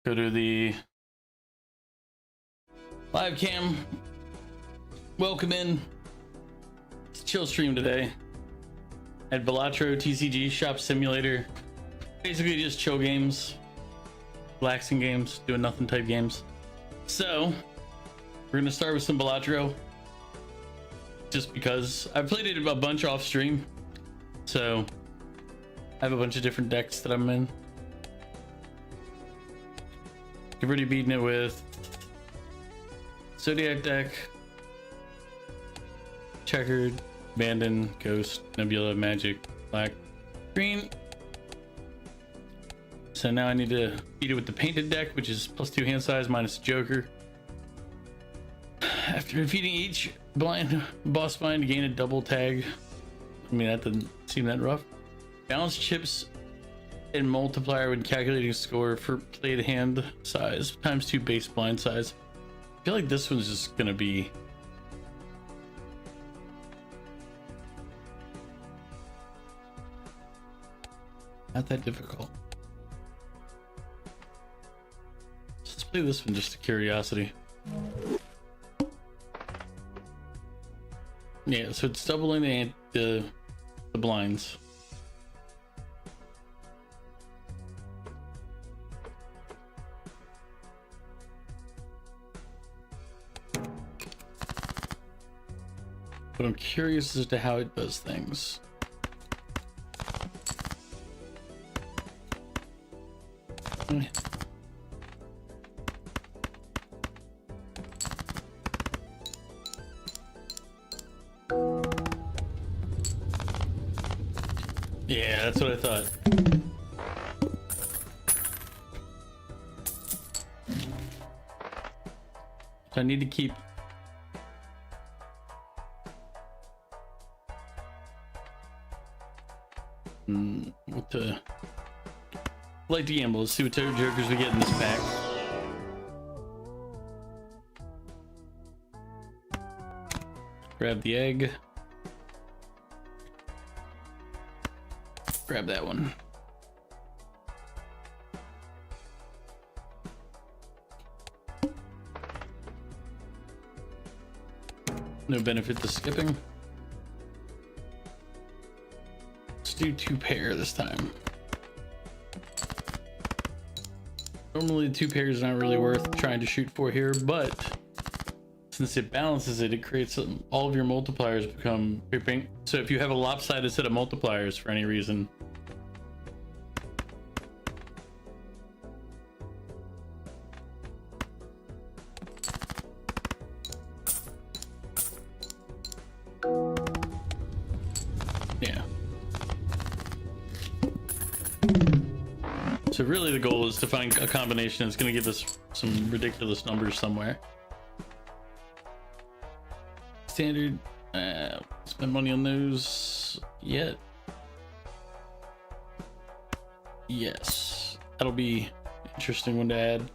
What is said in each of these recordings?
Go to the live cam. Welcome in. It's a chill stream today at Velatro TCG Shop Simulator. Basically just chill games, relaxing games, doing nothing type games. So we're gonna start with some Velatro, just because I've played it a bunch off stream. So I have a bunch of different decks that I'm in. I've already beaten it with Zodiac deck, Checkered, Abandon, Ghost, Nebula, Magic, Black, Green. So now I need to beat it with the Painted deck, which is +2 hand size minus Joker. After defeating each boss bind, gain a double tag. I mean, that doesn't seem that rough. Balance chips and multiplier when calculating score for played hand size times 2 base blind size. I feel like this one's just gonna be not that difficult. So let's play this one just a curiosity. Yeah, so it's doubling the blinds. But I'm curious as to how it does things. Yeah, that's what I thought. So I need to keep what the like to gamble. Let's see what jokers we get in this pack. Grab the egg. Grab that one. No benefit to skipping. Let's do 2 pair this time. Normally 2 pairs are not really worth trying to shoot for here, but since it balances it, it creates all of your multipliers become pink. So if you have a lopsided set of multipliers for any reason, yeah. So really the goal is to find a combination that's going to give us some ridiculous numbers somewhere. Standard, spend money on those yet? Yes, that'll be an interesting one to add.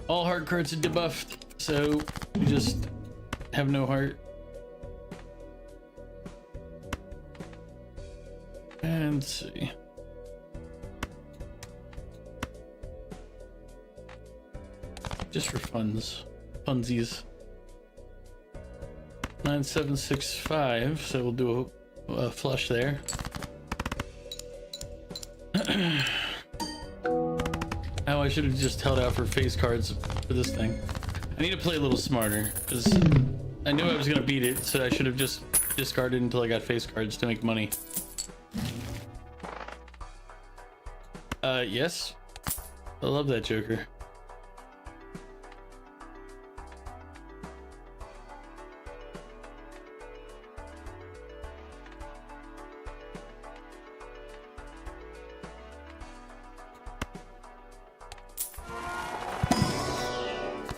All heart cards are debuffed, so we just have no heart. And let's see. Just for funsies. 9765, so we'll do a flush there. Oh, I should have just held out for face cards for this thing. I need to play a little smarter because I knew I was gonna beat it, so I should have just discarded until I got face cards to make money. Yes, I love that Joker.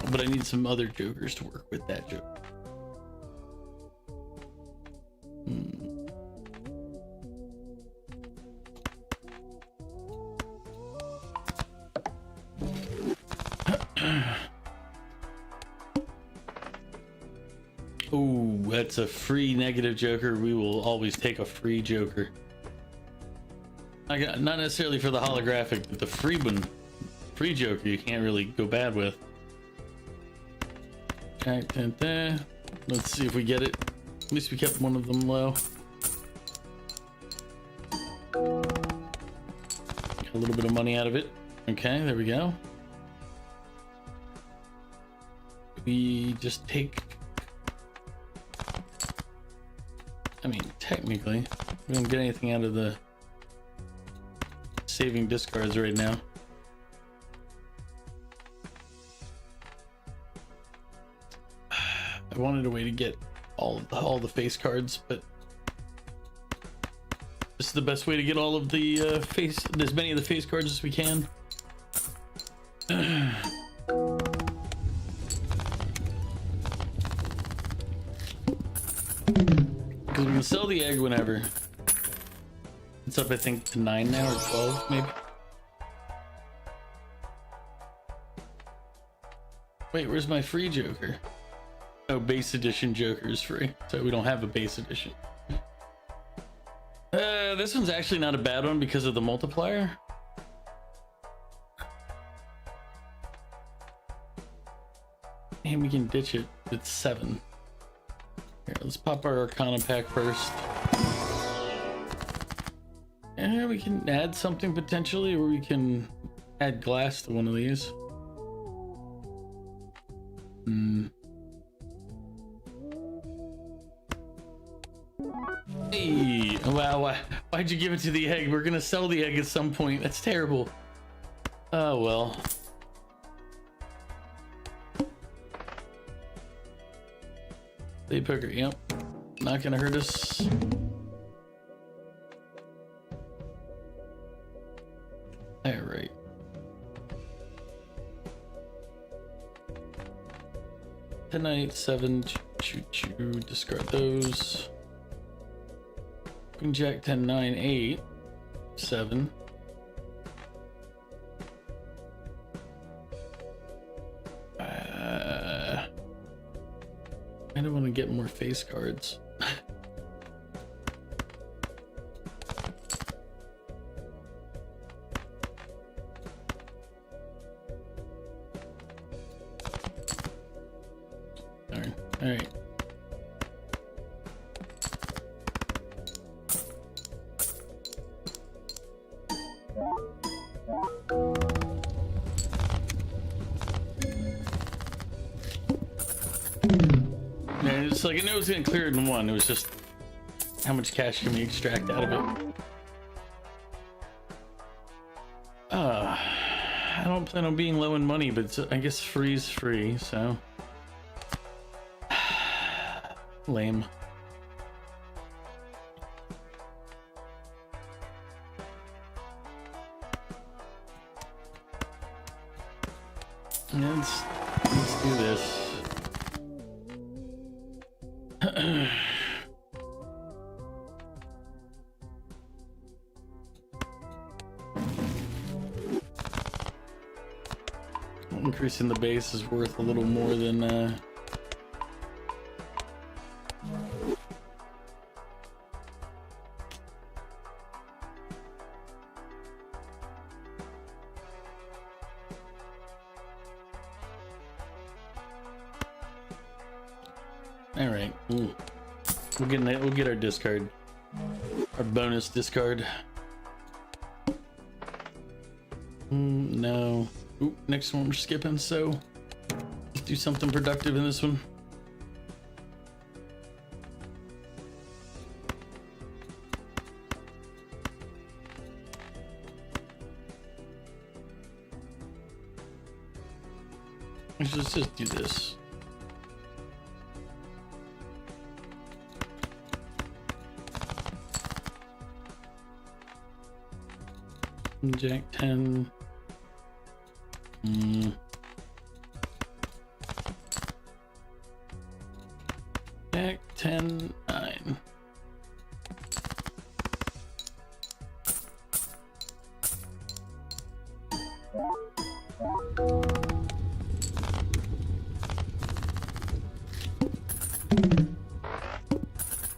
But I need some other Jokers to work with that Joker. Oh, that's a free negative Joker. We will always take a free Joker. Not necessarily for the holographic, but the free one, free Joker, you can't really go bad with. Okay, let's see if we get it. At least we kept one of them low. Got a little bit of money out of it. Okay, there we go. We just take... I mean, technically, we don't get anything out of the saving discards right now. I wanted a way to get all the face cards, but this is the best way to get all of the as many of the face cards as we can. Because we can sell the egg whenever. It's up, I think, to 9 now, or 12, maybe. Wait, where's my free Joker? Oh, base edition Joker is free, so we don't have a base edition. This one's actually not a bad one because of the multiplier. And we can ditch it. It's 7. Here, let's pop our Arcana pack first. And we can add something potentially, or we can add glass to one of these. Hey, wow, why'd you give it to the egg? We're gonna sell the egg at some point. That's terrible. Oh well. Play poker, yep. Not gonna hurt us. Alright. Tonight, 7, choo, discard those. Queen, Jack, 10, 9, 8, 7. I don't want to get more face cards. Darn. All right. It's like I knew it was gonna clear it in one. It was just how much cash can we extract out of it? I don't plan on being low in money, but I guess free's free, so lame. Let's do this. Increasing the base is worth a little more than all right. Ooh. We'll get our discard, our bonus discard. No. Oop, next one we're skipping, so let's do something productive in this one. Let's just do this. Jack 10. Jack 10, 9.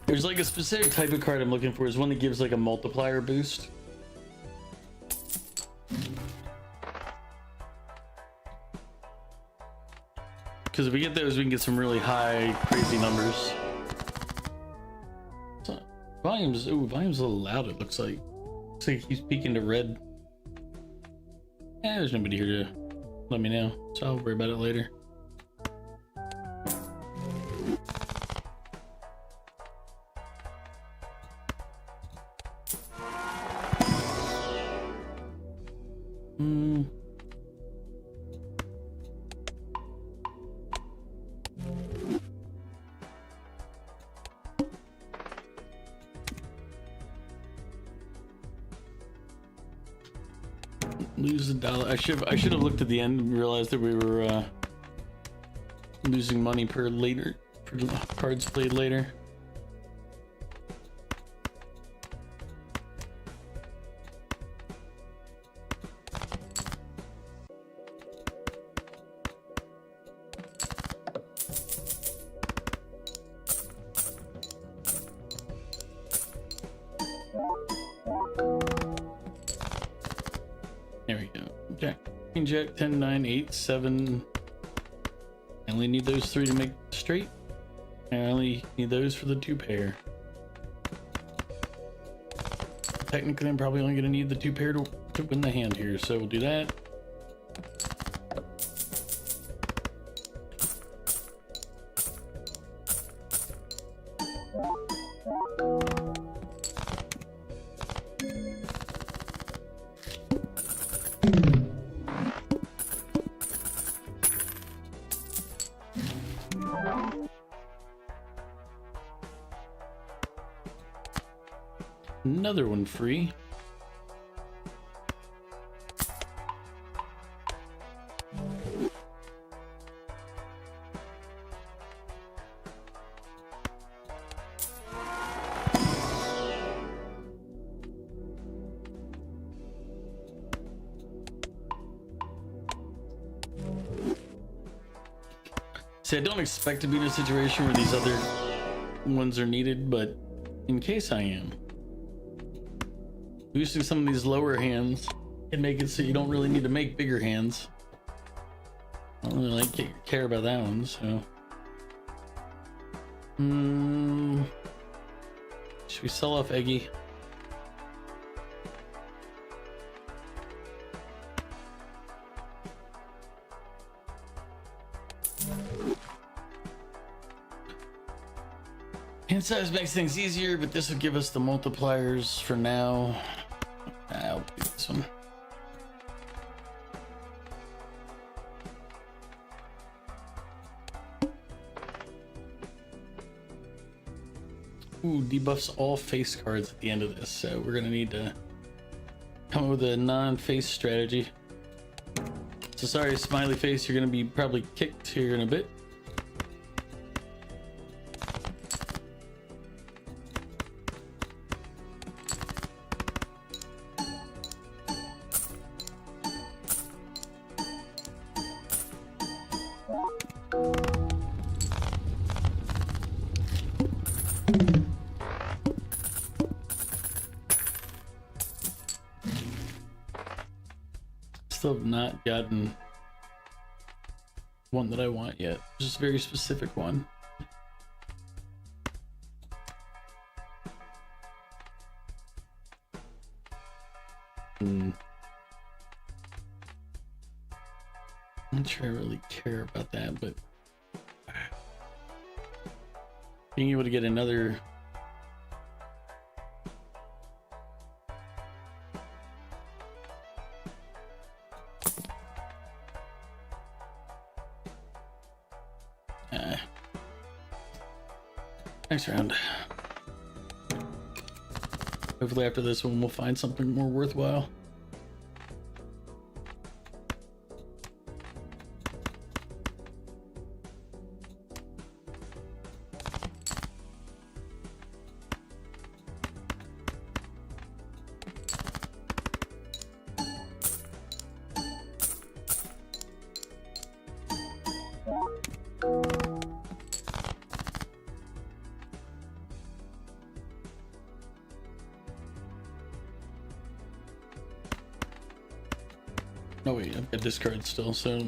There's like a specific type of card I'm looking for, is one that gives like a multiplier boost. Because if we get those, we can get some really high, crazy numbers. So, volume's a little loud, it looks like. Looks like he's peeking to red. There's nobody here to let me know, so I'll worry about it later. Lose a dollar. I should have looked at the end and realized that we were losing money per cards played later. There we go. Okay. Queen Jack 10 9 8 7. I only need those 3 to make straight. I only need those for the 2 pair. Technically, I'm probably only going to need the 2 pair to win the hand here, so we'll do that. Another one free. See, I don't expect to be in a situation where these other ones are needed, but in case I am, boosting some of these lower hands can make it so you don't really need to make bigger hands. I don't really care about that one, so. Should we sell off Eggy? Hand size makes things easier, but this will give us the multipliers for now. I'll do this one. Ooh, debuffs all face cards at the end of this, so we're gonna need to come up with a non-face strategy. So sorry, smiley face, you're gonna be probably kicked here in a bit. Still have not gotten one that I want yet. Just a very specific one. I'm not sure I really care about that, but being able to get another next round. Hopefully after this one we'll find something more worthwhile. Oh wait, I've got discard still, so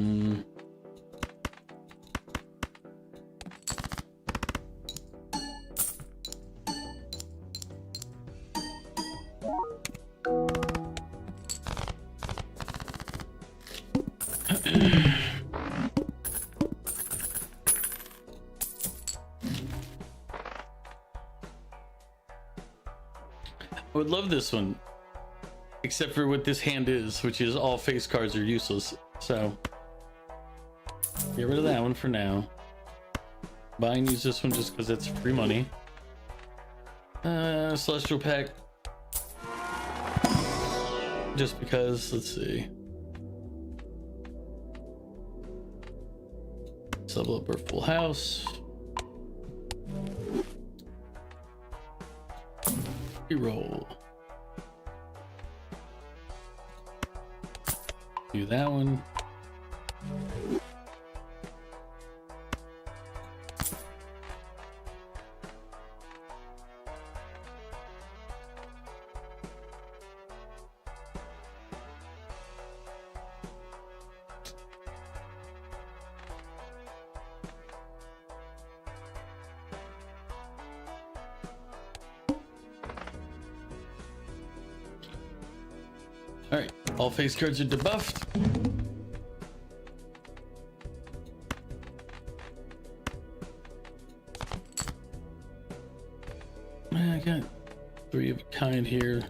I would love this one, except for what this hand is, which is all face cards are useless. So get rid of that one for now. Buy and use this one just because it's free money. Celestial pack, just because. Let's see. Let's level up our full house. Reroll. Do that one. All right, all face cards are debuffed. I got 3 of a kind here.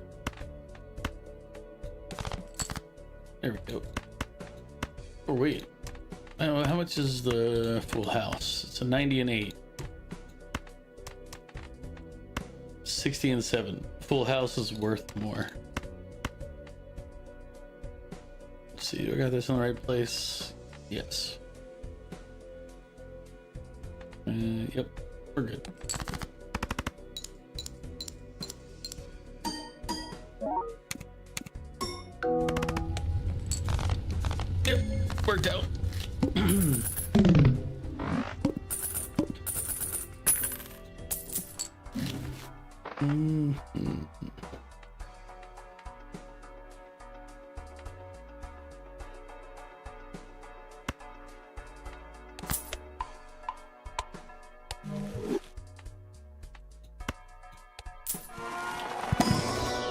There we go. Oh wait, how much is the full house? It's a 90 and 8. 60 and 7. Full house is worth more. Let's see, do I got this in the right place? Yes. Yep, we're good. Yep, worked out.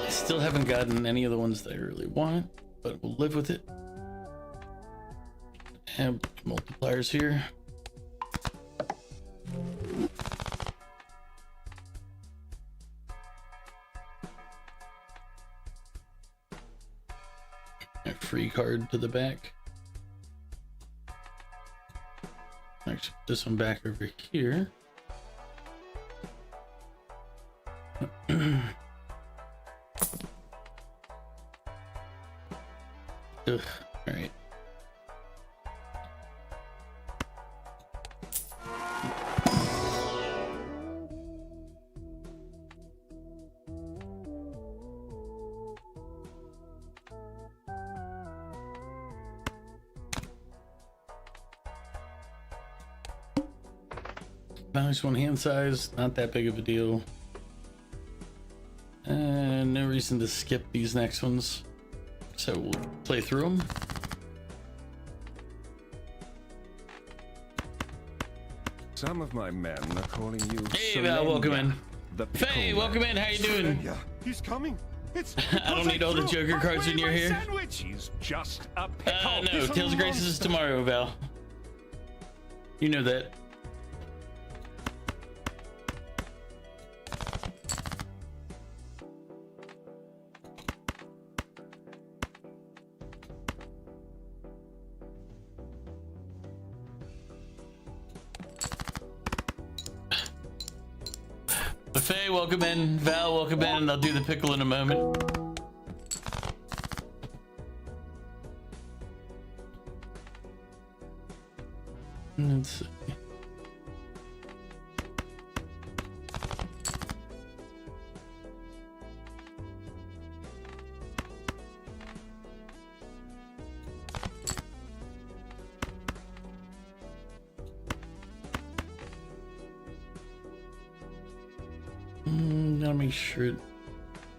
Still haven't gotten any of the ones that I really want, but we'll live with it. Have multipliers here. A free card to the back. Actually, put this one back over here. Ugh, all right. Balance one hand size, not that big of a deal. And no reason to skip these next ones. So we'll play through them. Some of my men are calling you. Hey Val, welcome in. Hey, welcome in. How you doing? He's coming. It's I don't need all the Joker cards when you're here. Sandwich. He's just a pickle. No, Tales of Graces is tomorrow, Val. You know that. Buffet, welcome in. Val, welcome in, and I'll do the pickle in a moment. Let's see. Gotta make sure it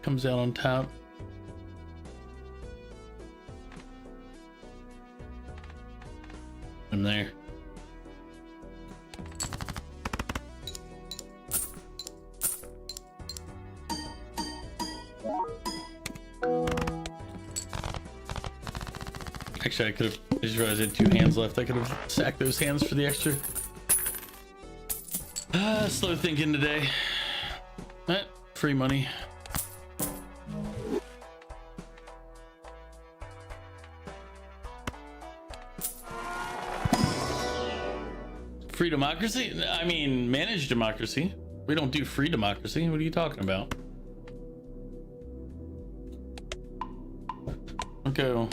comes out on top. there. Actually, I just realized I had 2 hands left. I could have sacked those hands for the extra. Slow thinking today. Free money. Free democracy? I mean, managed democracy. We don't do free democracy. What are you talking about? Okay.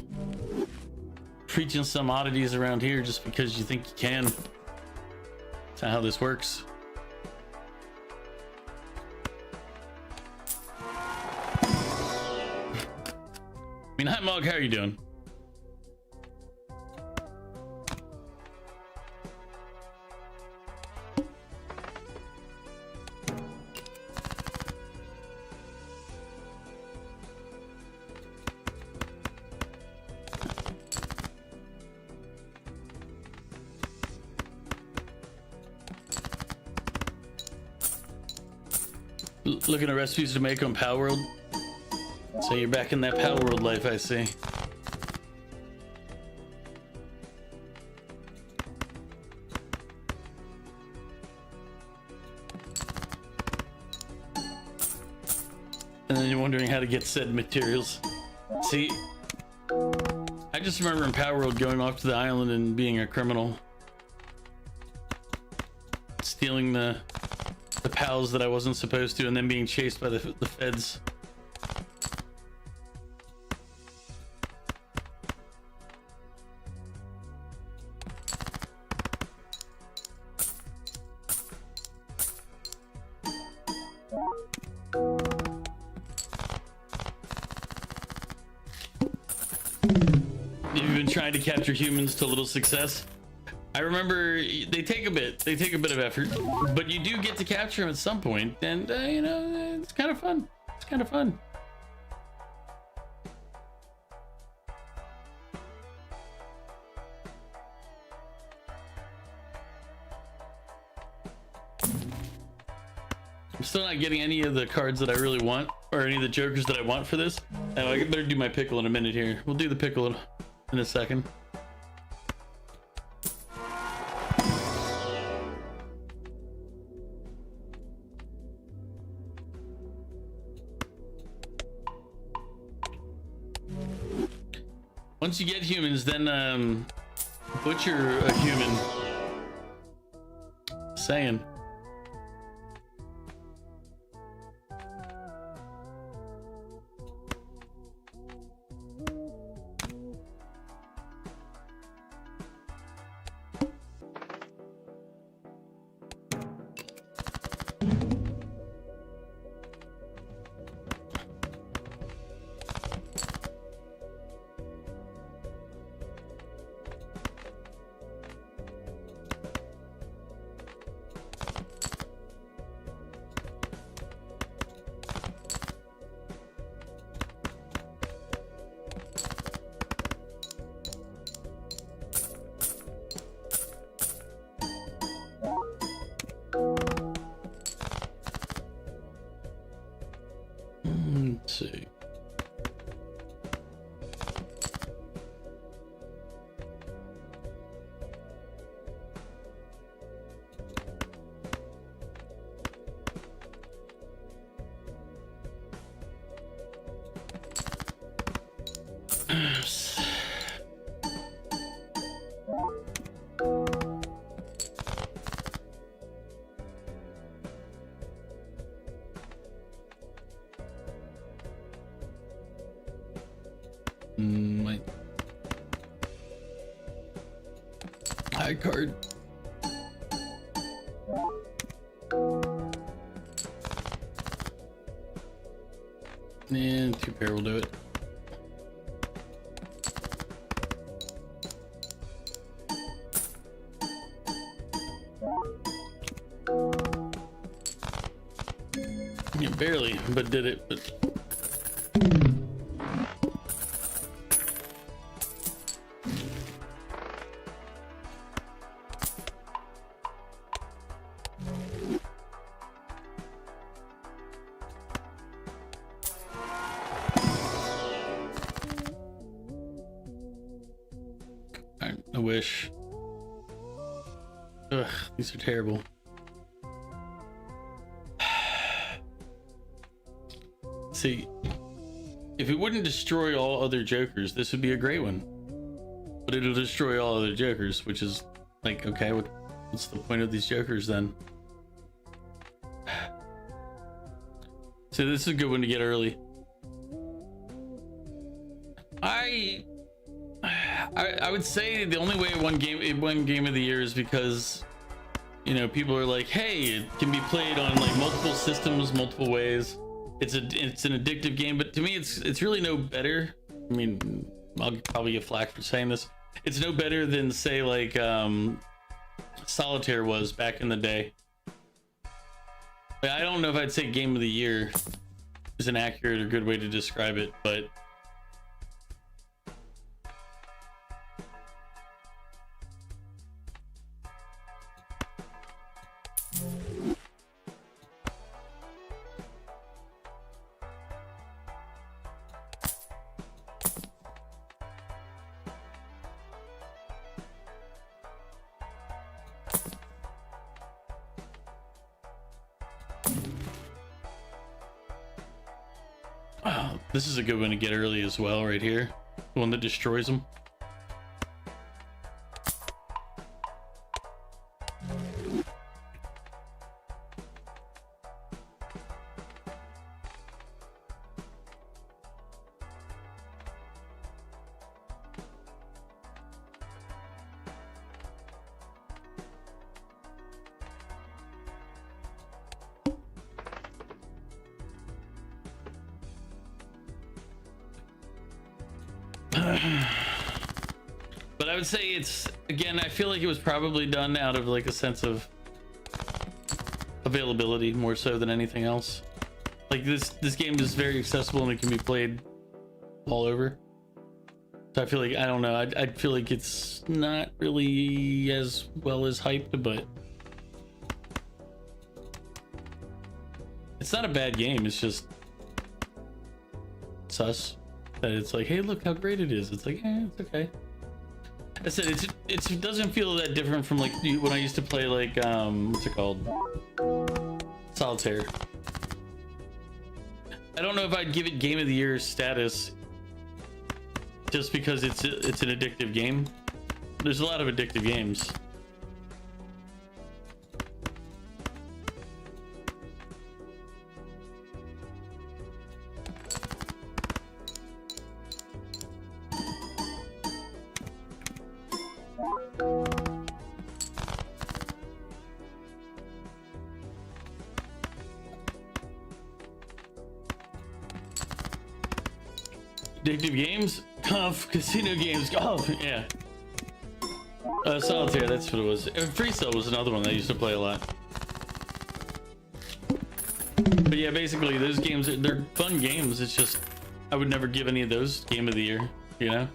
Preaching some oddities around here just because you think you can. That's not how this works. I mean, hi Mog, how are you doing? Looking at recipes to make on Power World. So you're back in that Power World life, I see. And then you're wondering how to get said materials. See, I just remember in Power World going off to the island and being a criminal. Stealing the pals that I wasn't supposed to, and then being chased by the feds. You've been trying to capture humans to little success. I remember they take a bit of effort, but you do get to capture them at some point, and you know, it's kind of fun. It's kind of fun. I'm still not getting any of the cards that I really want, or any of the jokers that I want for this. Oh, I better do my pickle in a minute here. We'll do the pickle in a second. Once you get humans, then butcher a human. Saying. Let's see. My high card. And 2 pair will do it. Yeah, barely, but did it. But wish. Ugh, these are terrible. See, if it wouldn't destroy all other Jokers, this would be a great one. But it'll destroy all other Jokers, which is like, okay, what's the point of these Jokers then? So this is a good one to get early. I would say the only way it won game of the year is because, you know, people are like, hey, it can be played on like multiple systems, multiple ways. It's an addictive game, but to me it's really no better. I mean, I'll probably get flack for saying this. It's no better than, say, like Solitaire was back in the day. But I don't know if I'd say game of the year is an accurate or good way to describe it, but this is a good one to get early as well, right here. The one that destroys them. But I would say it's, again, I feel like it was probably done out of like a sense of availability more so than anything else. Like this game is very accessible and it can be played all over. So I feel like, I don't know, I feel like it's not really as well as hyped, but it's not a bad game. It's just sus that it's like, hey, look how great it is. It's like, it's okay. I said it doesn't feel that different from like when I used to play like what's it called, Solitaire. I don't know if I'd give it game of the year status just because it's an addictive game. There's a lot of addictive games. Addictive games? Golf, casino games, golf, yeah. Solitaire, that's what it was. Freestyle was another one that I used to play a lot. But yeah, basically those games, they're fun games. It's just, I would never give any of those game of the year, you know?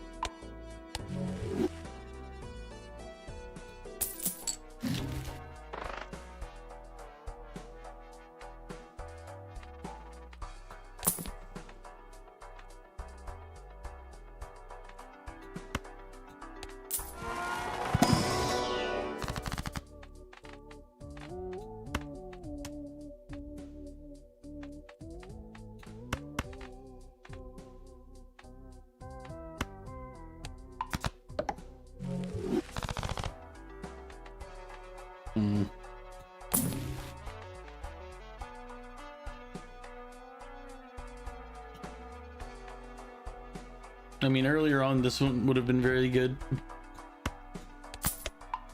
I mean, earlier on, this one would have been very good.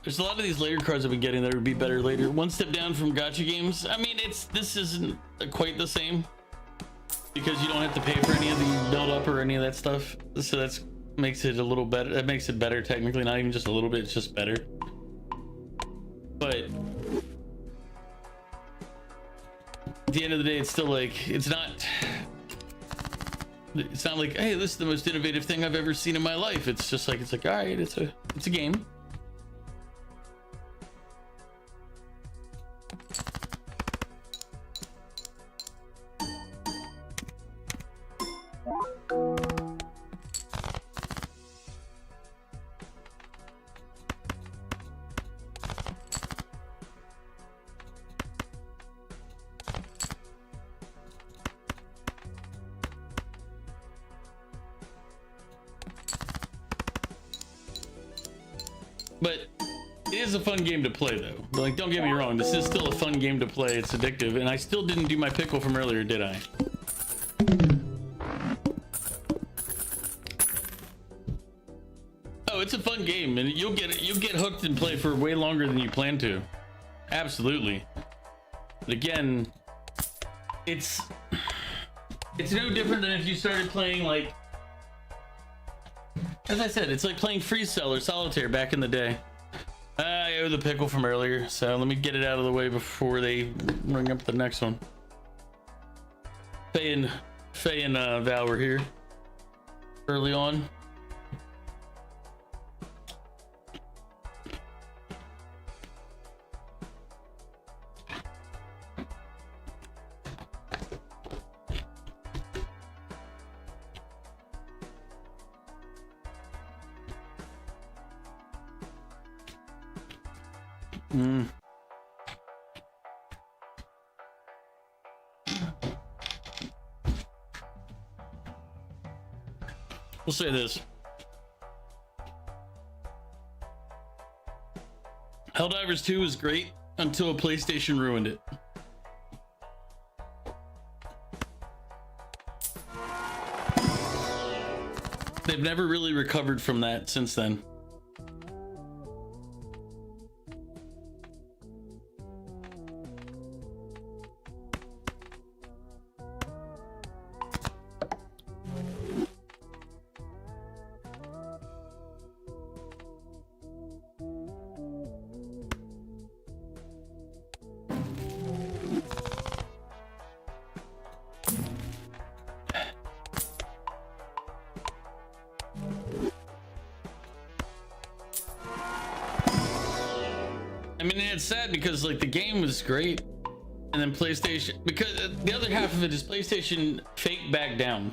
There's a lot of these later cards I've been getting that would be better later. One step down from gacha games. I mean, this isn't quite the same because you don't have to pay for any of the build up or any of that stuff. So that's makes it a little better. That makes it better technically, not even just a little bit. It's just better. But at the end of the day, it's still like it's not like, hey, this is the most innovative thing I've ever seen in my life. It's just like, it's like, all right, it's a game. but it is a fun game to play though. Like, don't get me wrong, this is still a fun game to play. It's addictive, and I still didn't do my pickle from earlier, did I? Oh, it's a fun game, and you'll get hooked and play for way longer than you plan to. Absolutely. But again, it's no different than if you started playing, like, as I said, it's like playing Free Cell or Solitaire back in the day. I owe the pickle from earlier, so let me get it out of the way before they bring up the next one. Faye and Val were here early on. We'll say this. Helldivers 2 was great until PlayStation ruined it. They've never really recovered from that since then. I mean, it's sad because like the game was great, and then PlayStation, because the other half of it is PlayStation fake back down.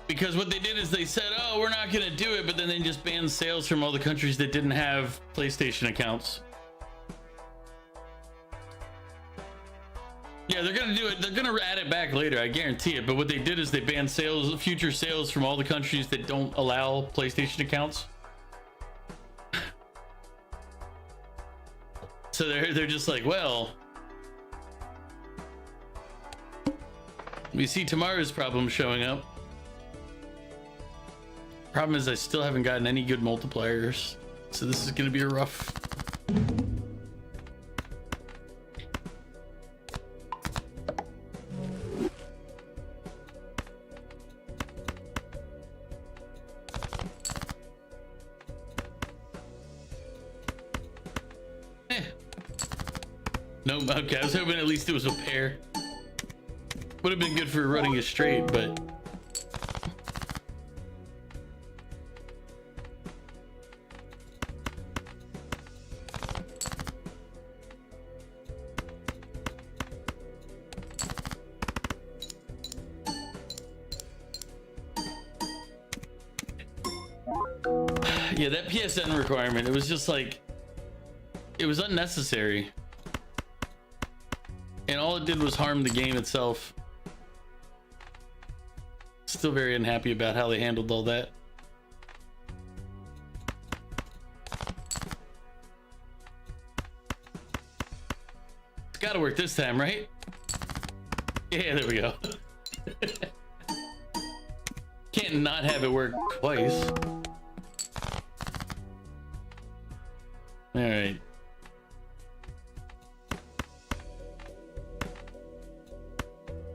Because what they did is they said, oh, we're not gonna do it, but then they just banned sales from all the countries that didn't have PlayStation accounts. Yeah, they're gonna do it. They're gonna add it back later, I guarantee it. But what they did is they banned sales, future sales from all the countries that don't allow PlayStation accounts. So they're just like, well, we see tomorrow's problem showing up. Problem is I still haven't gotten any good multipliers, so this is gonna be a rough. Nope, okay, I was hoping at least it was a pair. Would have been good for running it straight, but yeah, that PSN requirement, it was just like, it was unnecessary. And all it did was harm the game itself. Still very unhappy about how they handled all that. It's gotta work this time, right? Yeah, there we go. Can't not have it work twice. All right.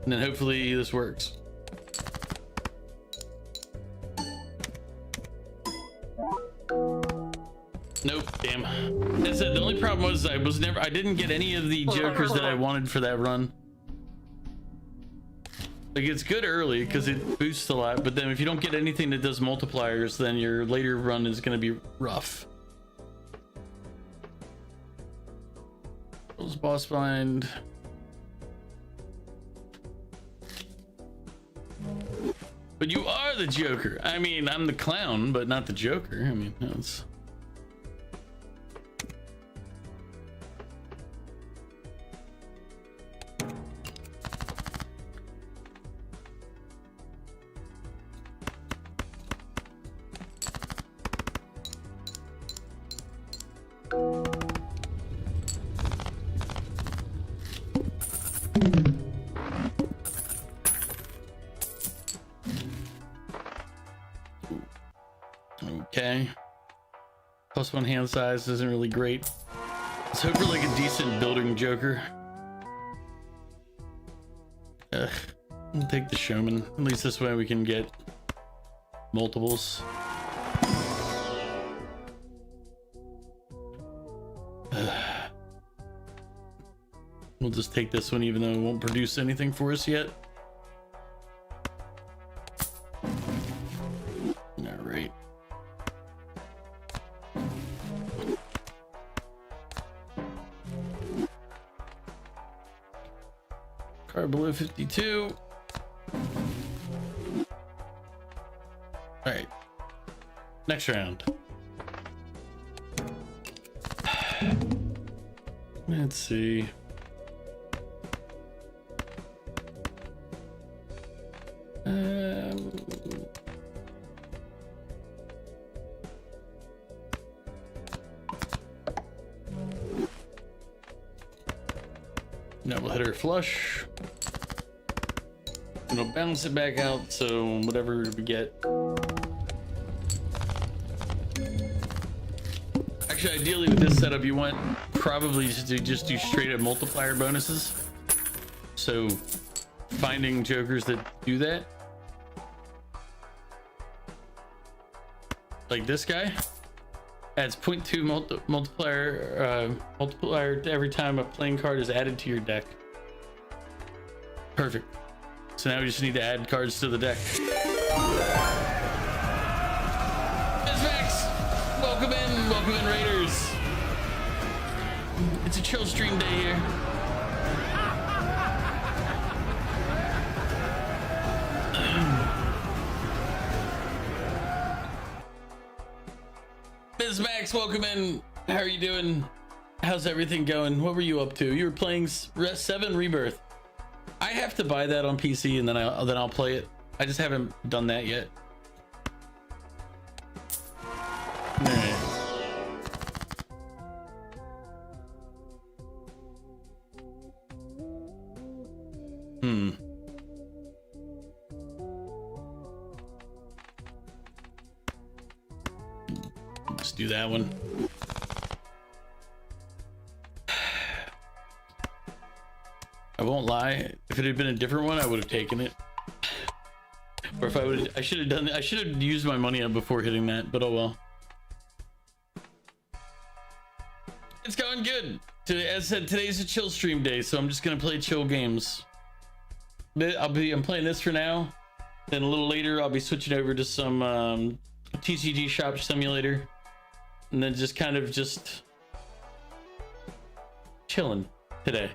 And then hopefully this works. Nope, damn. That's it. The only problem was I didn't get any of the jokers that I wanted for that run. Like, it's good early because it boosts a lot, but then if you don't get anything that does multipliers, then your later run is going to be rough. Boss bind. But you are the Joker. I mean, I'm the clown, but not the Joker. I mean, that's... +1 hand size isn't really great. Let's hope for like a decent building joker. Ugh. I'll take the showman. At least this way we can get multiples. We'll just take this one even though it won't produce anything for us yet. Alright. Card below 52. Alright. Next round. Let's see. Now we'll hit her flush. And we'll bounce it back out, so whatever we get. Actually, ideally with this setup, you want probably to just do straight up multiplier bonuses. So finding jokers that do that, like this guy, adds 0.2 multiplier to every time a playing card is added to your deck. Perfect. So now we just need to add cards to the deck. Max, welcome in Raiders. It's a chill stream day here. Ms. Max, welcome in. How are you doing? How's everything going? What were you up to? You were playing 7 Rebirth. I have to buy that on PC and then I'll play it. I just haven't done that yet. All right. Let's do that one. I won't lie, if it had been a different one, I would have taken it. Or if I should have used my money up before hitting that, but oh well. It's going good. As I said, today's a chill stream day, so I'm just gonna play chill games. I'm playing this for now. Then a little later, I'll be switching over to some TCG Shop Simulator, and then just kind of just chilling today.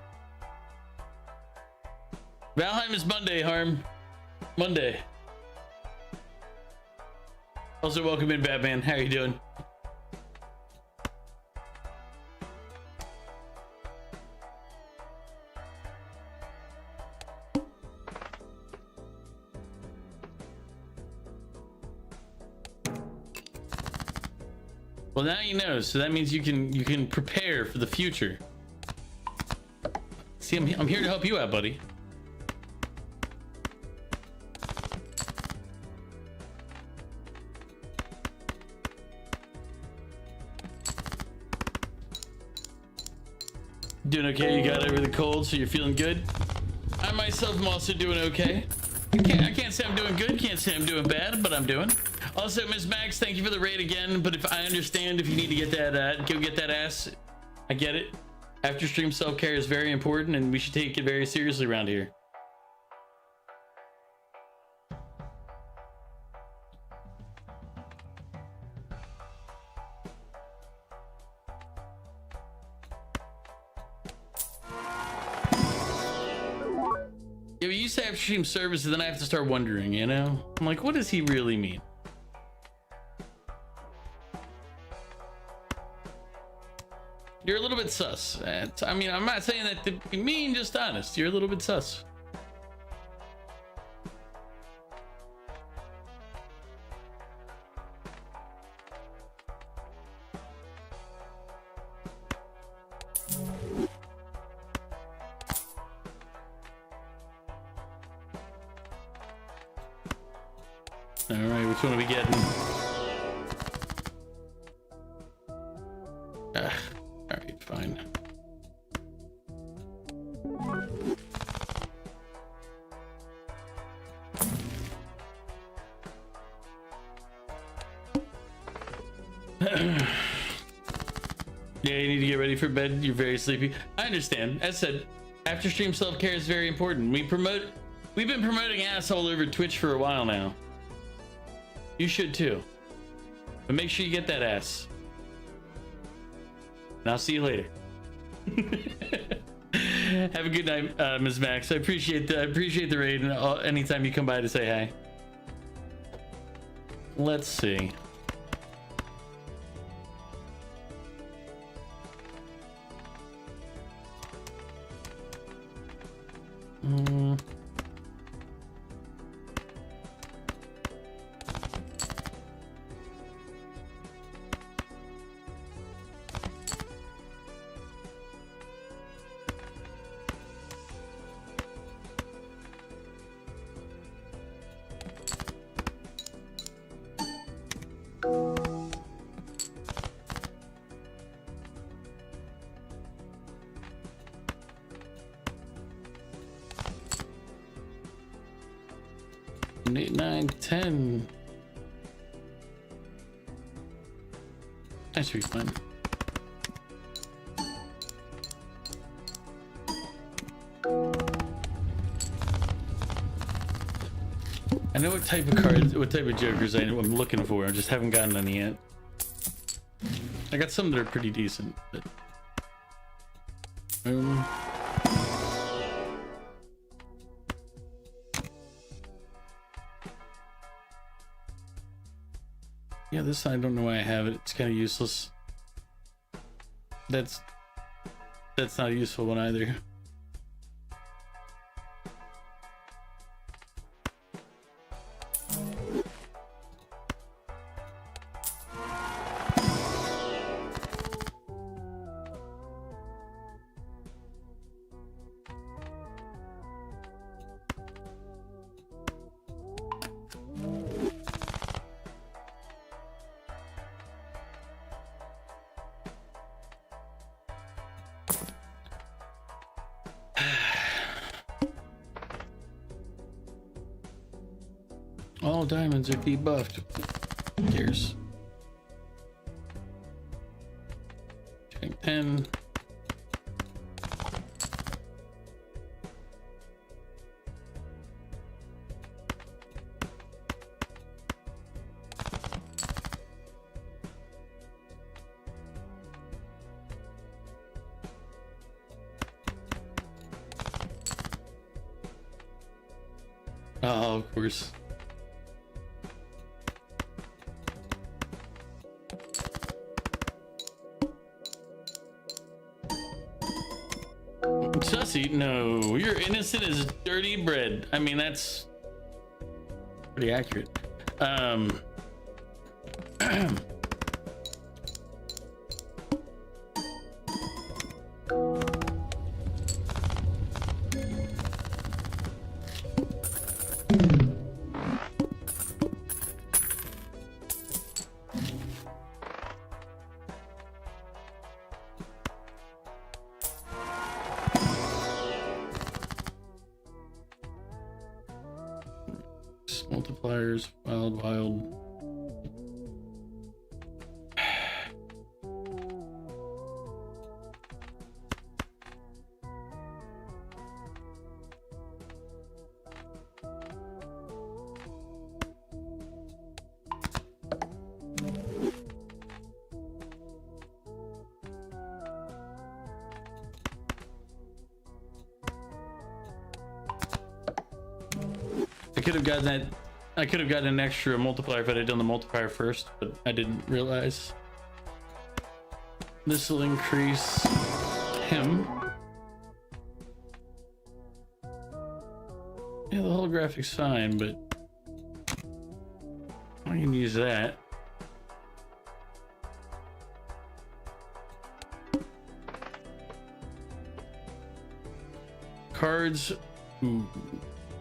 Valheim is Monday, Harm. Monday. Also, welcome in, Batman. How are you doing? Well, now you know, so that means you can prepare for the future. See, I'm here to help you out, buddy. Doing okay? You got over the cold, so you're feeling good? I myself am also doing okay. I can't say I'm doing good, can't say I'm doing bad, but I'm doing. Also, Ms. Max, thank you for the raid again, but if I understand if you need to get that, go get that ass. I get it. After stream self-care is very important, and we should take it very seriously around here. Yeah, we used to have stream services, then I have to start wondering, you know? I'm like, what does he really mean? You're a little bit sus. I mean, I'm not saying that to be mean, just honest. You're a little bit sus. All right, which one are we getting? Yeah, you need to get ready for bed. You're very sleepy. I understand. As said, after stream self-care is very important. We've been promoting ass all over Twitch for a while now. You should too. But make sure you get that ass. And I'll see you later. Have a good night, Ms. Max. I appreciate the raid, and anytime you come by to say hi. Let's see. Eight, 9, 10. That should be fun. I know what type of cards, what type of jokers I'm looking for. I just haven't gotten any yet. I got some that are pretty decent, but yeah, this I don't know why I have it. It's kind of useless. That's not a useful one either. All diamonds are debuffed. Who cares? Checking 10. Oh, of course. Sussy, no, you're innocent as dirty bread. I mean, that's pretty accurate. Multipliers, wild. I could have gotten an extra multiplier if I had done the multiplier first, but I didn't realize. This will increase him. Yeah, the holographic's fine, but I can use that. Cards who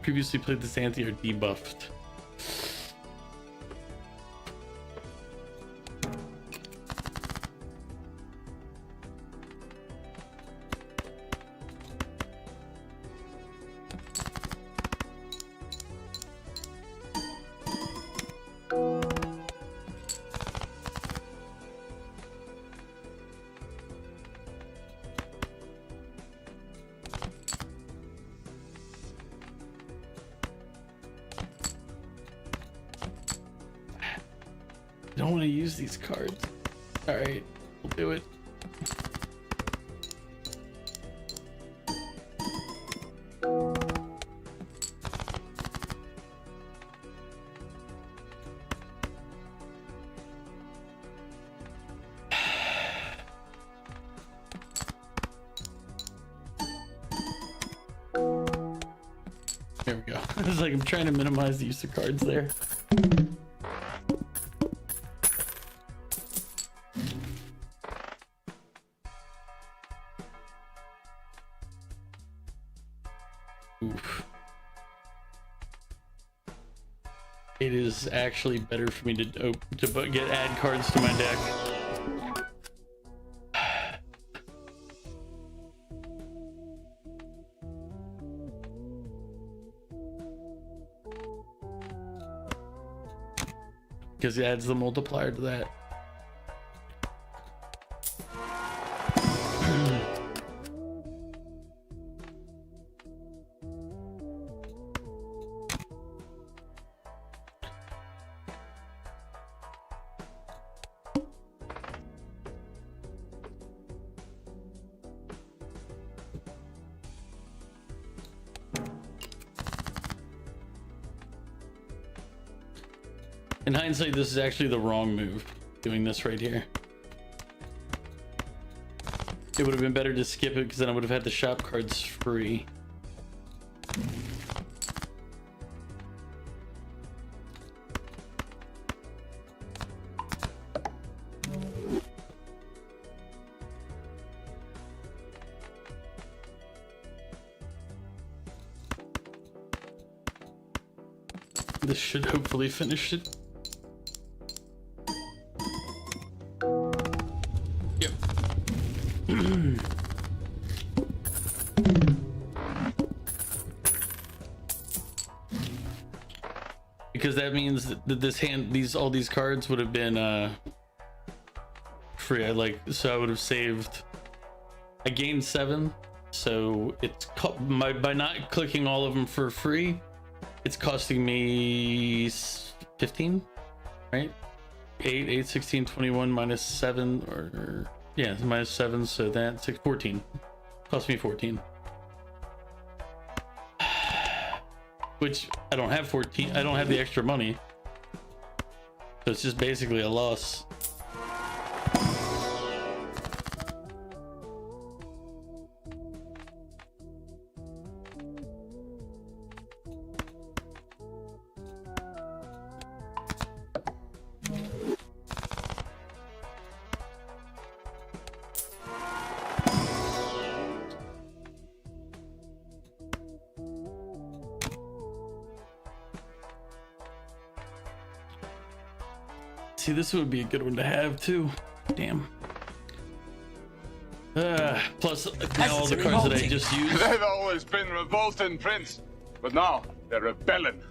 previously played this anti are debuffed. don't want to use these cards. All right, we'll do it. There we go. It's like I'm trying to minimize the use of cards there. Oof. It is actually better for me to get add cards to my deck. Because it adds the multiplier to that. In hindsight, this is actually the wrong move, doing this right here. It would have been better to skip it because then I would have had the shop cards free. This should hopefully finish it. Yep. Because that means that this hand, all these cards would have been free. I would have saved. I gained 7, so it's by not clicking all of them for free, it's costing me 15, right? 8, 16, 21 minus 7, or yeah, minus 7, so that's 14. Cost me 14. Which I don't have 14. I don't have the extra money, so it's just basically a loss. See, this would be a good one to have too. Damn. Plus, now all the cards that I just used. They've always been revolting, Prince, but now they're rebelling.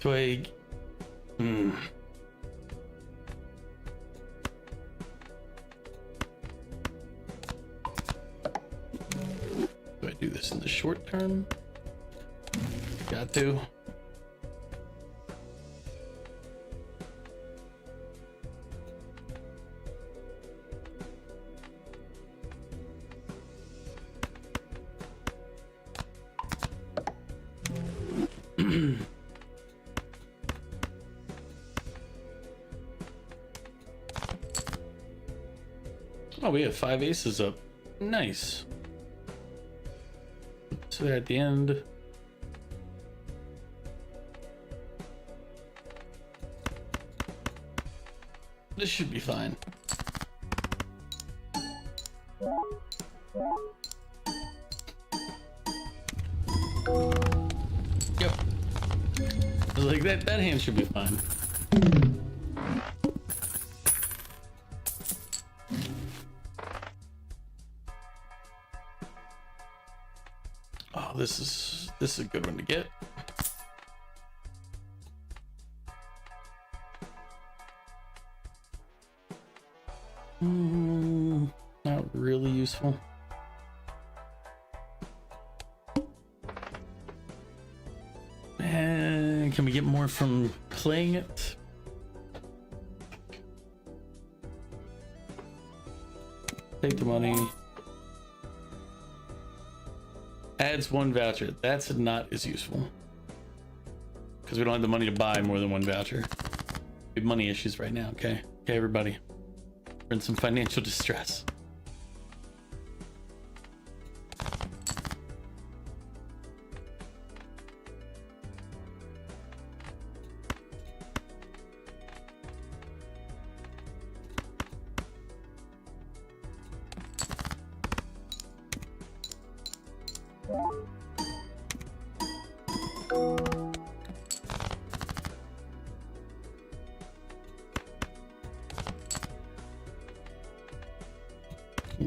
Do I? Do I do this in the short term? Got to. Oh, we have 5 aces up. Nice. So at the end. This should be fine. Yep. I was like, that hand should be fine. Oh, this is a good one to get. Not not really useful. And can we get more from playing it? Take the money. Adds 1 voucher. That's not as useful. Because we don't have the money to buy more than 1 voucher. We have money issues right now, okay? Okay, everybody. We're in some financial distress.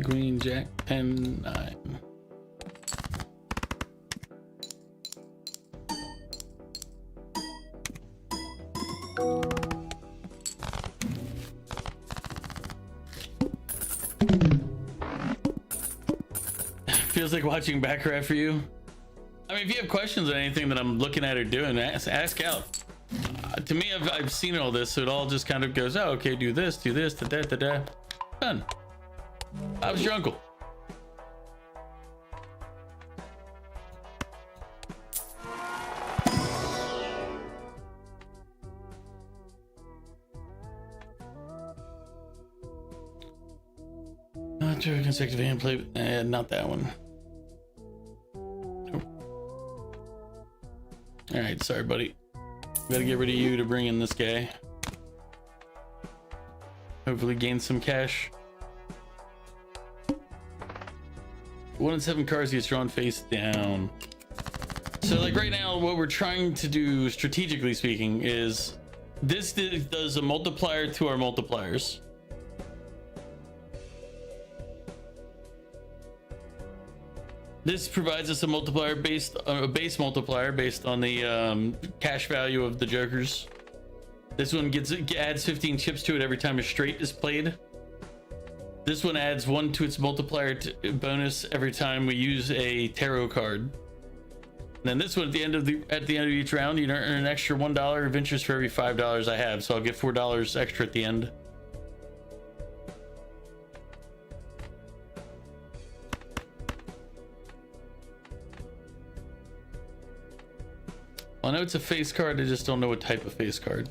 Green, Jack, 10, 9. Feels like watching Baccarat for you. I mean, if you have questions on anything that I'm looking at or doing, ask out. To me, I've seen all this, so it all just kind of goes, oh, okay, do this, da-da. Done. I was your uncle. Not two consecutive hand play, not that one. Nope. All right, sorry, buddy. Gotta get rid of you to bring in this guy. Hopefully gain some cash. 1 in 7 cards gets drawn face down. So like right now, what we're trying to do, strategically speaking, is this does a multiplier to our multipliers. This provides us a multiplier based on a base multiplier based on the cash value of the jokers. This one adds 15 chips to it every time a straight is played. This one adds 1 to its multiplier bonus every time we use a tarot card. And then this one at the end of each round, you earn an extra $1 of interest for every $5 I have. So I'll get $4 extra at the end. I know it's a face card, I just don't know what type of face card.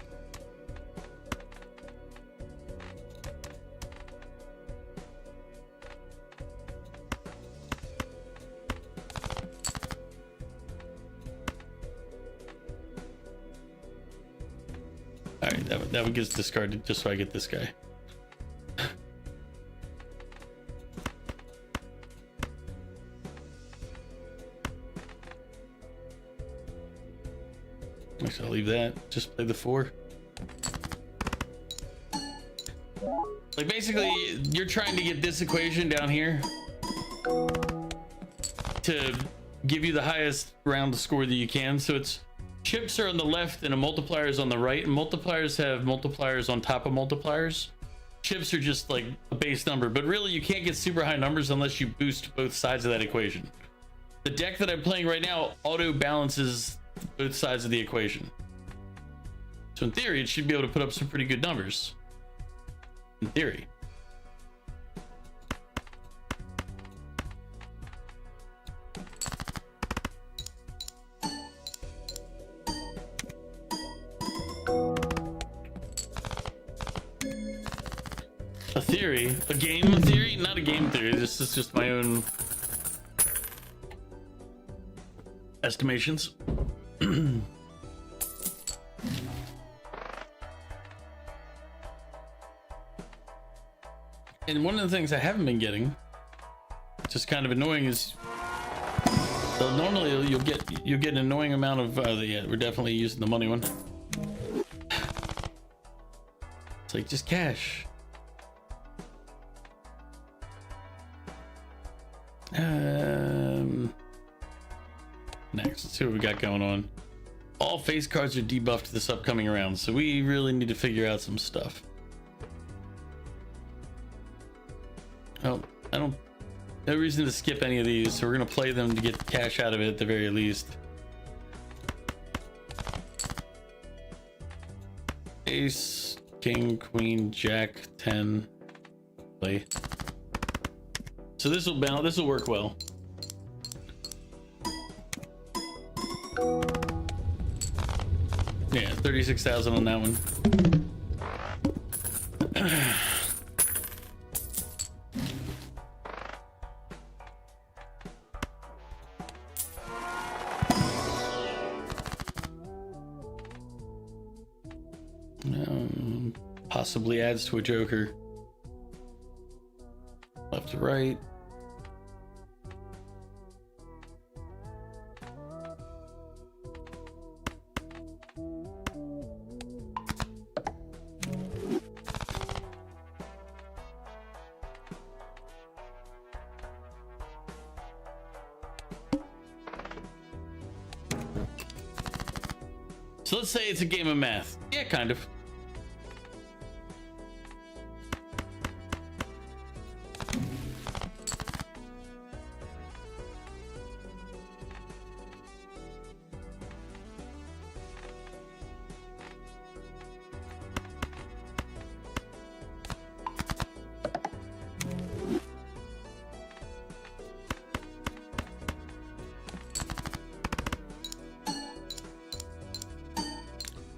Alright, that one gets discarded just so I get this guy. Actually, I'll leave that. Just play the 4. Like basically, you're trying to get this equation down here to give you the highest round score that you can. So it's chips are on the left and a multiplier is on the right. And multipliers have multipliers on top of multipliers. Chips are just like a base number, but really you can't get super high numbers unless you boost both sides of that equation. The deck that I'm playing right now auto balances both sides of the equation. So in theory, it should be able to put up some pretty good numbers. In theory. A theory? A game theory? Not a game theory. This is just my own estimations. And one of the things I haven't been getting, just kind of annoying, is normally you'll get an annoying amount of yeah, we're definitely using the money one. It's like just cash. Next, let's see what we got going on. All face cards are debuffed this upcoming round, so we really need to figure out some stuff. Oh, I don't, no reason to skip any of these, so we're gonna play them to get cash out of it at the very least. Ace, king, queen, jack, 10. Play. So this will balance. This will work well. Yeah, 36,000 on that one. Possibly adds to a joker. Left to right. So let's say it's a game of math. Yeah, kind of.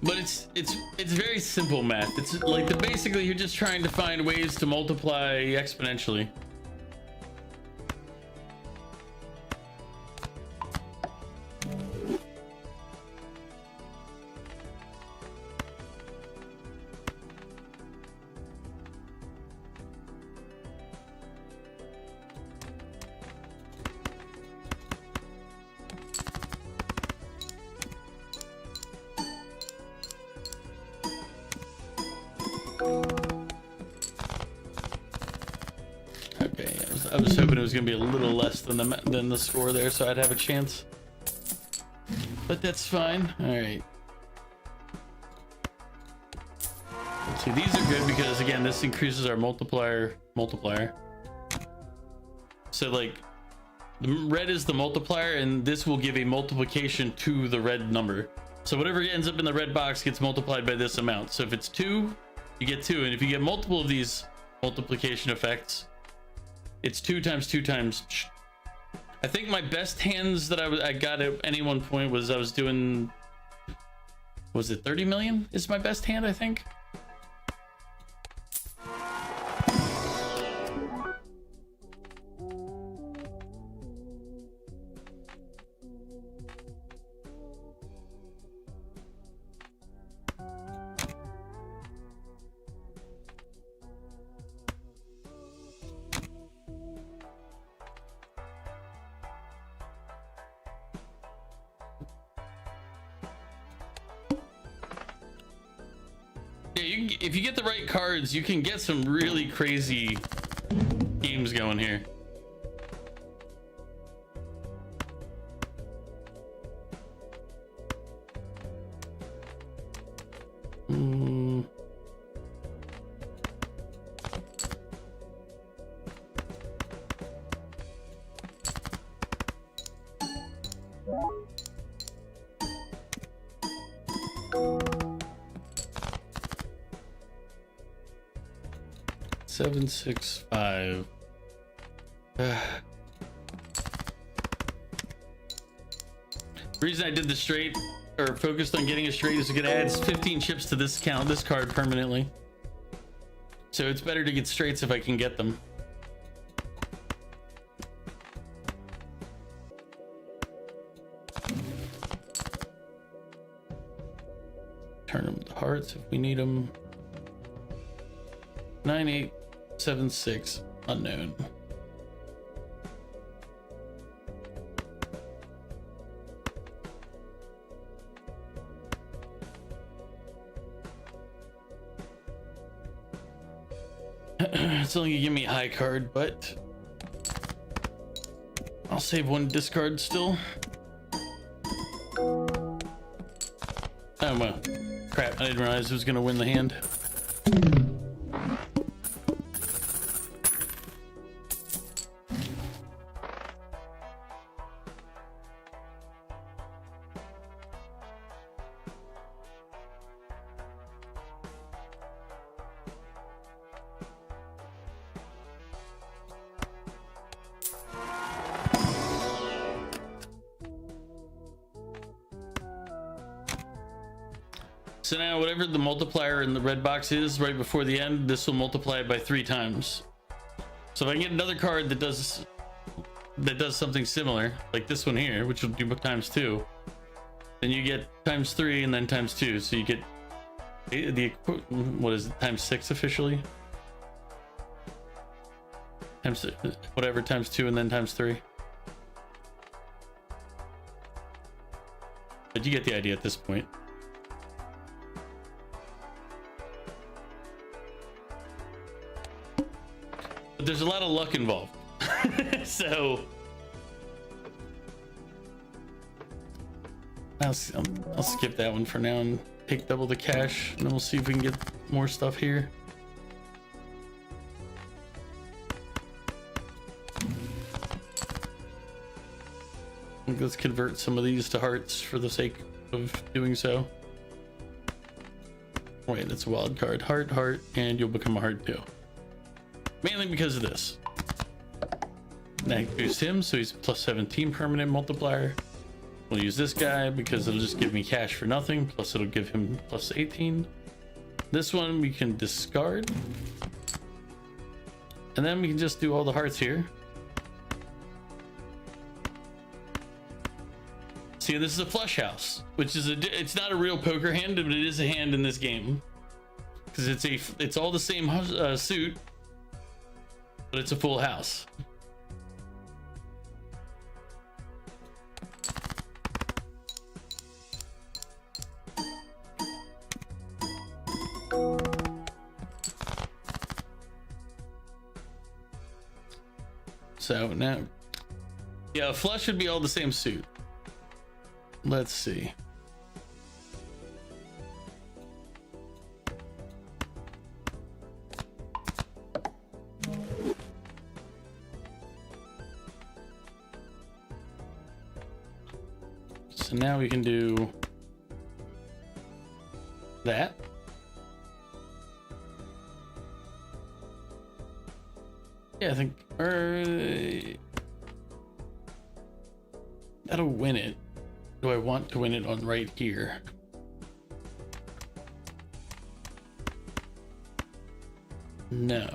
But it's very simple math. It's like basically you're just trying to find ways to multiply exponentially. Okay, I was hoping it was gonna be a little less than the score there, so I'd have a chance. But that's fine. All right. Let's see. These are good because again, this increases our multiplier. So like, the red is the multiplier, and this will give a multiplication to the red number. So whatever ends up in the red box gets multiplied by this amount. So if it's 2, you get 2, and if you get multiple of these multiplication effects, it's 2 times 2 times. I think my best hands that I got at any one point was I was doing, was it 30 million is my best hand, I think. Yeah, if you get the right cards, you can get some really crazy games going here. Seven, 6, 5. The reason I did the straight, or focused on getting a straight, is it adds 15 chips to this card permanently. So it's better to get straights if I can get them. Turn them to hearts if we need them. 9, 8, 7, 6, unknown. It's only gonna give me a high card, but I'll save one discard still. Oh well, crap, I didn't realize who was gonna win the hand. So now whatever the multiplier in the red box is right before the end, this will multiply it by 3 times. So if I can get another card that does something similar, like this one here, which will do times 2, then you get times 3 and then times 2. So you get the, what is it, times 6 officially? Times whatever, times 2 and then times 3. But you get the idea at this point. But there's a lot of luck involved. So I'll skip that one for now and take double the cash, and then we'll see if we can get more stuff here. Let's convert some of these to hearts for the sake of doing so. Wait, that's a wild card. Heart, heart, and you'll become a heart too. Mainly because of this. That boosts him, so he's plus 17 permanent multiplier. We'll use this guy because it'll just give me cash for nothing, plus it'll give him plus 18. This one we can discard. And then we can just do all the hearts here. See, this is a flush house, which is it's not a real poker hand, but it is a hand in this game. Because it's all the same suit, but it's a full house. So now, yeah, a flush would be all the same suit. Let's see. So now we can do that. Yeah, I think that'll win it. Do I want to win it on right here? No.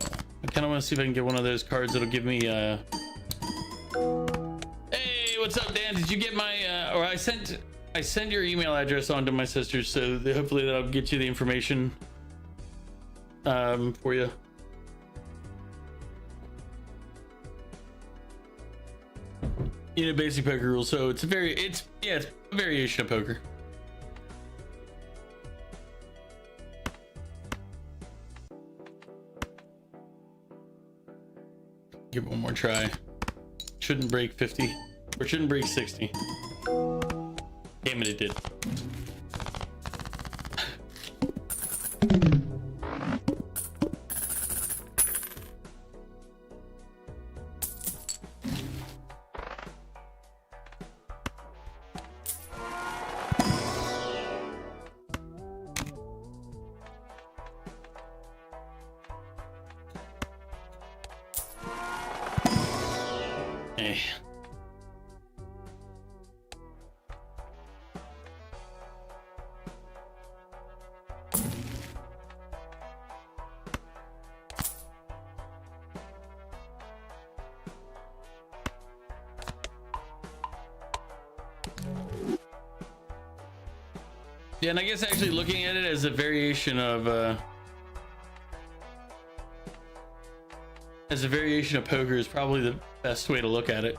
I kind of want to see if I can get one of those cards that'll give me Hey, what's up, Dan? Did you get my or I sent your email address on to my sister, so hopefully that'll get you the information for you. You know, basic poker rules, so it's a variation of poker. Give it one more try. Shouldn't break 50, or shouldn't break 60. Damn it, it did. Yeah, and I guess actually looking at it as a variation of poker is probably the best way to look at it.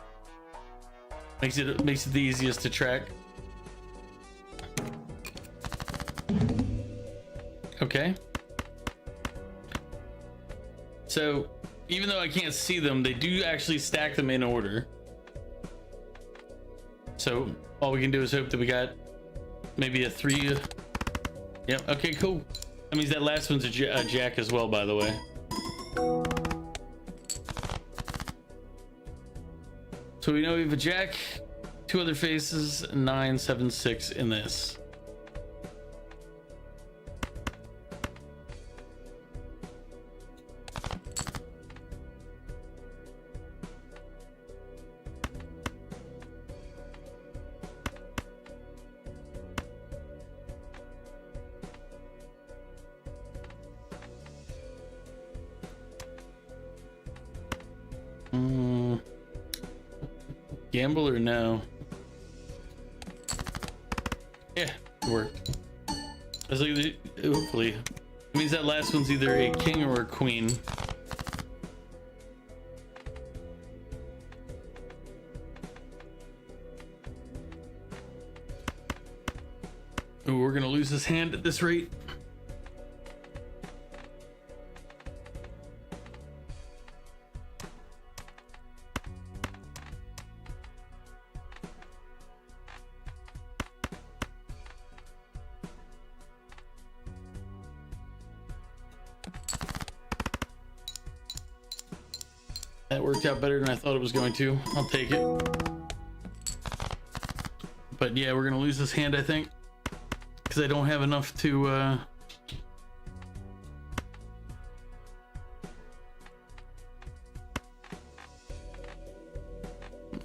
Makes it the easiest to track. Okay. So even though I can't see them, they do actually stack them in order. So all we can do is hope that we got maybe a 3. Yep. Okay, cool. That means that last one's a jack as well, by the way. So we know we have a jack, 2 other faces, 9, 7, 6 in this. Gamble or no? Yeah, it worked. That's like, hopefully. It means that last one's either a king or a queen. Ooh, we're gonna lose this hand at this rate. That worked out better than I thought it was going to. I'll take it. But yeah, we're gonna lose this hand, I think, because I don't have enough to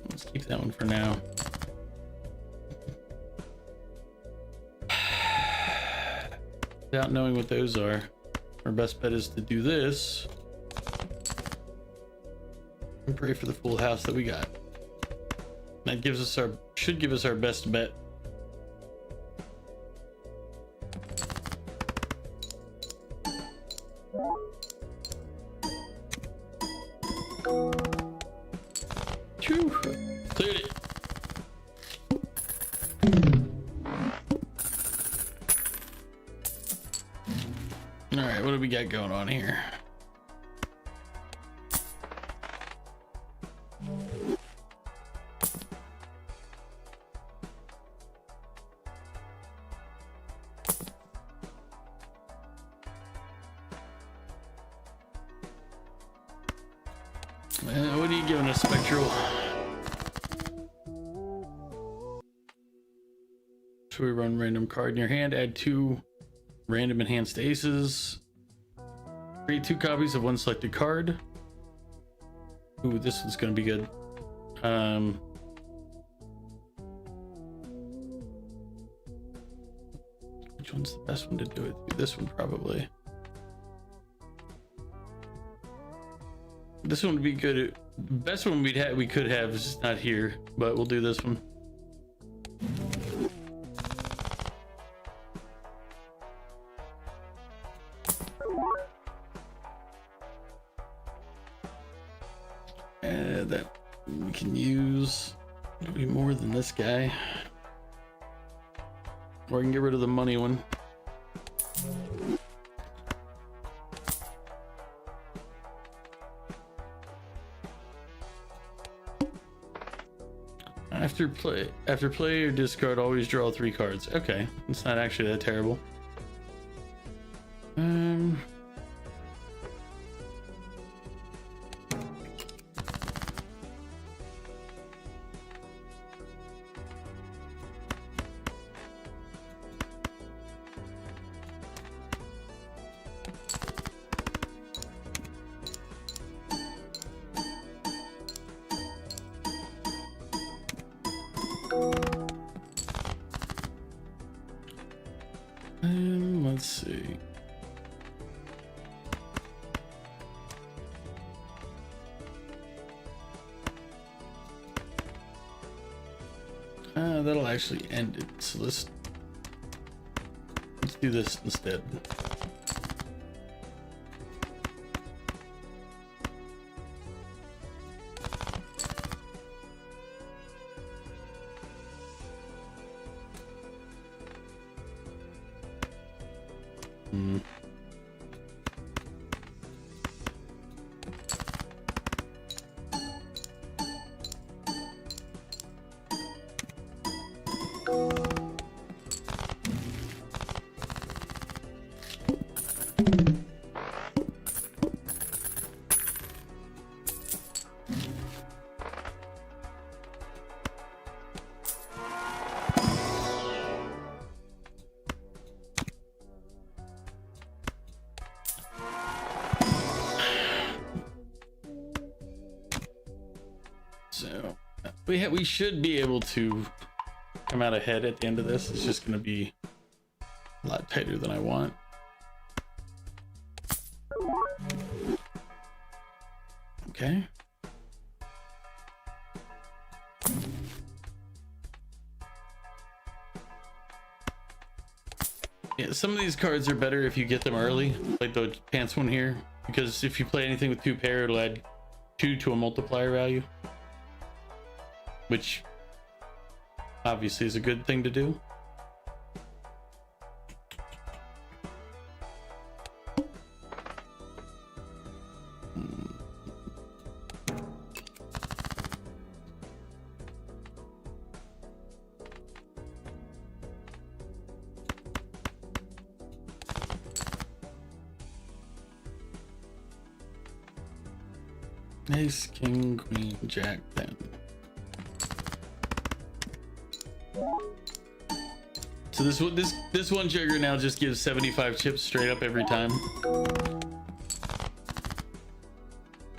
let's keep that one for now. Without knowing what those are, our best bet is to do this and pray for the full house that we got. That gives us should give us our best bet. Phew, cleared it. All right, what do we got going on here? What are you giving us, Spectral? Should we run random card in your hand? Add 2 random enhanced aces. Create 2 copies of one selected card. Ooh, this one's gonna be good. Which one's the best one to do it? This one probably. This one would be good. Best one we could have is not here, but we'll do this one. That we can use. It'll be more than this guy. Or I can get rid of the money one. After play or discard, always draw 3 cards. Okay, it's not actually that terrible. Let's see. That'll actually end it. So let's do this instead. So we should be able to come out ahead at the end of this. It's just going to be a lot tighter than I want. Okay. Yeah, some of these cards are better if you get them early, like the pants one here, because if you play anything with 2 pair, it'll add 2 to a multiplier value, which obviously is a good thing to do. Ace, king, queen, jack, 10. So this one trigger now just gives 75 chips straight up every time,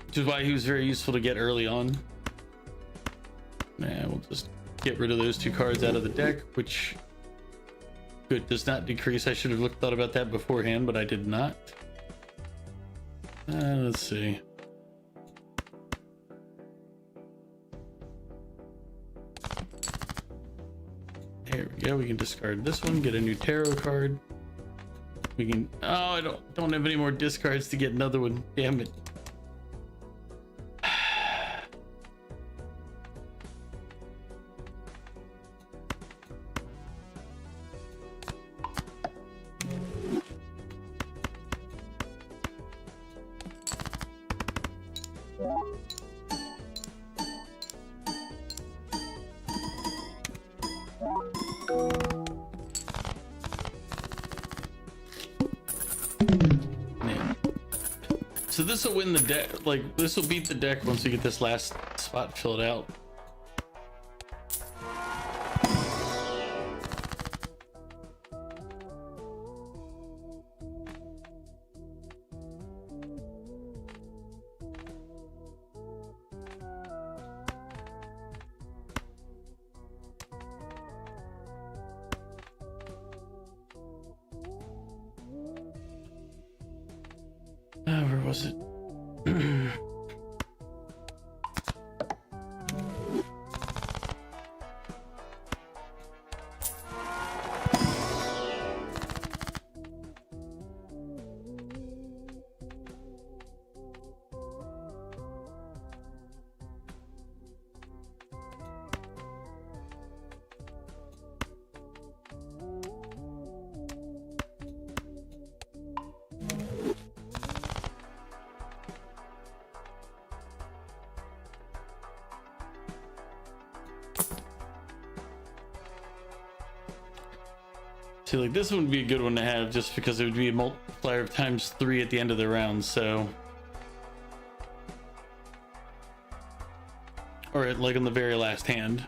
which is why he was very useful to get early on. We'll just get rid of those 2 cards out of the deck, which good does not decrease. I should have thought about that beforehand, but I did not. Let's see. Here we go. We can discard this one, get a new tarot card. We can. Oh, I don't have any more discards to get another one. Damn it. So this will win the deck, like this will beat the deck once we get this last spot filled out. Where was it? See, like this one would be a good one to have just because it would be a multiplier of ×3 at the end of the round, so. Or like on the very last hand.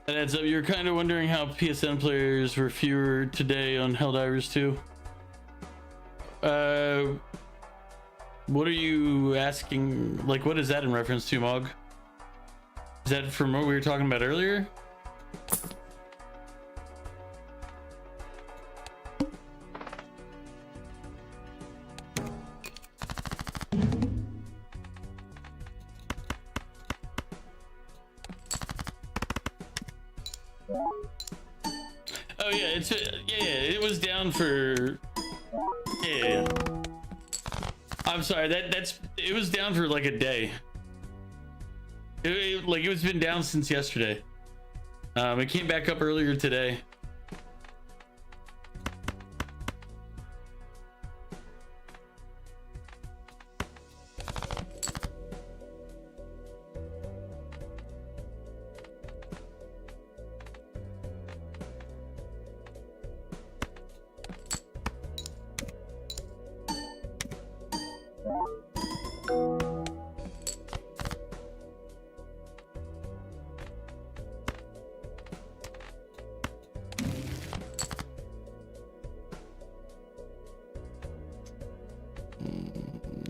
That adds up. You're kind of wondering how PSN players were fewer today on Helldivers 2. What are you asking? Like, what is that in reference to, Mog? Is that from what we were talking about earlier? Oh yeah, it's it was down for yeah. I'm sorry, it was down for like a day. It was been down since yesterday. It came back up earlier today.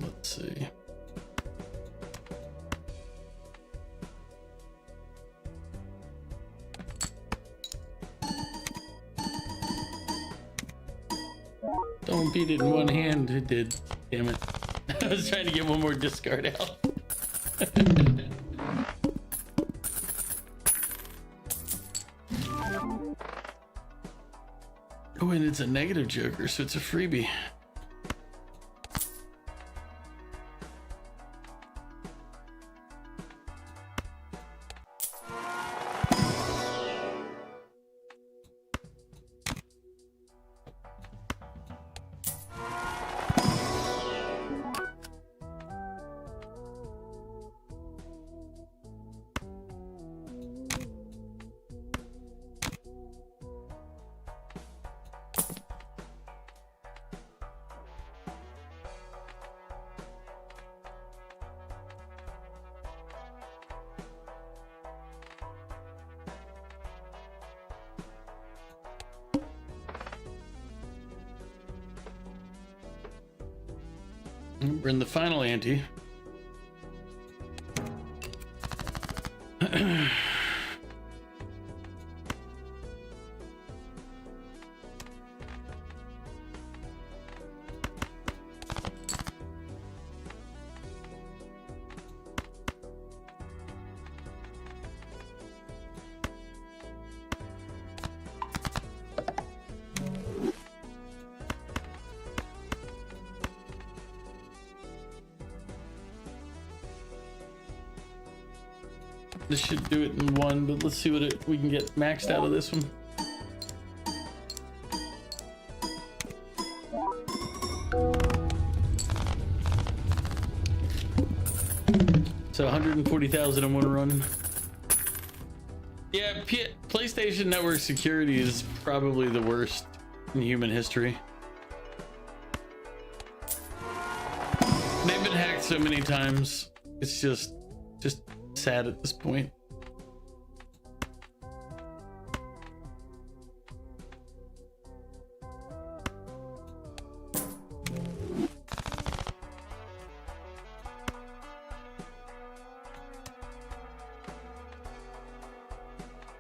Let's see. Don't beat it in one hand. It did. Damn it. I was trying to get one more discard out. Oh, and it's a negative Joker, so it's a freebie. We're in the final ante. This should do it in one, but let's see what we can get maxed out of this one. So 140,000 in one run. Yeah, PlayStation Network security is probably the worst in human history. They've been hacked so many times. It's just sad at this point.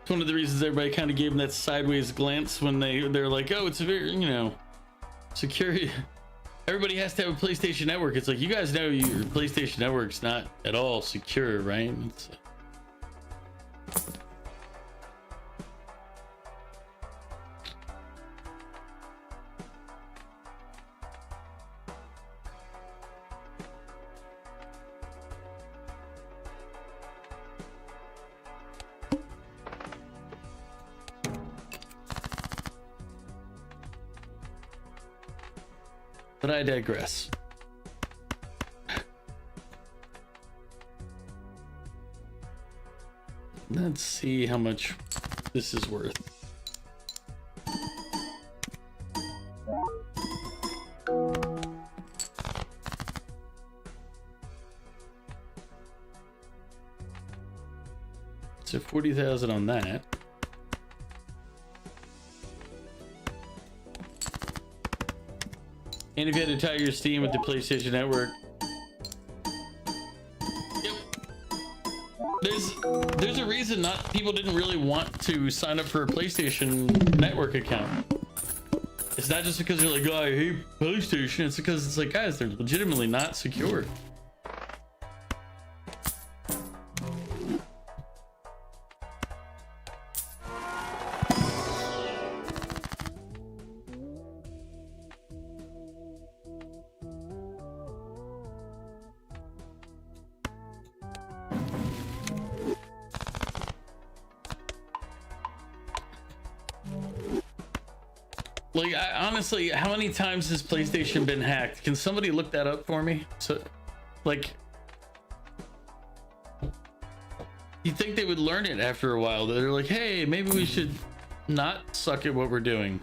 It's one of the reasons everybody kind of gave them that sideways glance when they're like, oh, it's a very, you know, security. Everybody has to have a PlayStation Network. It's like, you guys know your PlayStation Network's not at all secure, right? It's, but I digress. Let's see how much this is worth. So 40,000 on that. And if you had to tie your Steam with the PlayStation Network, yep. There's a reason not people didn't really want to sign up for a PlayStation Network account. It's not just because they're like, oh, I hate PlayStation. It's because it's like, guys, they're legitimately not secure. Like, honestly, how many times has PlayStation been hacked? Can somebody look that up for me? So, like, you'd think they would learn it after a while. They're like, hey, maybe we should not suck at what we're doing.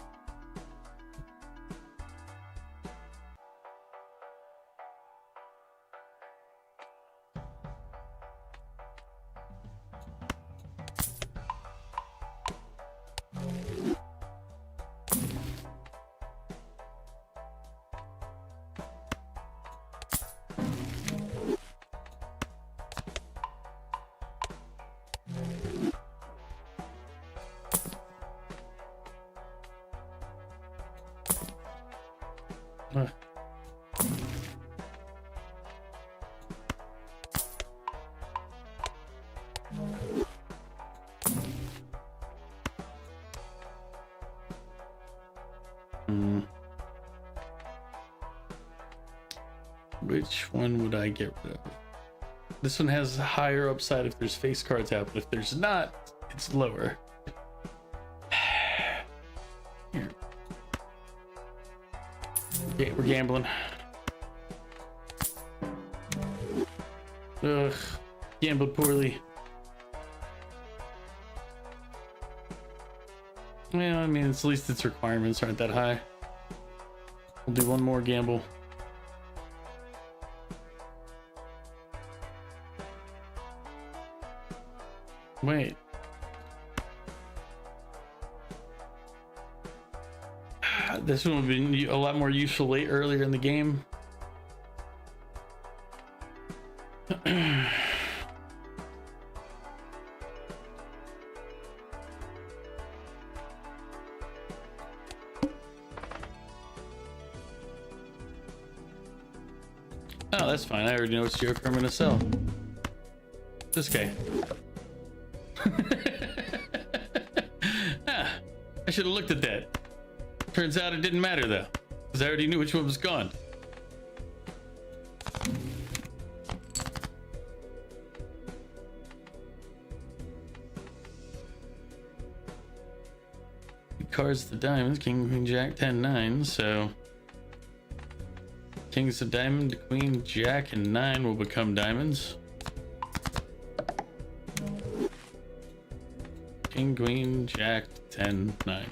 Which one would I get rid of? This one has higher upside if there's face cards out, but if there's not, it's lower. Here. Okay, we're gambling. Ugh, gambled poorly. Well, I mean, at least its requirements aren't that high. We'll do one more gamble. Wait. This one would be a lot more useful earlier in the game. Oh, that's fine. I already know which joker I'm gonna sell. This guy. Ah, I should have looked at that. Turns out it didn't matter though, because I already knew which one was gone. Cards the diamonds, king, queen, jack, 10, 9, so king's a diamond, queen, jack, and 9 will become diamonds. King, queen, jack, 10, 9.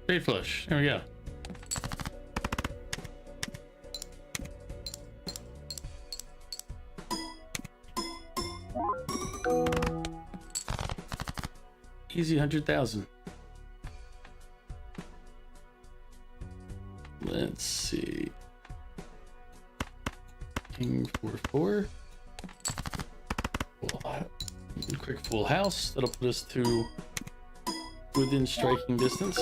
Straight flush. There we go. Easy 100,000. Let's see. King 4-4. Quick full house. That'll put us to within striking distance.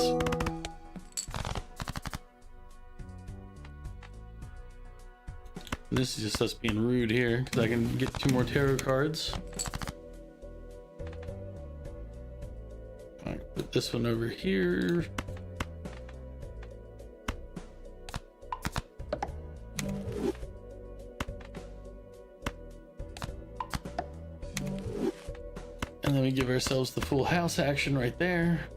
This is just us being rude here because I can get 2 more tarot cards. Alright, put this one over here. And then we give ourselves the full house action right there.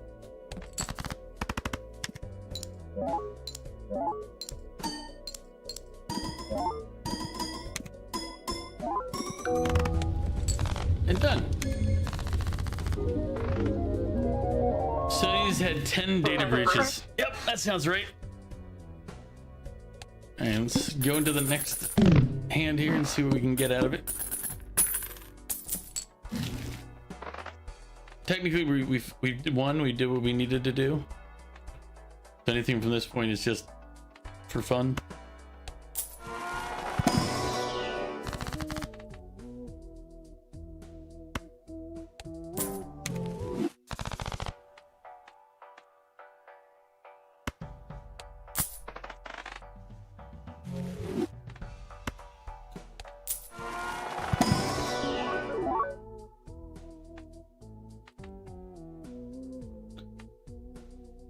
And done. So he's had 10 data breaches. Yep, that sounds right. And let's go into the next hand here and see what we can get out of it. Technically, we won. We did what we needed to do. So anything from this point is just for fun.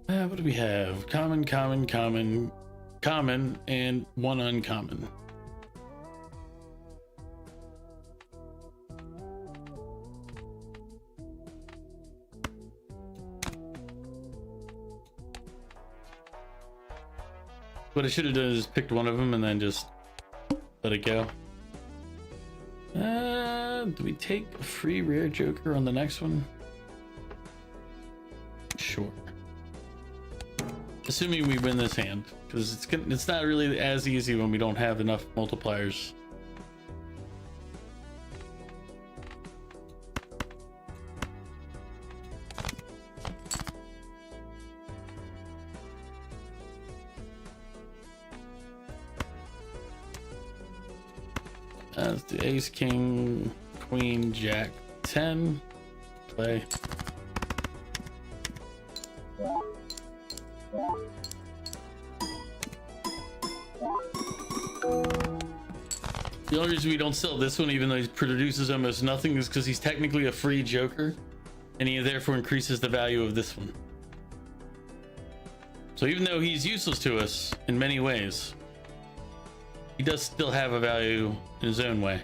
What do we have? Common, common, common, common, and 1 uncommon. What I should have done is picked one of them and then just let it go. Do we take a free rare joker on the next one? Sure. Assuming we win this hand, because it's not really as easy when we don't have enough multipliers. Let's do ace, king, queen, jack, 10. Play. The only reason we don't sell this one, even though he produces almost nothing, is because he's technically a free joker, and he therefore increases the value of this one. So even though he's useless to us in many ways, he does still have a value in his own way.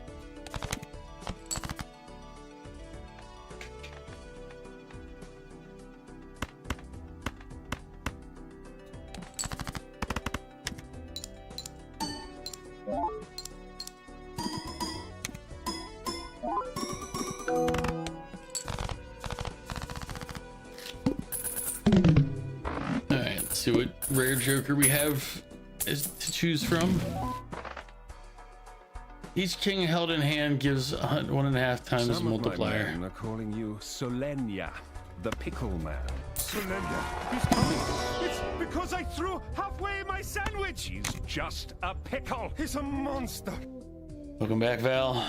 Alright, let's see what rare joker we have is to choose from. Each king held in hand gives 1.5 times Some of my multiplier. men are calling you Solenia, the pickle man. Solenia, he's coming. It's because I threw halfway my sandwich. He's just a pickle. He's a monster. Welcome back, Val.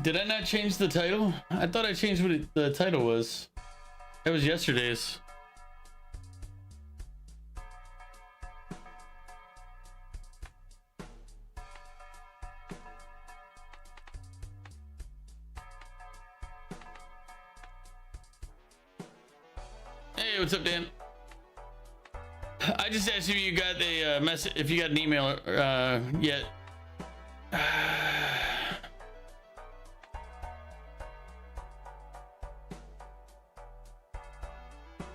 Did I not change the title? I thought I changed what the title was. That was yesterday's. Hey, what's up, Dan? I just asked if you got a message, if you got an email yet.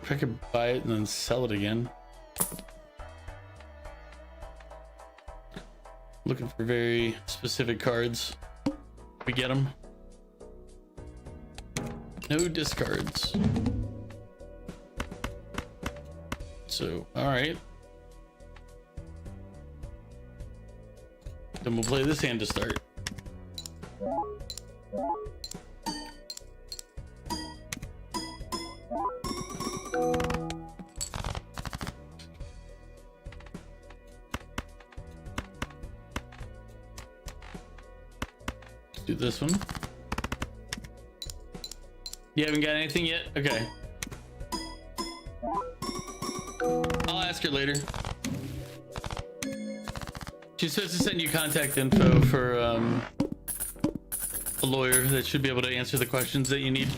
If I could buy it and then sell it again. Looking for very specific cards. We get them. No discards. So, all right. Then we'll play this hand to start. Do this one. You haven't got anything yet? Okay. I'll ask her later. She's supposed to send you contact info for a lawyer that should be able to answer the questions that you need.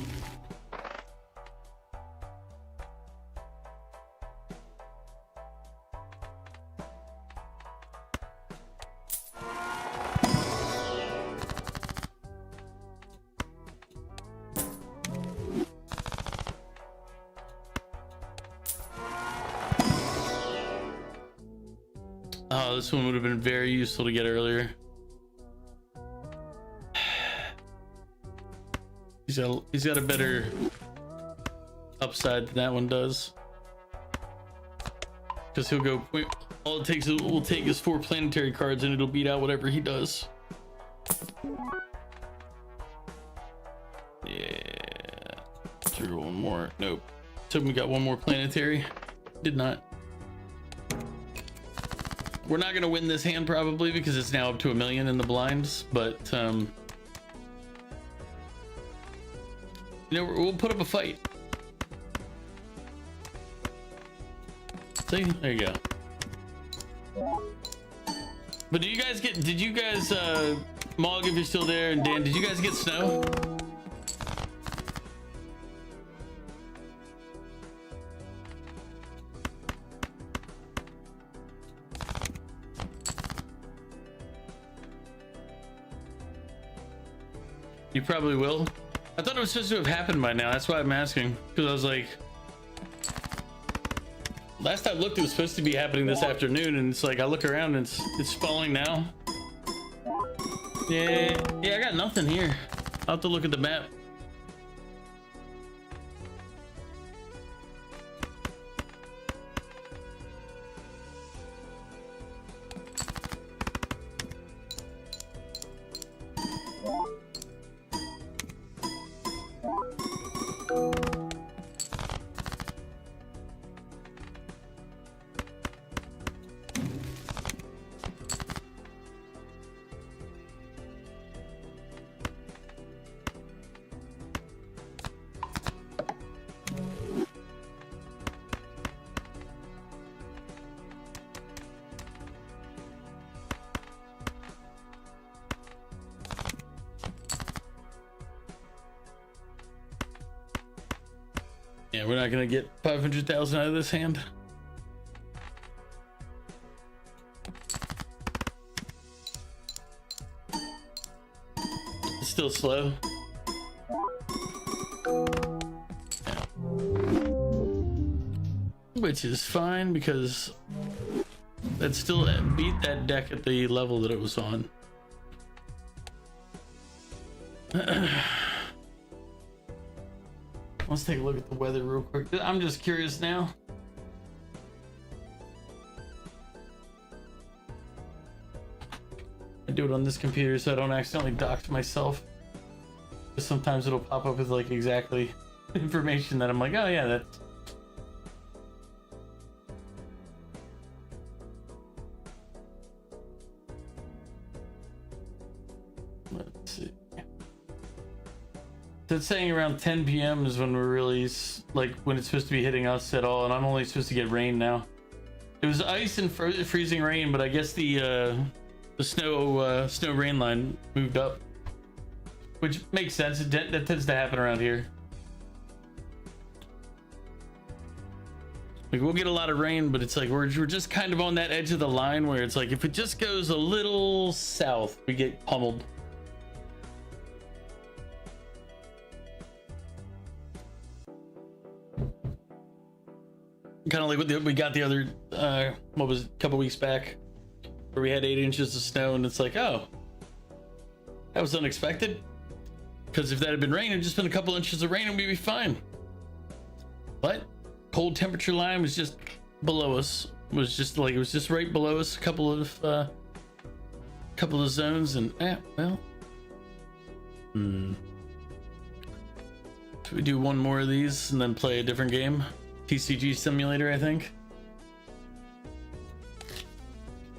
Oh, this one would have been very useful to get earlier. He's got a better upside than that one does. Because he'll go, all it takes is, we'll take his 4 planetary cards and it'll beat out whatever he does. Yeah. Through one more. Nope. So we got one more planetary. Did not. We're not gonna win this hand probably because it's now up to 1 million in the blinds, but you know, we'll put up a fight. See, there you go. But do you guys get? Did you guys, Mog, if you're still there, and Dan, did you guys get snow? You probably will. I thought it was supposed to have happened by now. That's why I'm asking. Because I was like, last I looked, it was supposed to be happening this afternoon, and it's like I look around and it's falling now. Yeah, I got nothing here. I'll have to look at the map. Yeah, we're not gonna get 500,000 out of this hand. It's still slow. Yeah. Which is fine because that still beat that deck at the level that it was on. Let's take a look at the weather real quick. I'm just curious now. I do it on this computer so I don't accidentally dox myself. Because sometimes it'll pop up with like exactly information that I'm like, oh yeah, that's... Let's see. So it's saying around 10 p.m. is when we're really, like, when it's supposed to be hitting us at all, and I'm only supposed to get rain now. It was ice and freezing rain, but I guess the snow rain line moved up, which makes sense. That tends to happen around here. Like, we'll get a lot of rain, but it's like we're just kind of on that edge of the line where it's like if it just goes a little south, we get pummeled. Kind of like what we got the other, what was it, a couple weeks back, where we had 8 inches of snow, and it's like, oh, that was unexpected. Because if that had been rain, it'd just been a couple inches of rain and we'd be fine. But cold temperature line was just below us. It was just right below us, a couple of zones, and well. Should we do one more of these and then play a different game? TCG simulator, I think.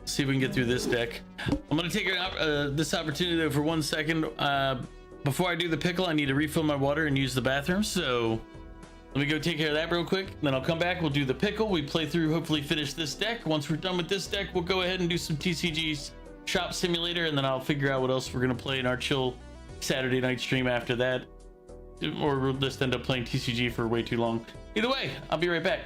See if we can get through this deck. I'm gonna take this opportunity though for 1 second. Before I do the pickle, I need to refill my water and use the bathroom. So let me go take care of that real quick. Then I'll come back. We'll do the pickle. We play through, hopefully finish this deck. Once we're done with this deck, we'll go ahead and do some TCG shop simulator, and then I'll figure out what else we're gonna play in our chill Saturday night stream after that. Or we'll just end up playing TCG for way too long. Either way, I'll be right back.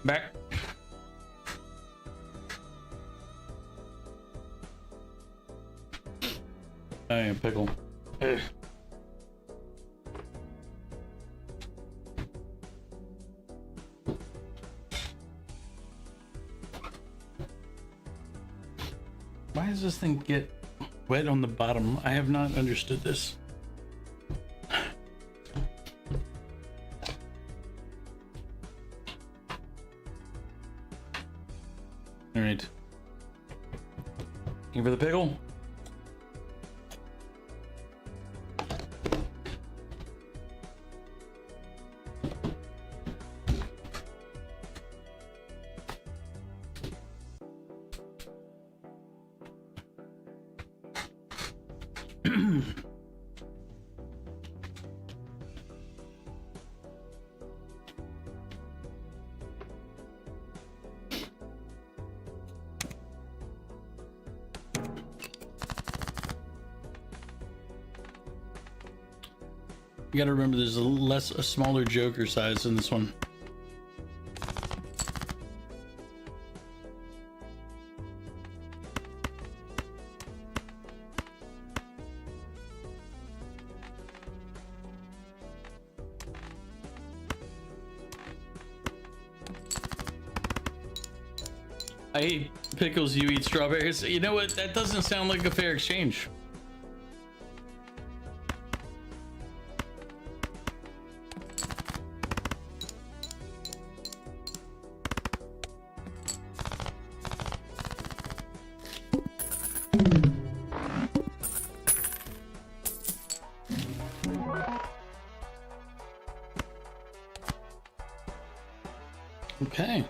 Back. I am pickle. does this thing get wet on the bottom? I have not understood this. All right. Looking for the pickle. You gotta remember there's a smaller Joker size in this one. I eat pickles, you eat strawberries. You know what? That doesn't sound like a fair exchange. Okay.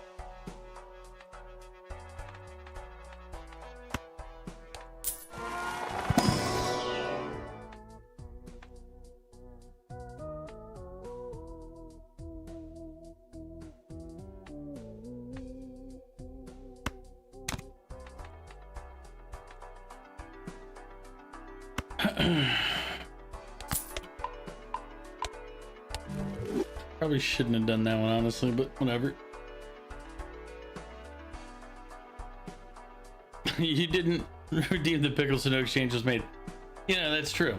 Probably shouldn't have done that one, honestly, but whatever. You didn't redeem the pickles, so no exchange was made. Yeah, that's true.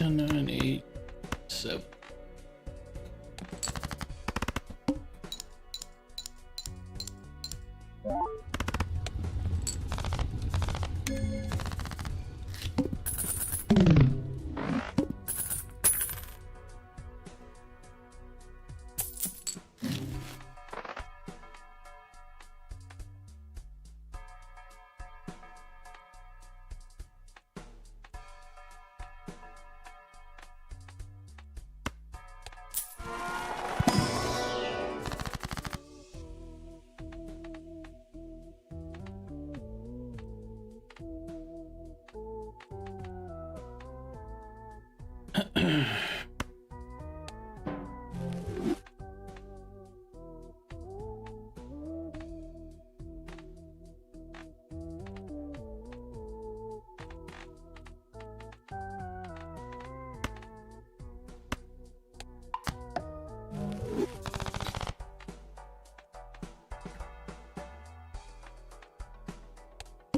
And 9, 8, 7.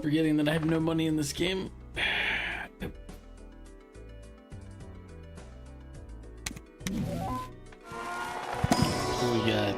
Forgetting that I have no money in this game. Yep. What we got?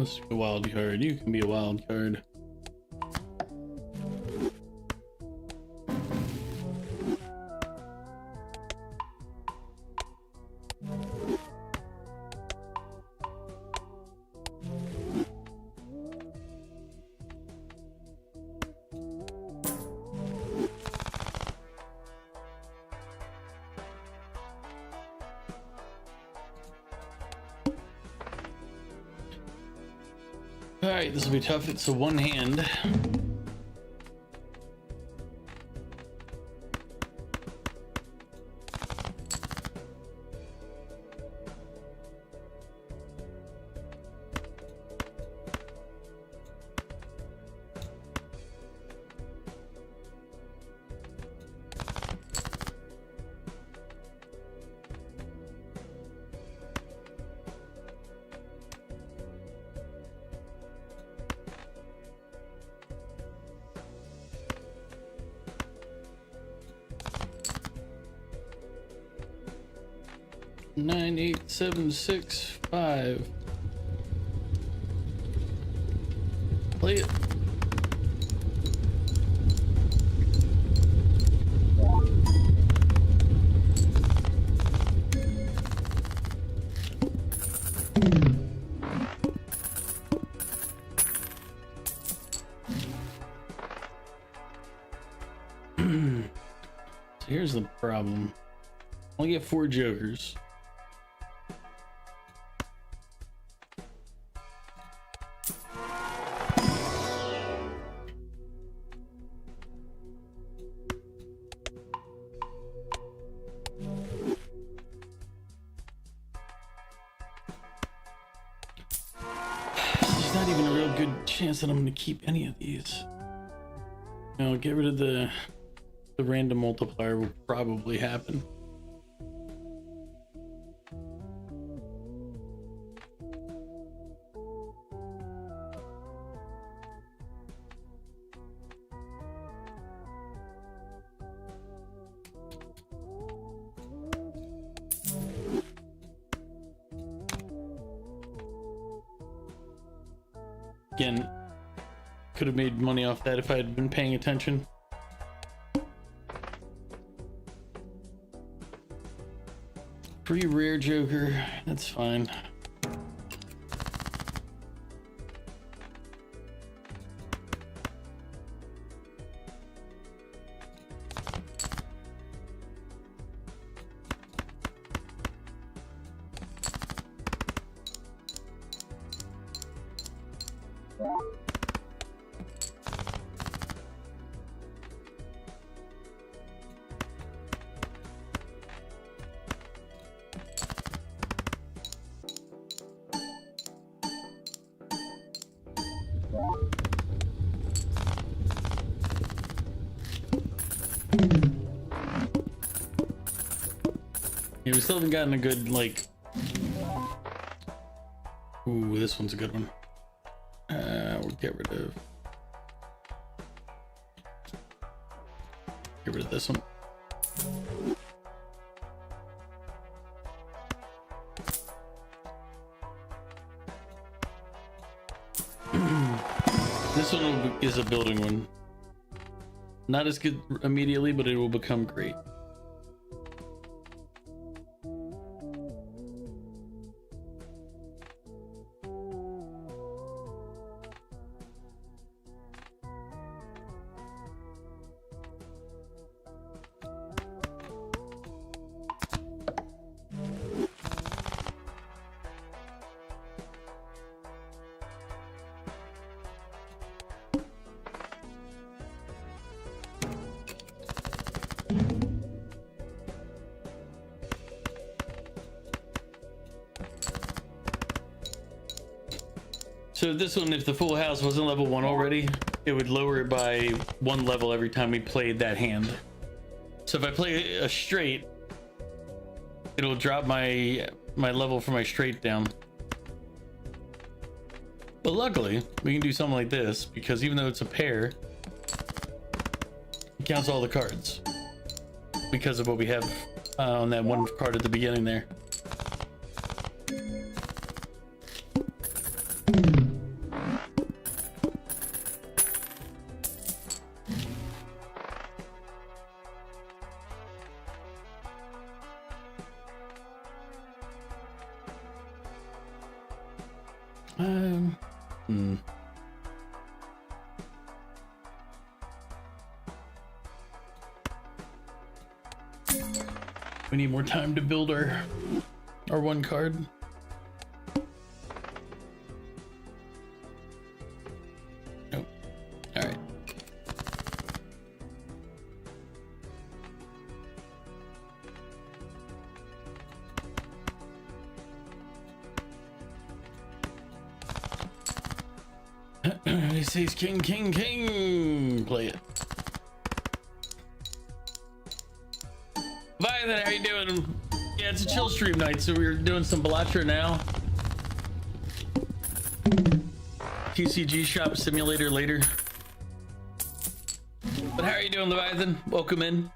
wants to be a wild card, you can be a wild card. All right, this will be tough. It's a one hand. Nine, 8, 7, 6, 5. Play it. So here's the problem. I only get 4 jokers. There's not even a real good chance that I'm going to keep any of these. You know, get rid of the random multiplier will probably happen. Again, could have made money off that if I had been paying attention. Free rare joker, that's fine. Yeah, we still haven't gotten a good, like... Ooh, this one's a good one. We'll get rid of... Get rid of this one. This one is a building one. Not as good immediately, but it will become great. So this one, if the full house wasn't level 1 already, it would lower it by 1 level every time we played that hand. So if I play a straight, it'll drop my level for my straight down. But luckily, we can do something like this, because even though it's a pair, it counts all the cards. Because of what we have on that one card at the beginning there. Hmm. We need more time to build our one card. Nope. All right. He says king, king, king. Play it. Violet, how you doing? Yeah, it's a chill stream night, so we're doing some Balatro now. TCG Shop Simulator later. But how are you doing, Leviathan? Welcome in.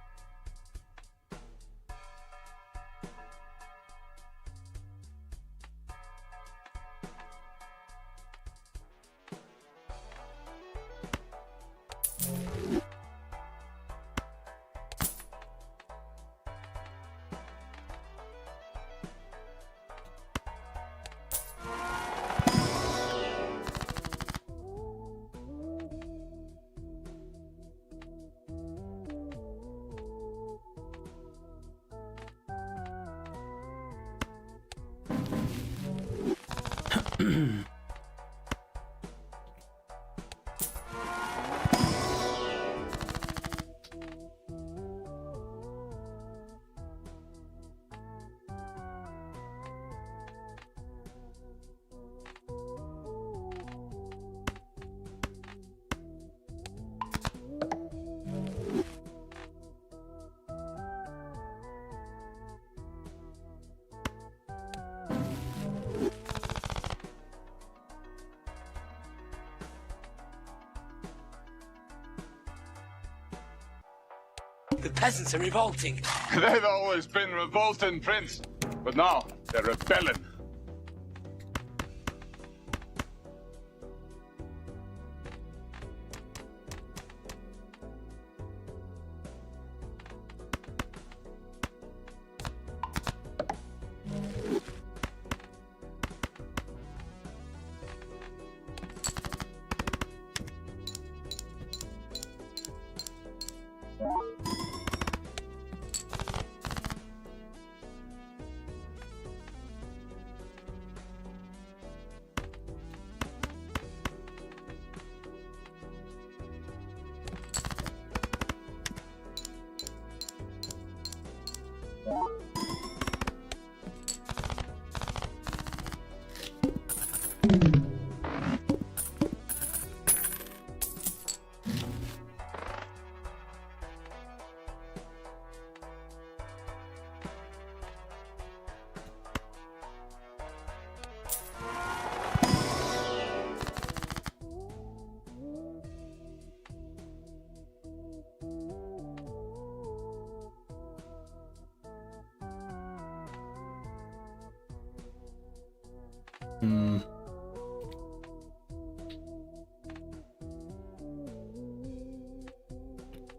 The peasants are revolting. They've always been revolting, Prince. But now, they're rebelling.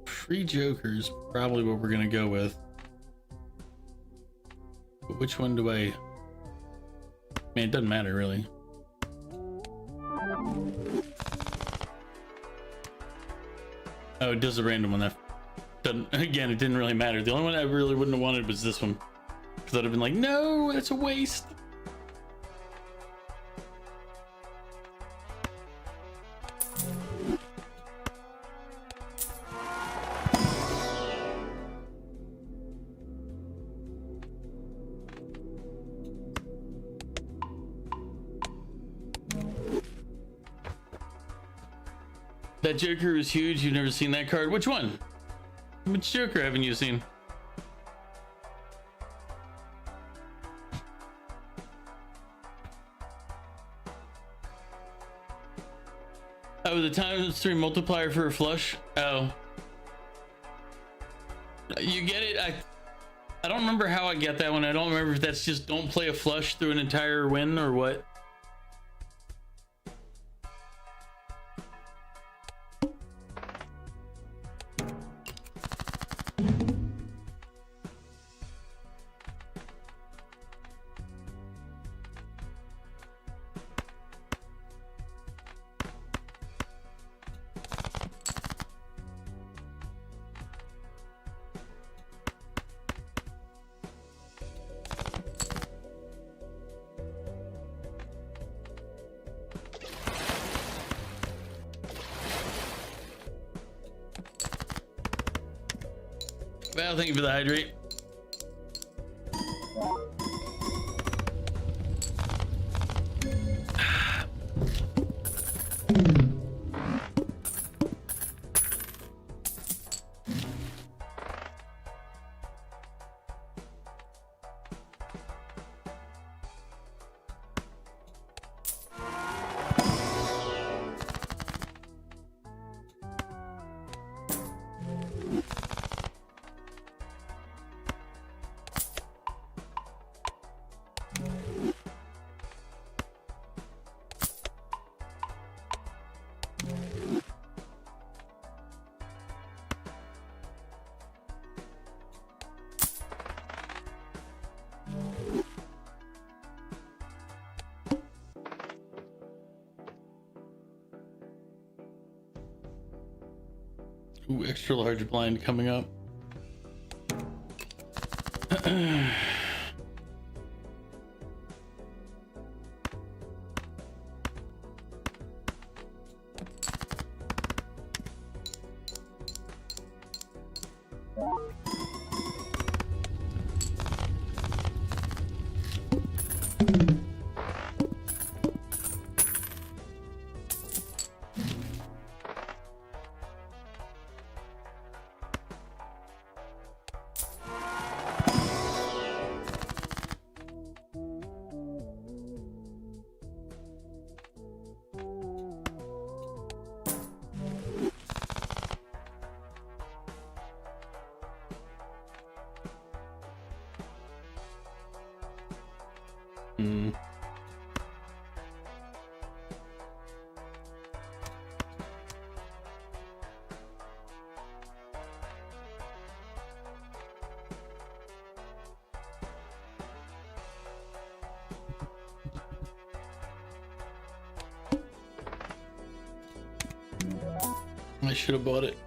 Free Joker's probably what we're gonna go with. But which one do I... Man, it doesn't matter really. Oh, it does a random one. That doesn't... Again, it didn't really matter. The only one I really wouldn't have wanted was this one. Because I'd have been like, no, that's a waste. That Joker is huge. You've never seen that card. Which one? Which Joker haven't you seen? Oh, the times 3 multiplier for a flush. Oh, you get it. I don't remember how I get that one. I don't remember if that's just don't play a flush through an entire win or what. Well, thank you for the hydrate. Ooh, extra large blind coming up. Hmm. I should have bought it.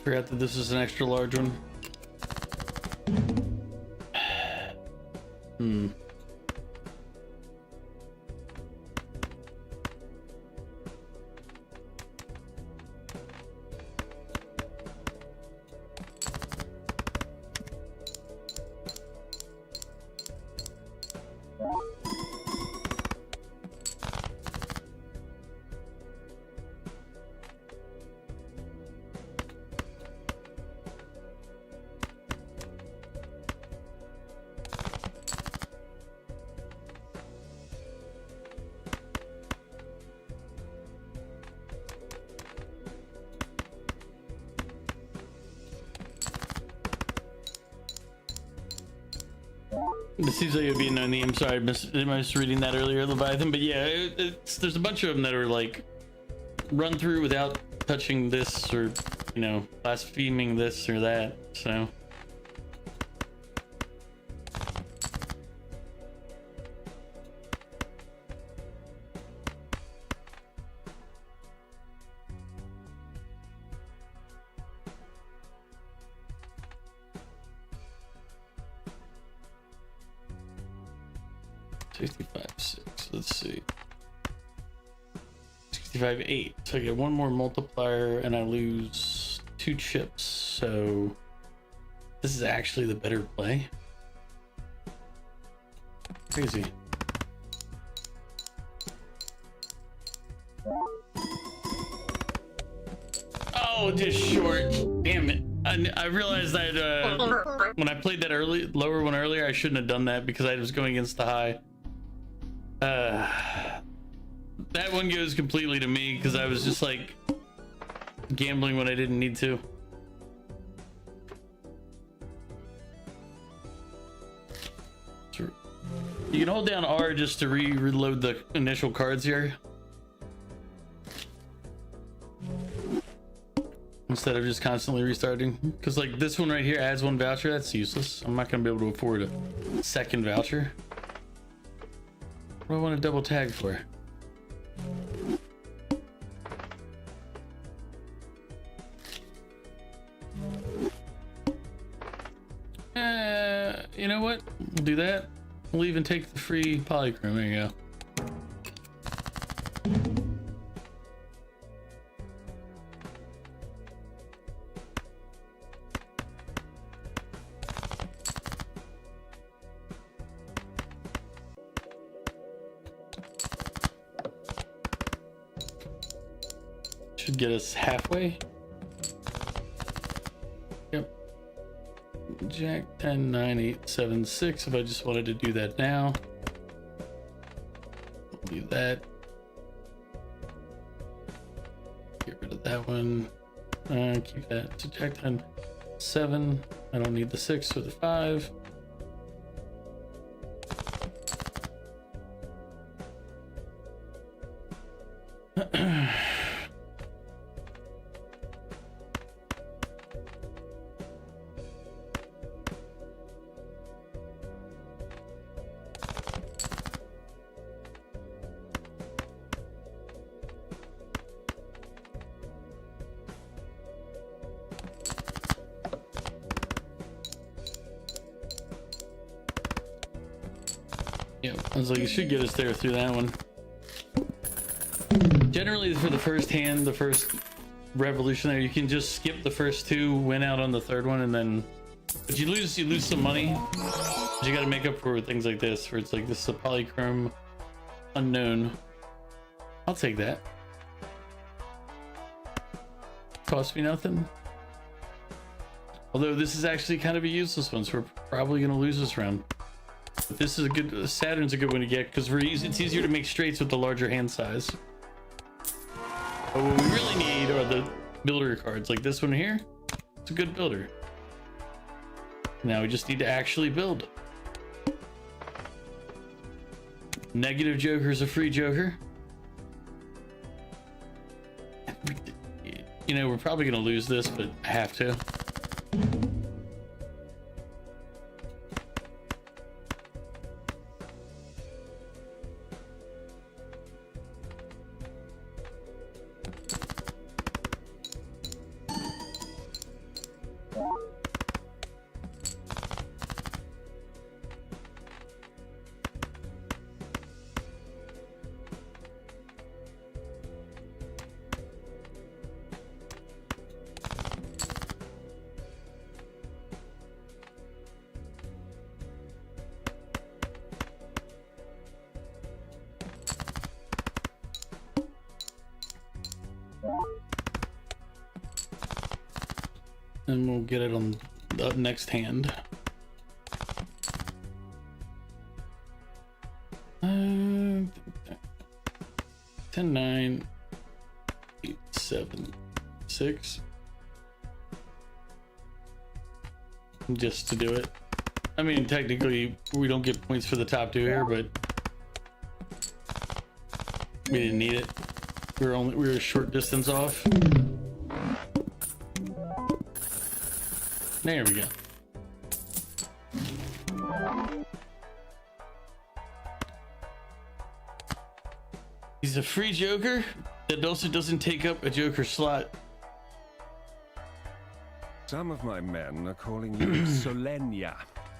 Forgot that this is an extra large one. Hmm. This seems like it'd be annoying. I'm sorry, I missed reading that earlier, Leviathan. But yeah, there's a bunch of them that are like run through without touching this or, you know, blaspheming this or that. So. Let's see. 65.8. So I get one more multiplier and I lose 2 chips. So this is actually the better play. Crazy. Oh, just short. Damn it. I realized that when I played that lower one earlier, I shouldn't have done that because I was going against the high. That one goes completely to me because I was just like gambling when I didn't need to. You can hold down R just to reload the initial cards here, instead of just constantly restarting. Because like this one right here adds 1 voucher. That's useless. I'm not gonna be able to afford a second voucher. What do I want to double tag for? You know what? We'll do that. We'll even take the free polychrome. There you go. Should get us halfway. Yep. Jack 10, 9, 8, 7, 6. If I just wanted to do that now. Do that. Get rid of that one. Keep that. So Jack 10, 7. I don't need the 6 or the 5. Yeah, I was like, it should get us there through that one. Generally, for the first hand, the first revolution there, you can just skip the first two, win out on the third one, and then... But you lose some money. But you gotta make up for things like this, where it's like, this is a polychrome unknown. I'll take that. Cost me nothing. Although this is actually kind of a useless one, so we're probably gonna lose this round. But this is a good, Saturn's a good one to get because it's easier to make straights with the larger hand size. But what we really need are the builder cards, like this one here. It's a good builder. Now we just need to actually build. Negative Joker is a free Joker. You know, we're probably gonna lose this, but I have to. And we'll get it on the next hand. 10, 9, 8, 7, 6. Just to do it. I mean, technically, we don't get points for the top two here, but we didn't need it. We were a short distance off. There we go. He's a free Joker that also doesn't take up a Joker slot. Some of my men are calling you Solenia,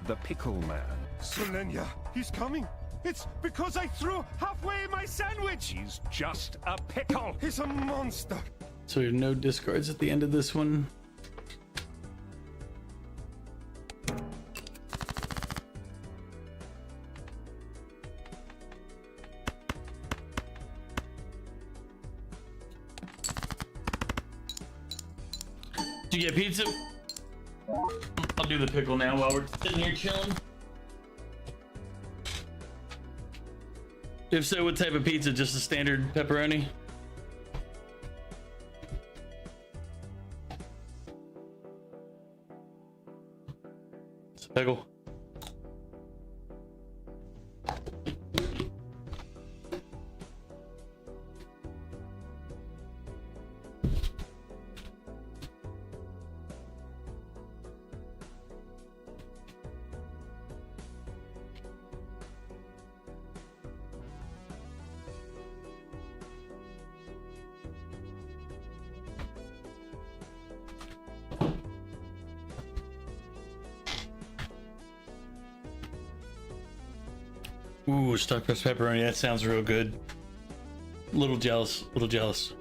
the pickle man. Solenia, he's coming. It's because I threw halfway my sandwich. He's just a pickle. He's a monster. So we have no discards at the end of this one. Did you get pizza? I'll do the pickle now while we're sitting here chilling. If so, what type of pizza? Just a standard pepperoni? It's a pickle. Ooh, stuffed crust pepperoni. That sounds real good. A little jealous. A little jealous.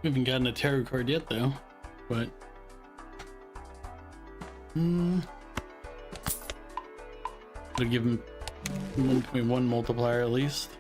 We haven't gotten a tarot card yet, though. But to give him 1.1 multiplier at least.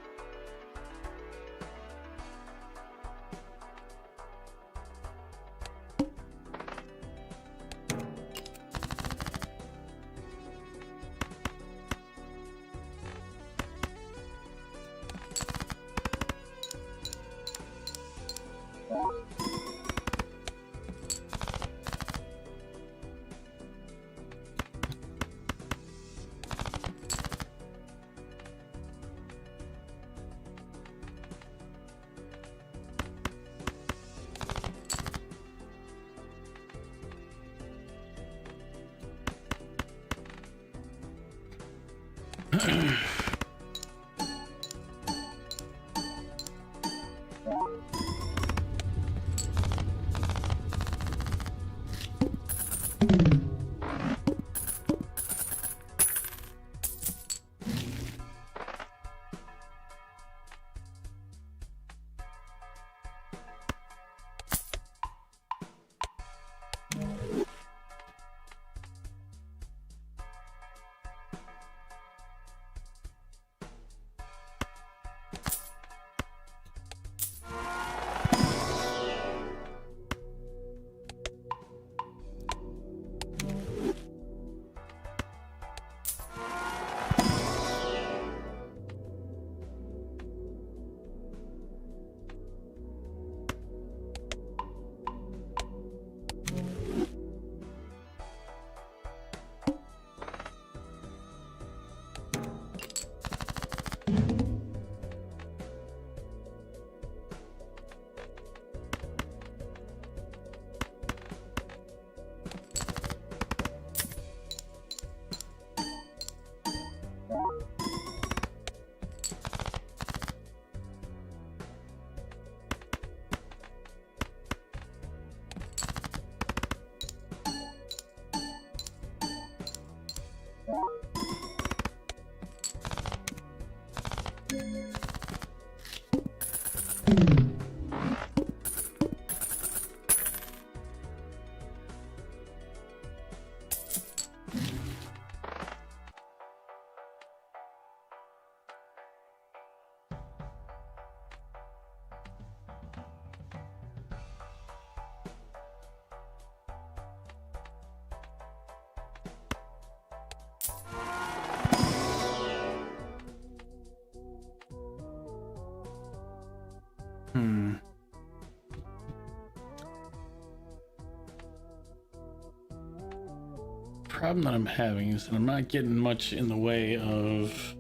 Problem that I'm having is that I'm not getting much in the way of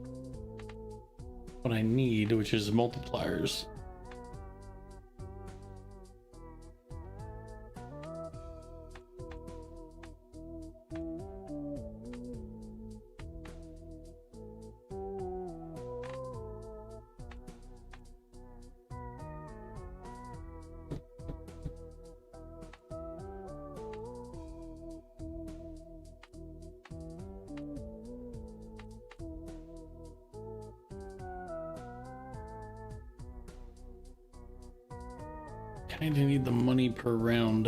what I need, which is multipliers. Kind of need the money per round.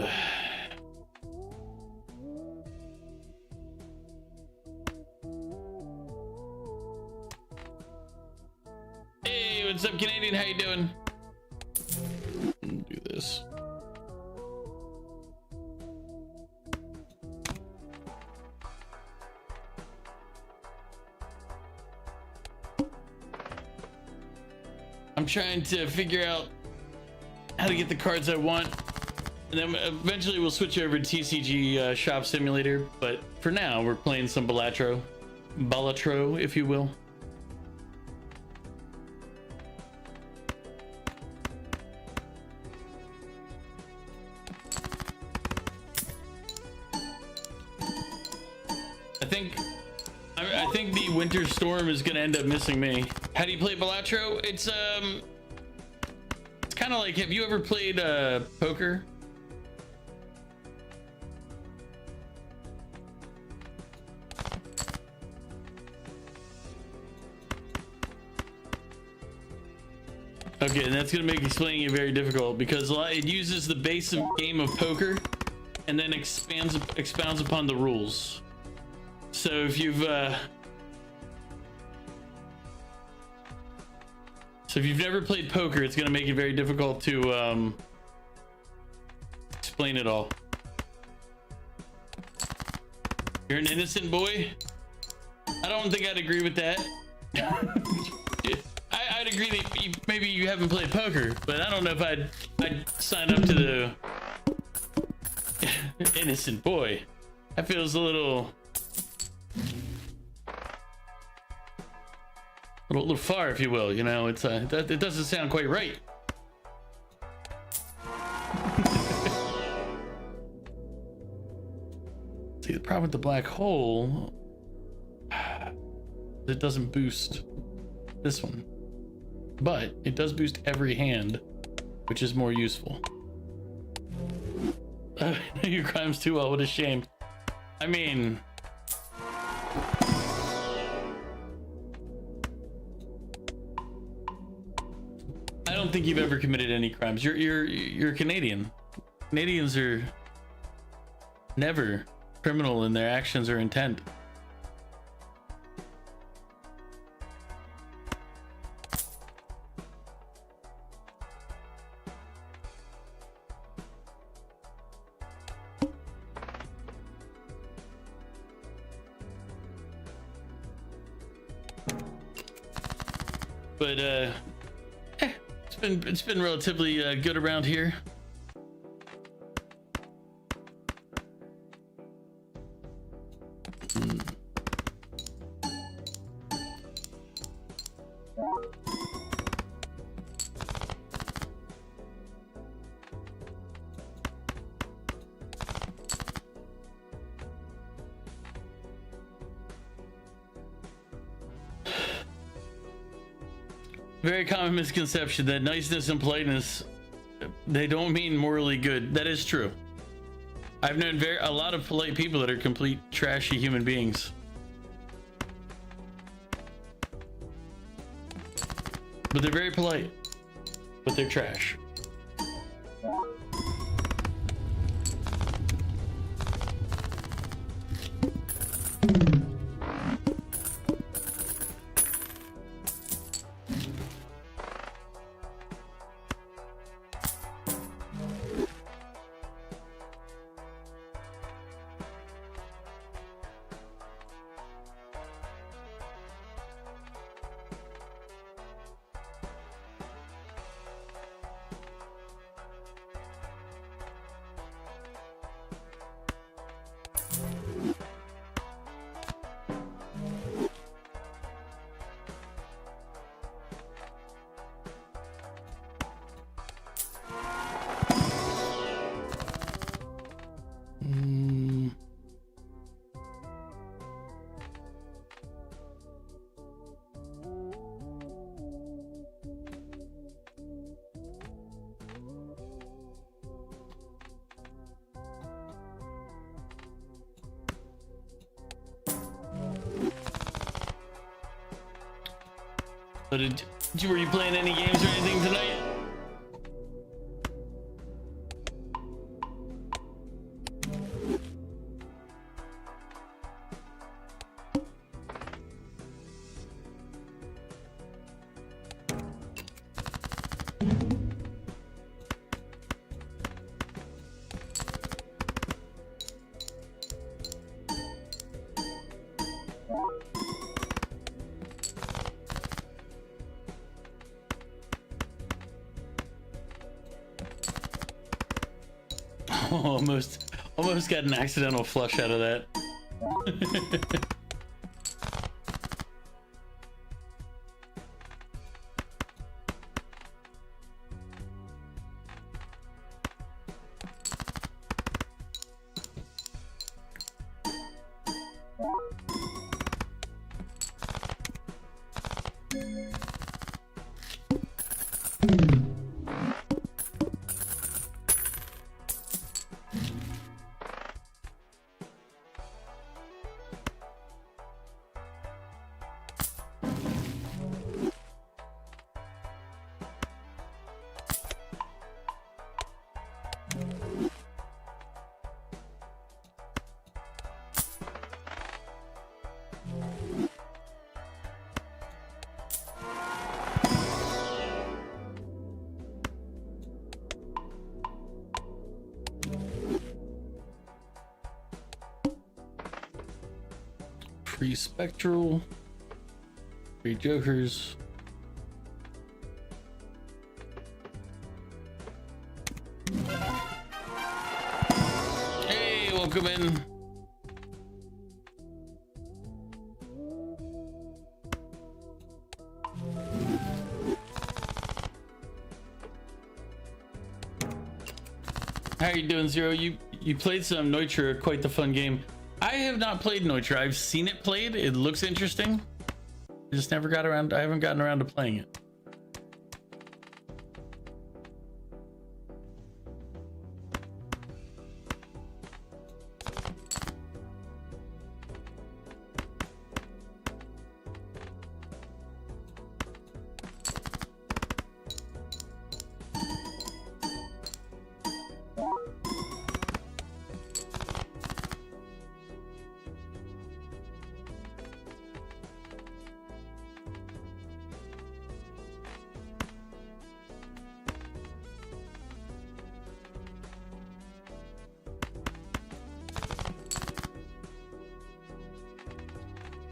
Hey, what's up, Canadian? How you doing? Do this. I'm trying to figure out how to get the cards I want, and then eventually we'll switch over to TCG Shop Simulator, but for now we're playing some Balatro, if you will. I think the Winter Storm is gonna end up missing me. How do you play Balatro? It's kind of like, have you ever played poker? Okay, and that's gonna make explaining it very difficult because it uses the base of game of poker and then expounds upon the rules. So if you've never played poker, it's gonna make it very difficult to explain it all. You're an innocent boy? I don't think I'd agree with that. I'd agree that maybe you haven't played poker, but I don't know if I'd sign up to the innocent boy. That feels a little far, if you will. You know, it's it doesn't sound quite right. See, the problem with the black hole, it doesn't boost this one, but it does boost every hand, which is more useful. Your crimes too well. What a shame. I mean, I don't think you've ever committed any crimes. You're Canadian. Canadians are never criminal in their actions or intent. But it's been relatively good around here. Very common misconception that niceness and politeness, they don't mean morally good. That is true. I've known a lot of polite people that are complete trashy human beings. But they're very polite, but they're trash. So were you playing any games or anything tonight? Almost got an accidental flush out of that. 3 spectral, 3 jokers. Hey, welcome in. How are you doing, Zero? You played some Neutra, quite the fun game. I have not played Neutra. I've seen it played. It looks interesting. I just never got around. I haven't gotten around to playing it.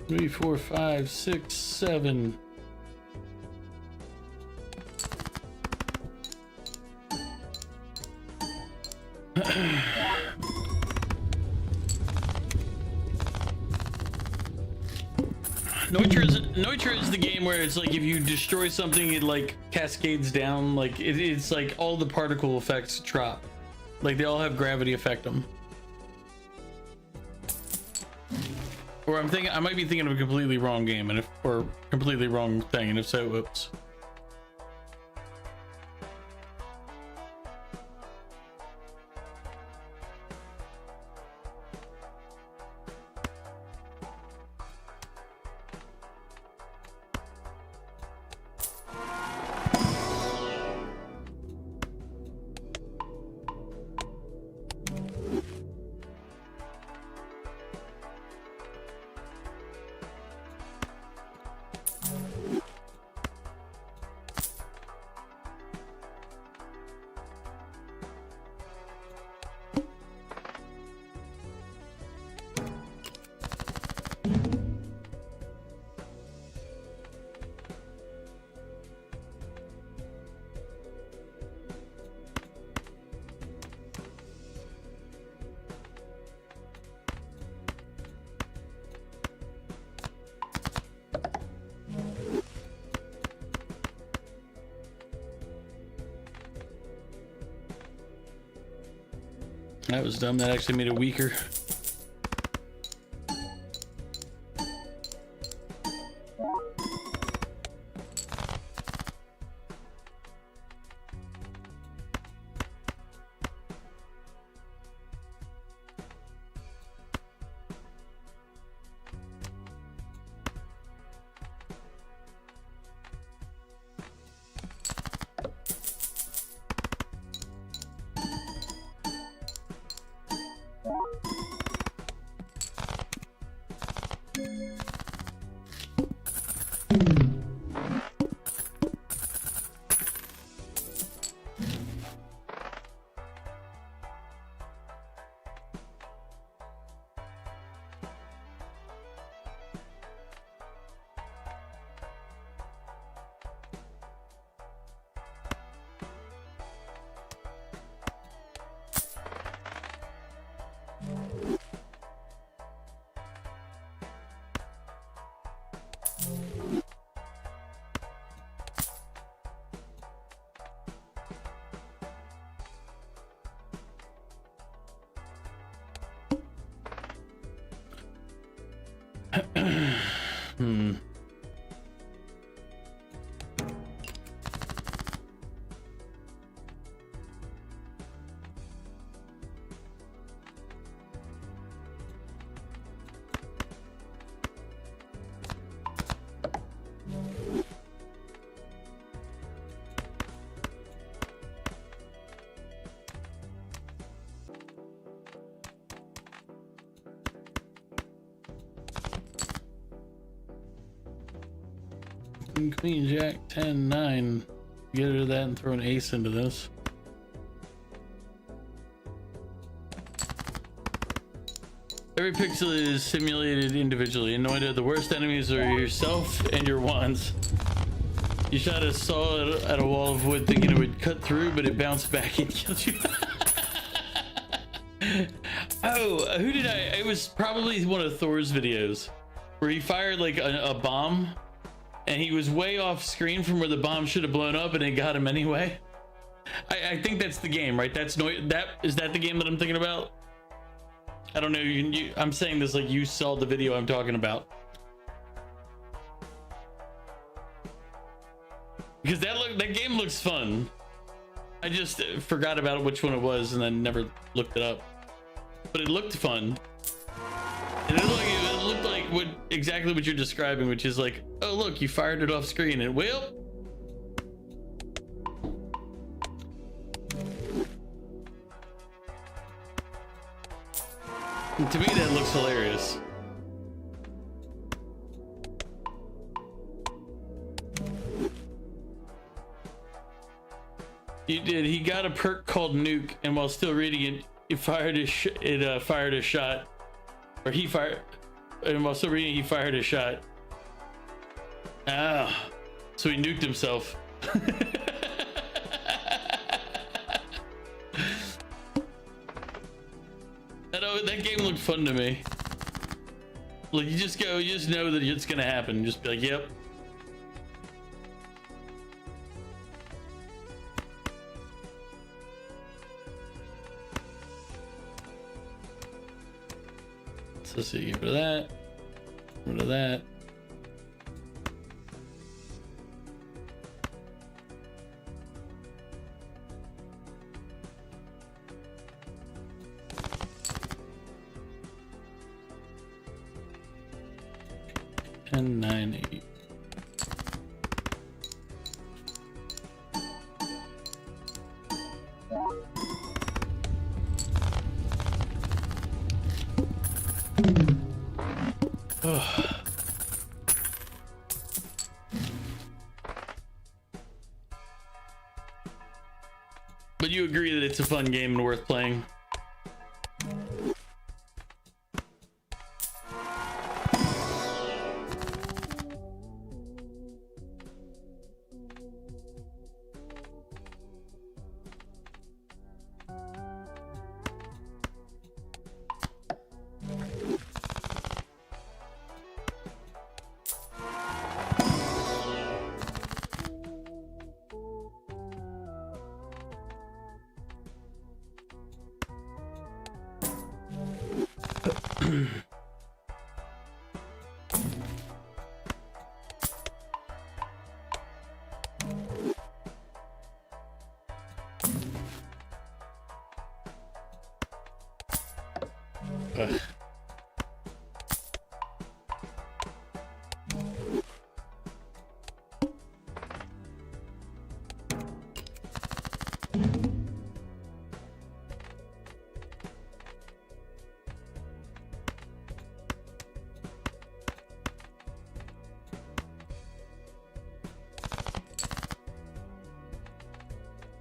Three, 4, 5, 6, 7. Neutra is the game where it's like if you destroy something, it like cascades down. Like it's like all the particle effects drop. Like they all have gravity affect them. Or I might be thinking of a completely wrong game, and or completely wrong thing, and if so, whoops. That was dumb. That actually made it weaker. Queen, Jack, 10, 9. Get rid of that and throw an ace into this. Every pixel is simulated individually. In Noida, the worst enemies are yourself and your wands. You shot a saw at a wall of wood thinking it would cut through, but it bounced back and killed you. Oh, who did I? It was probably one of Thor's videos where he fired like a bomb and he was way off screen from where the bomb should have blown up and it got him anyway. I think that's the game, right? Is that the game that I'm thinking about? I don't know. I'm saying this like you saw the video I'm talking about. Because that game looks fun. I just forgot about which one it was and then never looked it up. But it looked fun. And it looked like exactly what you're describing, which is like, oh look, you fired it off screen and well. And to me that looks hilarious. He got a perk called Nuke, and while still reading it, he fired a shot. Or he fired, and while still reading it, he fired a shot. Ah, so he nuked himself. That game looked fun to me. Like you just know that it's gonna happen. Just be like, yep. So let's see, get rid of that. Get rid of that. And 9, 8. But you agree that it's a fun game and worth playing? Ugh.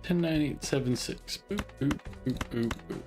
Ten, 9, 8, 7, 6. Boop, boop, boop, boop, boop.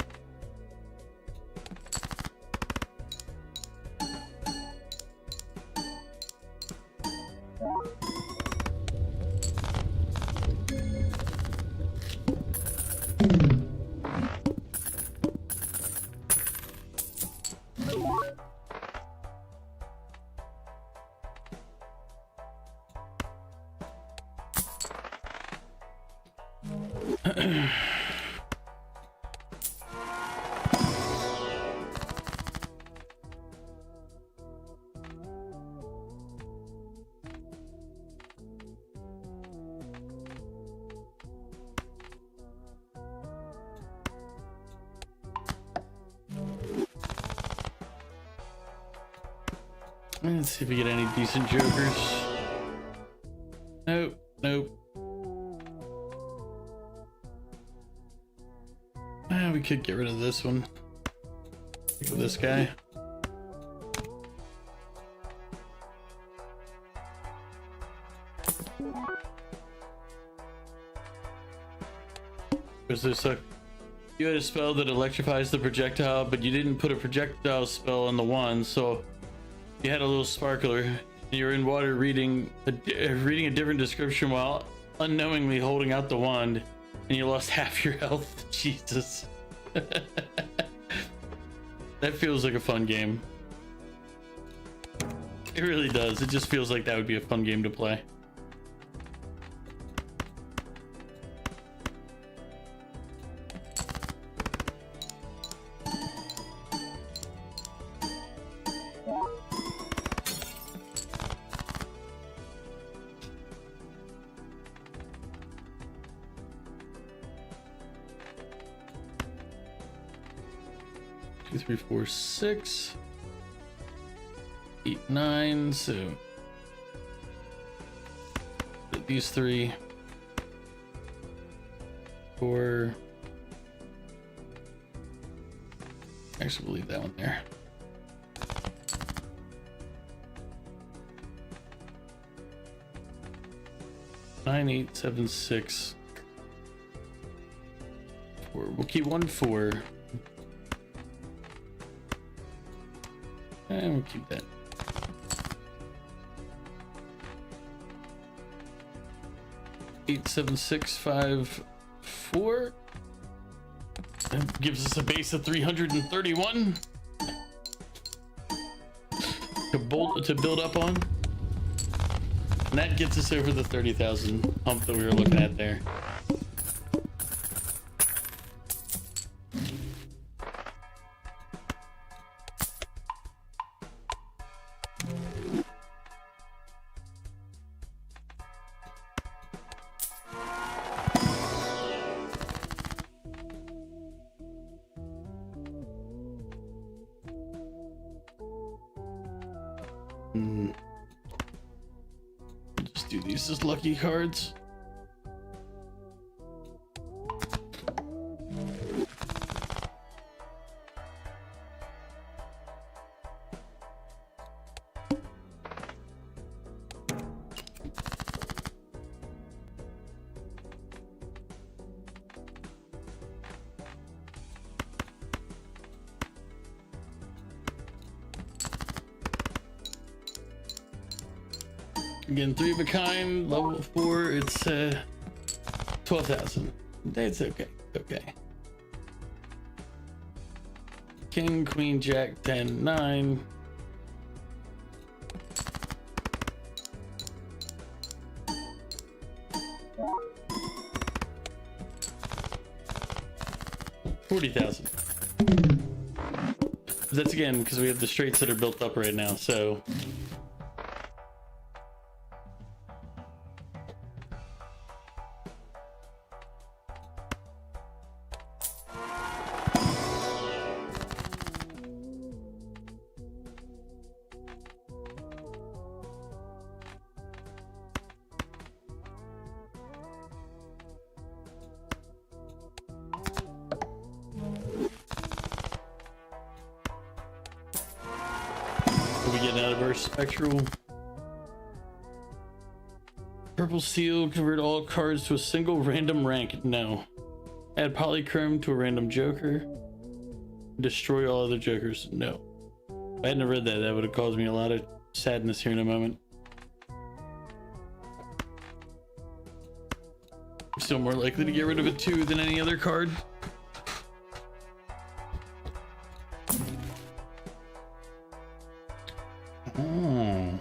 Let's see if we get any decent jokers. Nope, nope. We could get rid of this one. Look at this guy. Does this suck? You had a spell that electrifies the projectile, but you didn't put a projectile spell on the wand, so you had a little sparkler. You were in water reading a different description while unknowingly holding out the wand, and you lost half your health. Jesus. That feels like a fun game. It really does. It just feels like that would be a fun game to play. Two, three, four, 6, 8, 9. So these 3, 4. Actually, we'll leave that one there. Nine, 8, 7, 6, 4. We'll keep 1, 4. And we'll keep that. Eight, 7, 6, 5, 4. That gives us a base of 331 to build up on. And that gets us over the 30,000 hump that we were looking at there. Just do these as lucky cards. Again, 3 of a kind, level 4, it's 12,000. It's okay, okay. King, queen, jack, 10, 9. $40,000. That's again because we have the straights that are built up right now, so. We getting out of our spectral. Purple seal, convert all cards to a single random rank. No. Add polychrome to a random joker. Destroy all other jokers. No. If I hadn't read that, that would have caused me a lot of sadness here in a moment. I'm still more likely to get rid of a 2 than any other card. Oh.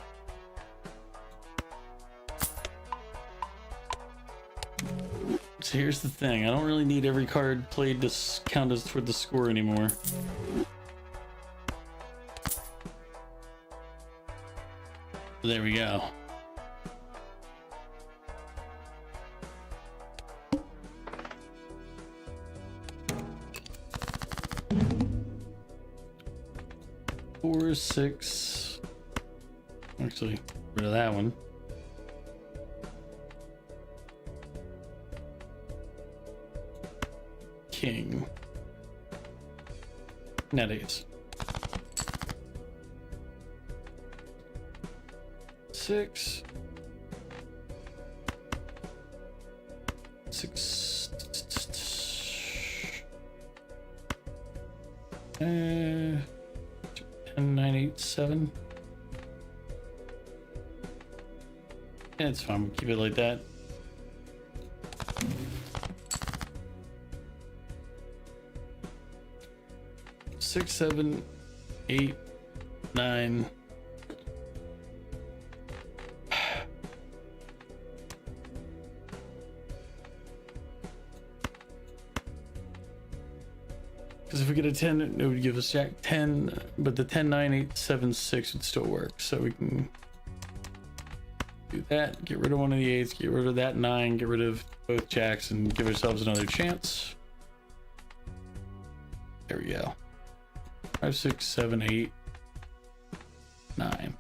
So here's the thing, I don't really need every card played to count as toward the score anymore. There we go. Four, 6. Actually, rid of that one. King. Netties. 6. 6. 10987. Yeah, it's fine. We'll keep it like that. Six, 7, 8, 9. Because if we get a 10, it would give us Jack 10, but the 10, 9, 8, 7, 6 would still work. So we can do that, get rid of one of the 8s, get rid of that 9, get rid of both Jacks, and give ourselves another chance. There we go. 5, 6, 7, 8, 9.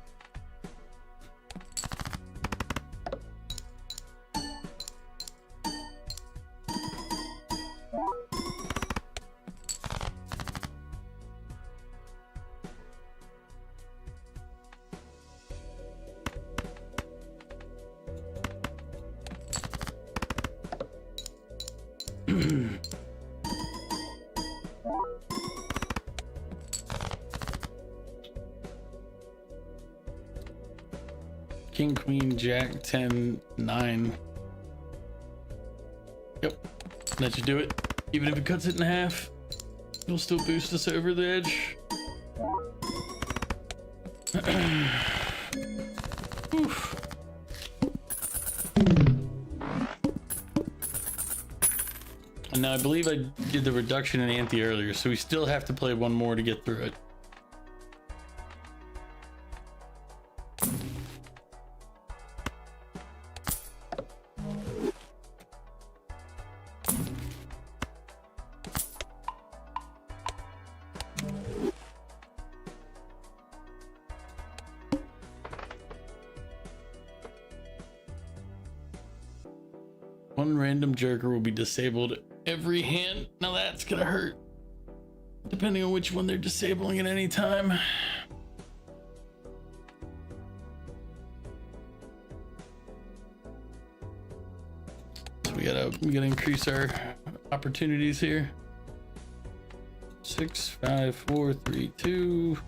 King, queen, jack, 10, 9. Yep, that should do it. Even if it cuts it in half, it'll still boost us over the edge. Oof. And now I believe I did the reduction in ante earlier, so we still have to play one more to get through it. One random joker will be disabled every hand. Now that's gonna hurt, depending on which one they're disabling at any time. So we gotta increase our opportunities here. 6, 5, 4, 3, 2.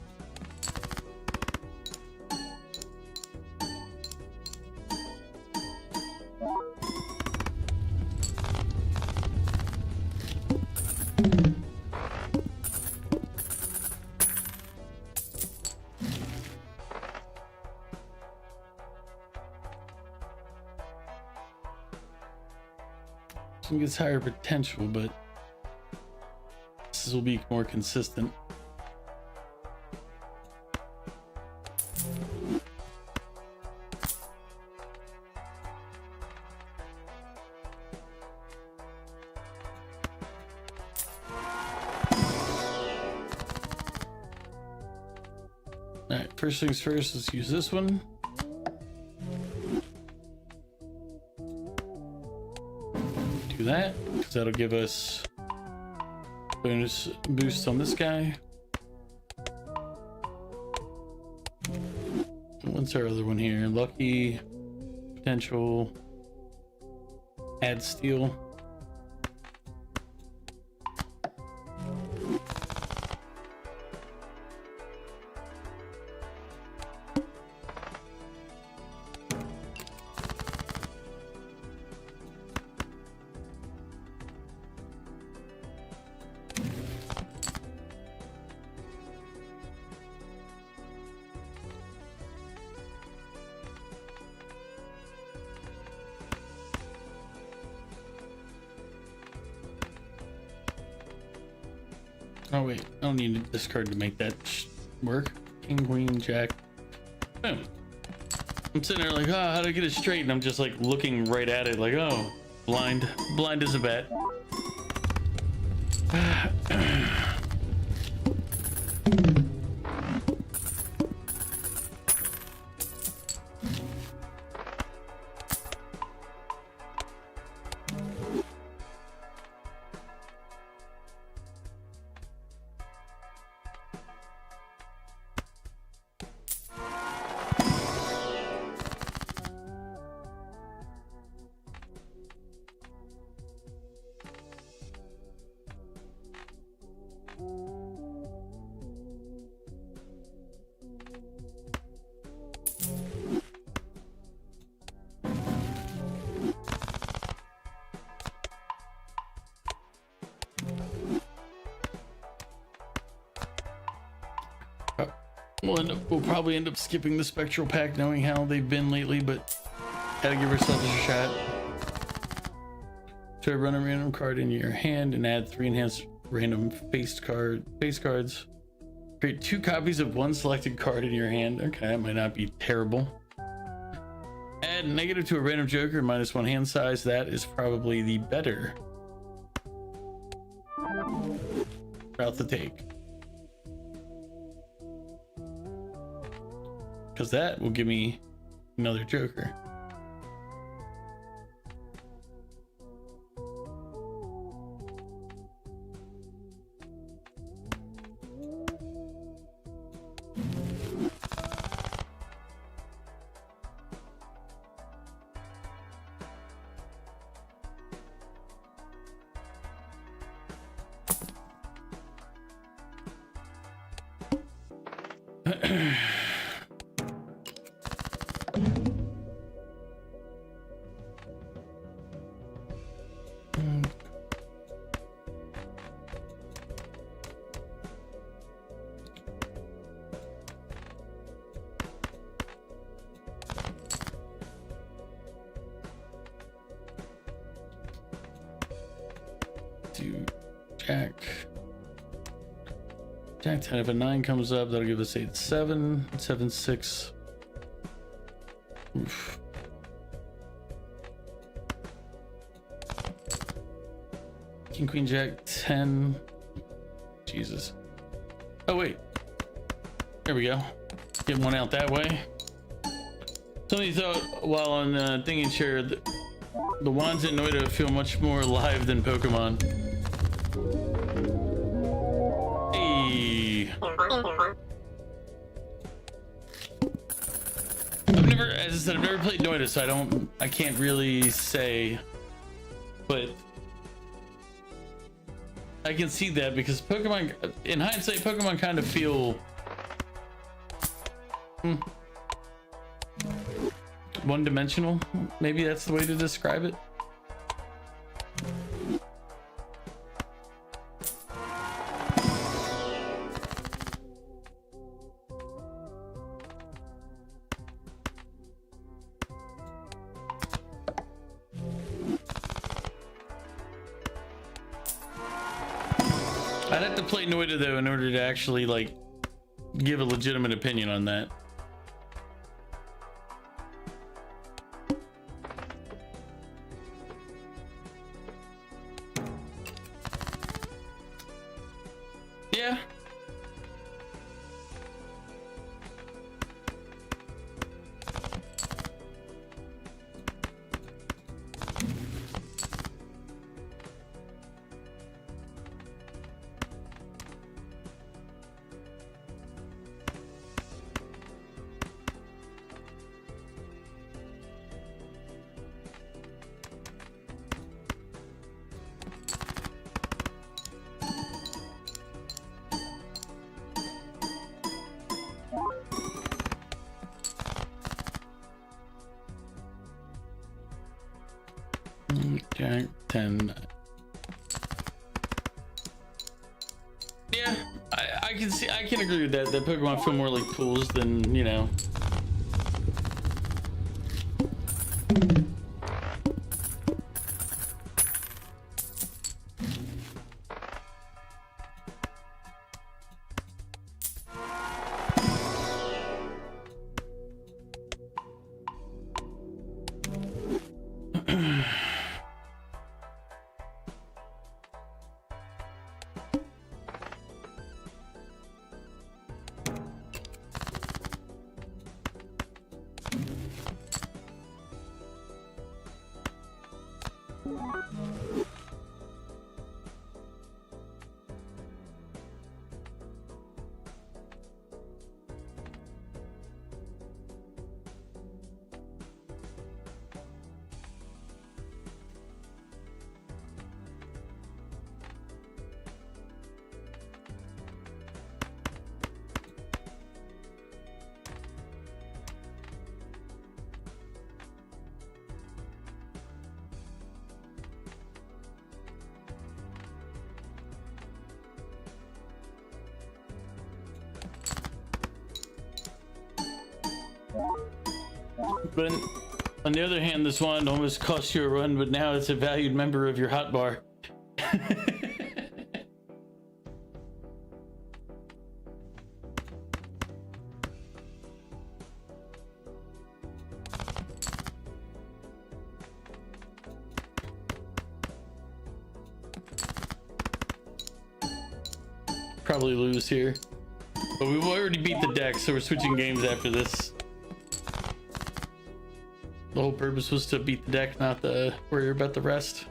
This one gets higher potential, but this will be more consistent. All right, first things first, let's use this one. Do that, because that'll give us bonus boost on this guy. What's our other one here? Lucky, potential, add steel. Oh wait, I don't need to discard to make that work. King, queen, jack. Boom. I'm sitting there like, oh, how do I get it straight? And I'm just like looking right at it like, oh, blind. Blind as a bat. We'll probably end up skipping the spectral pack, knowing how they've been lately, but gotta give ourselves a shot. So run a random card in your hand and add 3 enhanced random face cards. Create 2 copies of one selected card in your hand. Okay, that might not be terrible. Add negative to a random joker, -1 hand size. That is probably the better route to take, because that will give me another joker. Jack 10. If a 9 comes up, that'll give us 8 7 7 6. Oof. King Queen Jack 10. Jesus. Oh wait, there we go. Get one out that way. Somebody thought while on thinking share the wands in Noida feel much more alive than Pokemon. As I said, I've never played Noida, so I can't really say, but I can see that because Pokemon, in hindsight, Pokemon kind of feel one-dimensional. Maybe that's the way to describe it. I'd have to play Noida though in order to actually like give a legitimate opinion on that. Yeah. Jack 10. Yeah, I can agree with that. That Pokemon feel more like pools than, you know. But on the other hand, this wand almost cost you a run, but now it's a valued member of your hotbar. Probably lose here, but we've already beat the deck, so we're switching games after this. The whole purpose was to beat the deck, not the worry about the rest.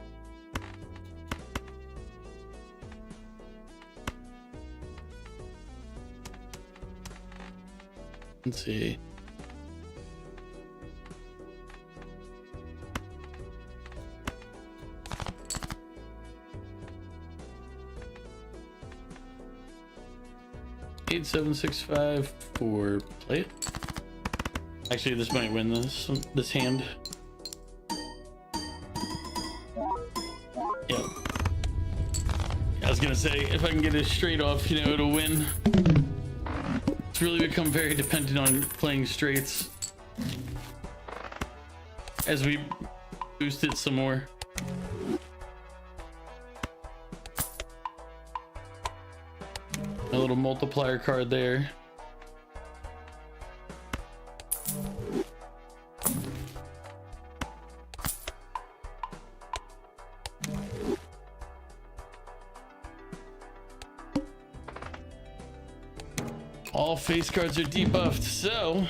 Let's see. Eight, 7, 6, 5 for play it. Actually, this might win this hand. Yep. I was gonna say, if I can get it straight off, you know, it'll win. It's really become very dependent on playing straights as we boost it some more. A little multiplier card there. All face cards are debuffed, so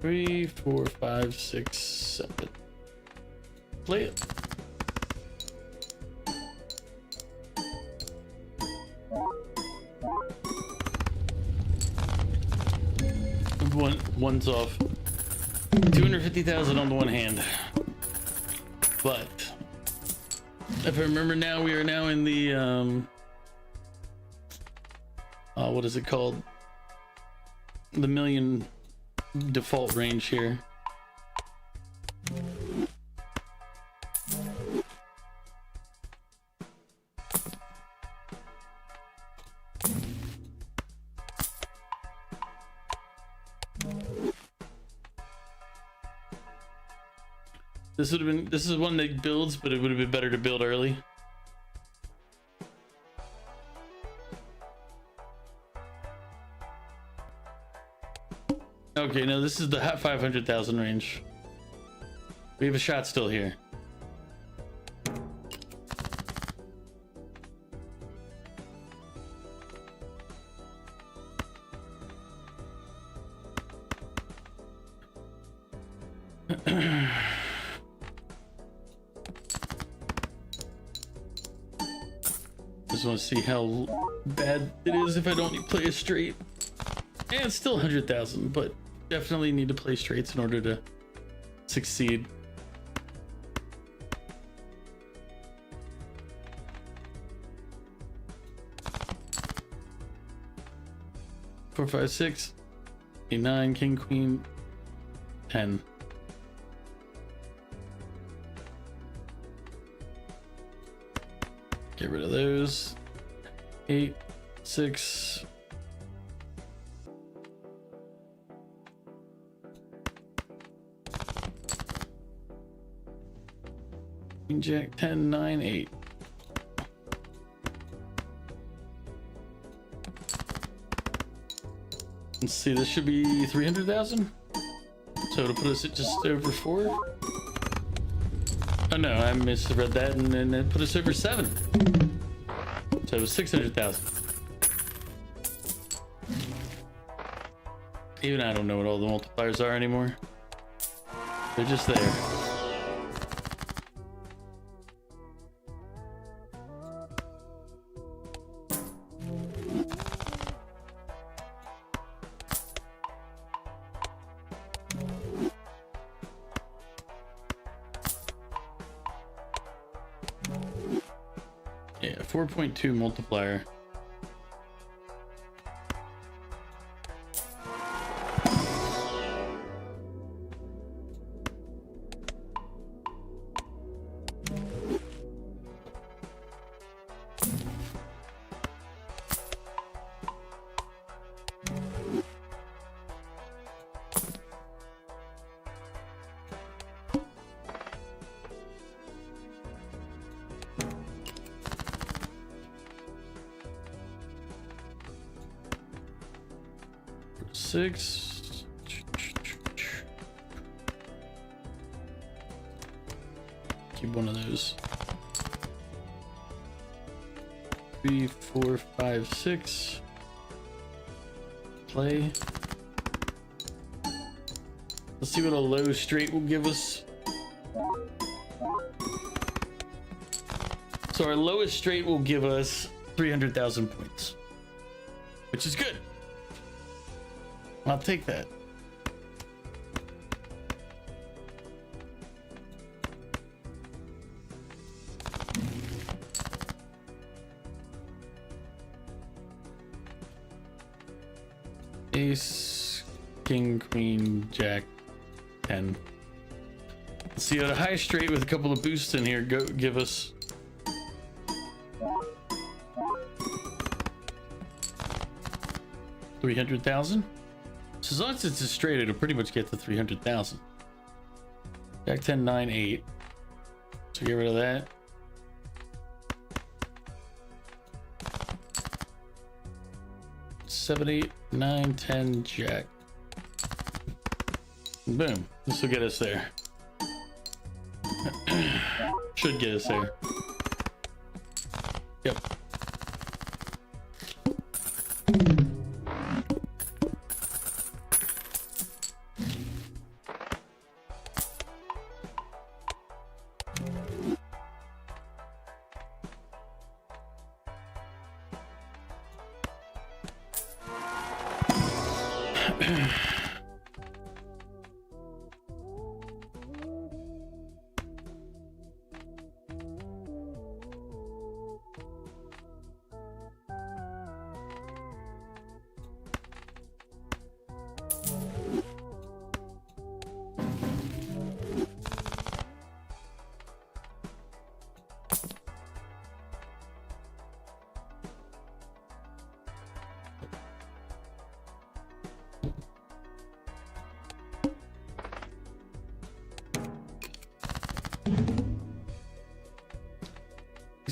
three, 4, 5, 6, 7. Play it. One's off. 250,000 on the one hand. But if I remember now, we are now in the what is it called? The million default range here. This would have been, this is one that builds, but it would have been better to build early. Okay, no, this is the 500,000 range. We have a shot still here. Just want to see how bad it is if I don't play a straight. And it's still 100,000, but definitely need to play straights in order to succeed. Four, 5, 6, 8, 9, king, queen, 10. Get rid of those. 8, 6. Queen, jack, 10, 9, 8. Let's see, this should be 300,000. So it'll put us at just over 4. Oh no, I misread that, and then it put us over 7. So it was 600,000. Even I don't know what all the multipliers are anymore. They're just there. Yeah, 4.2 multiplier. Six. Keep one of those. 3, 4, 5, 6. Play. Let's see what a low straight will give us. So our lowest straight will give us 300,000 points, which is good. I'll take that. Ace, king, queen, jack, 10. Let's see what a high straight with a couple of boosts in here give us. $300,000. So as long as it's a straight, it'll pretty much get to 300,000. Jack 10, 9, 8. So get rid of that. Seven, 8, 9, 10, jack. Boom. This will get us there. Should get us there. Yep.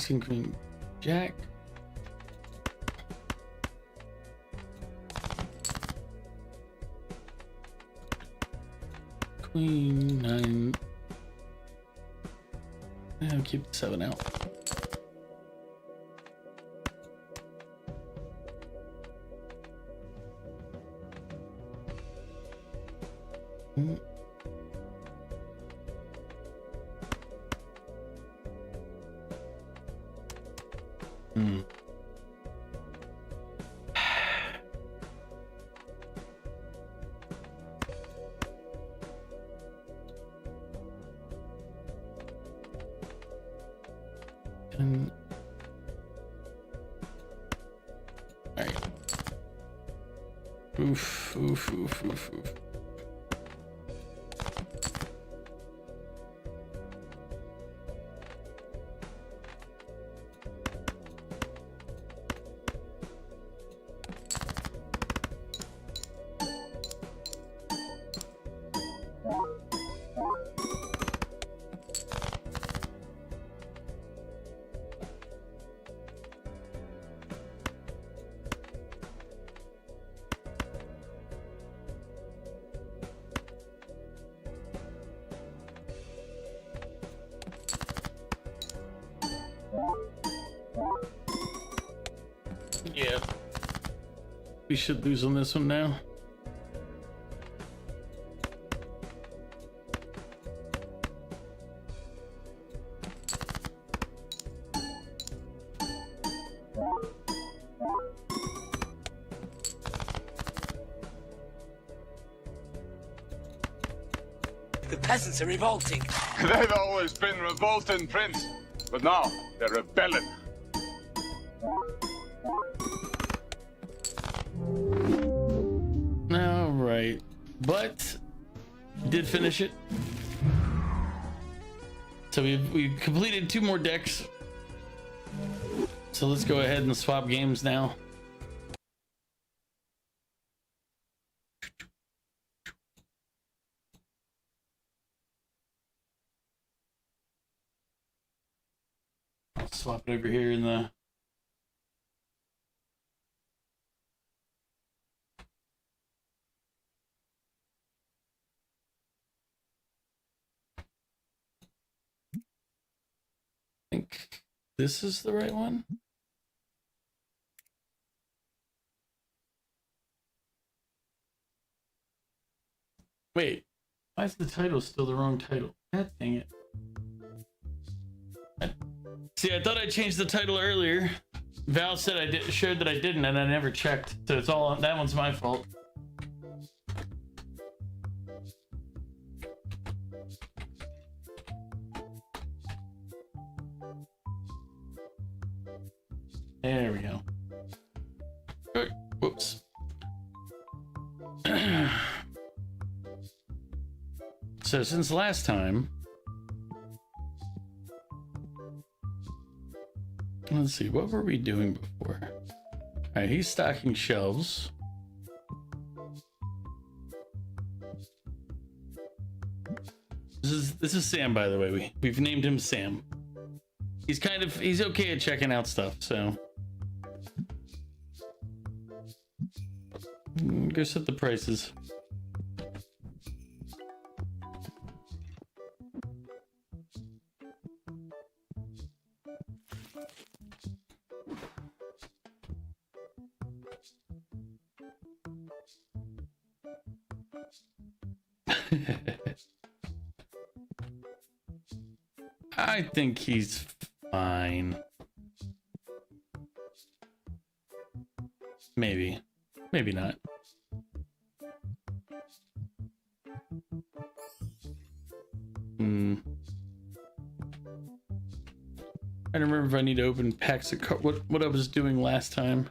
King, queen, jack. Queen, 9. I'll keep the 7 out. Alright. Oof, oof, oof, oof, oof. Yeah. We should lose on this one now. The peasants are revolting. They've always been revolting, Prince. But now they're rebelling. All right, but did finish it. So we've completed 2 more decks. So let's go ahead and swap games now. Swap it over here in the I think this is the right one. Wait, why is the title still the wrong title? God dang it. See, I thought I changed the title earlier. Val said I showed that I didn't, and I never checked. So it's all that one's my fault. There we go. Oh, whoops. So since last time, let's see, what were we doing before? All right, he's stocking shelves. This is Sam, by the way. We've named him Sam. He's okay at checking out stuff, so go set the prices. I think he's fine. Maybe not. I don't remember if I need to open packs of what I was doing last time.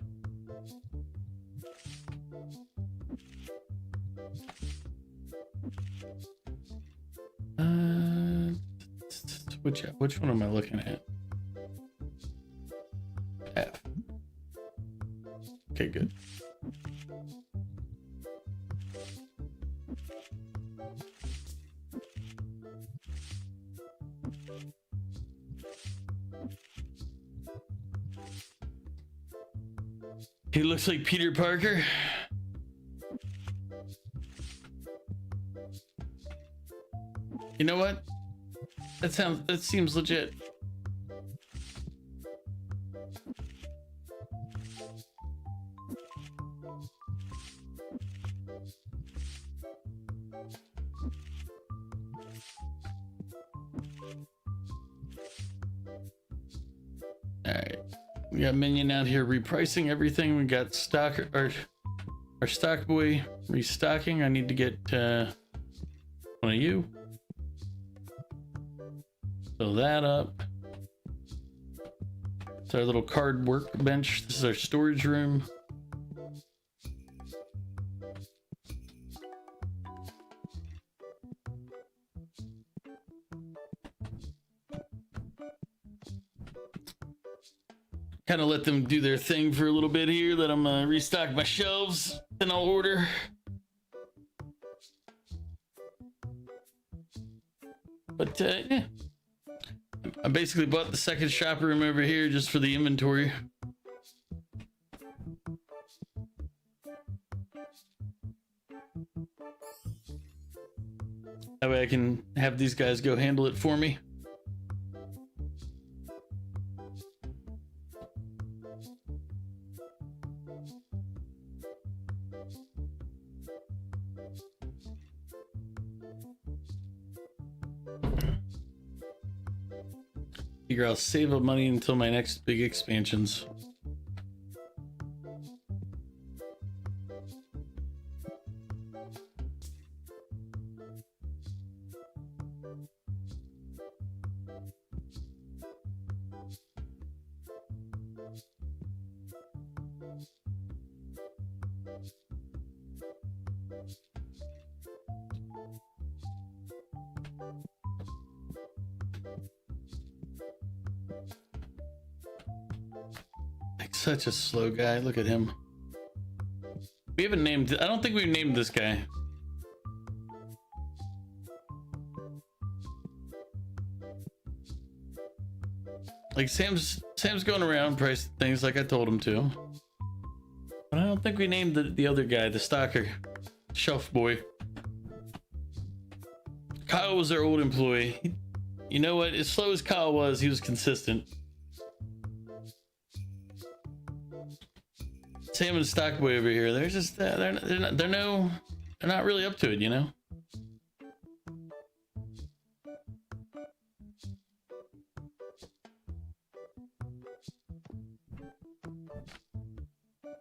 Which one am I looking at? F. Okay, good. He looks like Peter Parker. You know what? That seems legit. All right, we got Minion out here repricing everything. We got our stock boy restocking. I need to get one of you. Fill that up. It's our little card workbench. This is our storage room. Kind of let them do their thing for a little bit here. Let them restock my shelves. Then I'll order. But yeah. I basically bought the second shop room over here just for the inventory. That way I can have these guys go handle it for me. Figure I'll save up money until my next big expansions. Such a slow guy. Look at him. We haven't named. I don't think we've named this guy. Like Sam's going around pricing things like I told him to. But I don't think we named the other guy, the stalker. Shelf boy. Kyle was our old employee. You know what? As slow as Kyle was, he was consistent. Sam and Stockboy over here, they're just they're not really up to it, you know.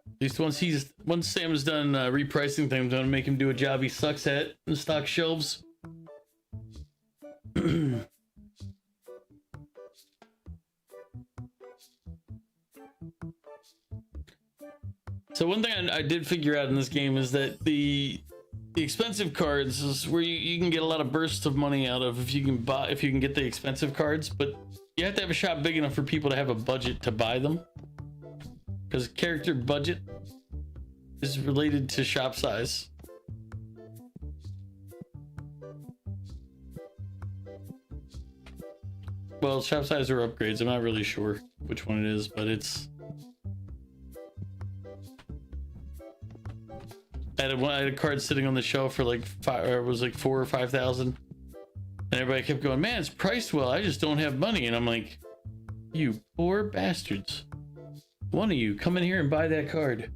At least once Sam is done repricing things, I'm gonna make him do a job he sucks at in the stock shelves. So one thing I did figure out in this game is that the expensive cards is where you can get a lot of bursts of money out of if you can get the expensive cards, but you have to have a shop big enough for people to have a budget to buy them, because character budget is related to shop size. Well, shop size or upgrades, I'm not really sure which one it is, but it's I had a card sitting on the shelf for like it was like 4,000 or 5,000, and everybody kept going, man, it's priced well, I just don't have money. And I'm like, you poor bastards, one of you come in here and buy that card.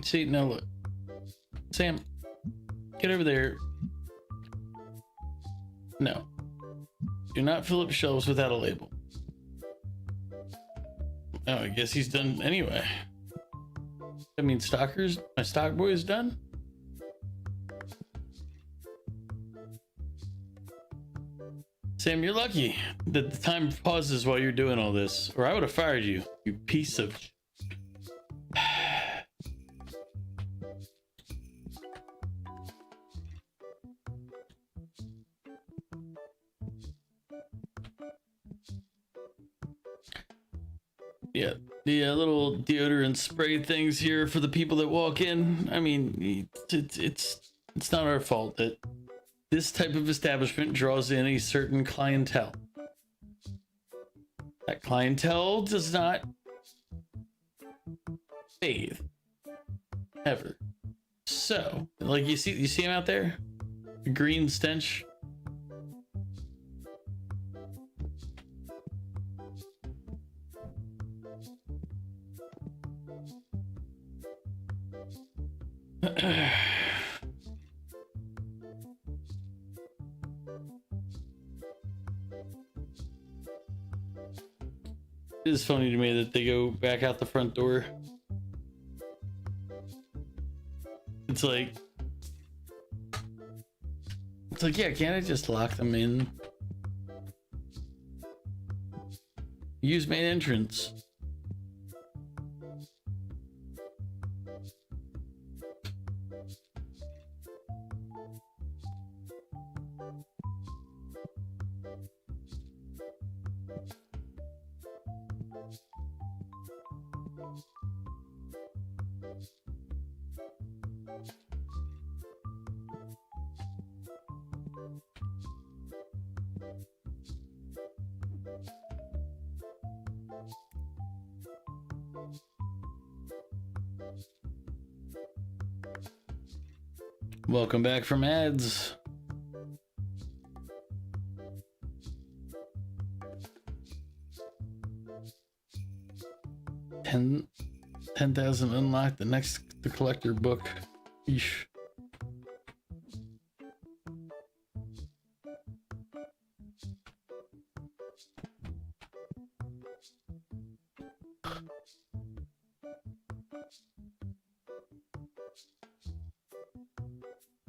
See, now look, Sam, get over there. No, do not fill up shelves without a label. Oh, I guess he's done anyway. I mean, my stock boy is done. Sam, you're lucky that the time pauses while you're doing all this, or I would have fired you, you piece of. Yeah, the little deodorant spray things here for the people that walk in. I mean, it's not our fault that this type of establishment draws in a certain clientele. That clientele does not bathe ever. So, like you see him out there, the green stench. It is funny to me that they go back out the front door. It's like, yeah, can't I just lock them in? Use main entrance. Welcome back from ads. $10,000 unlocked. The collector book. Eesh.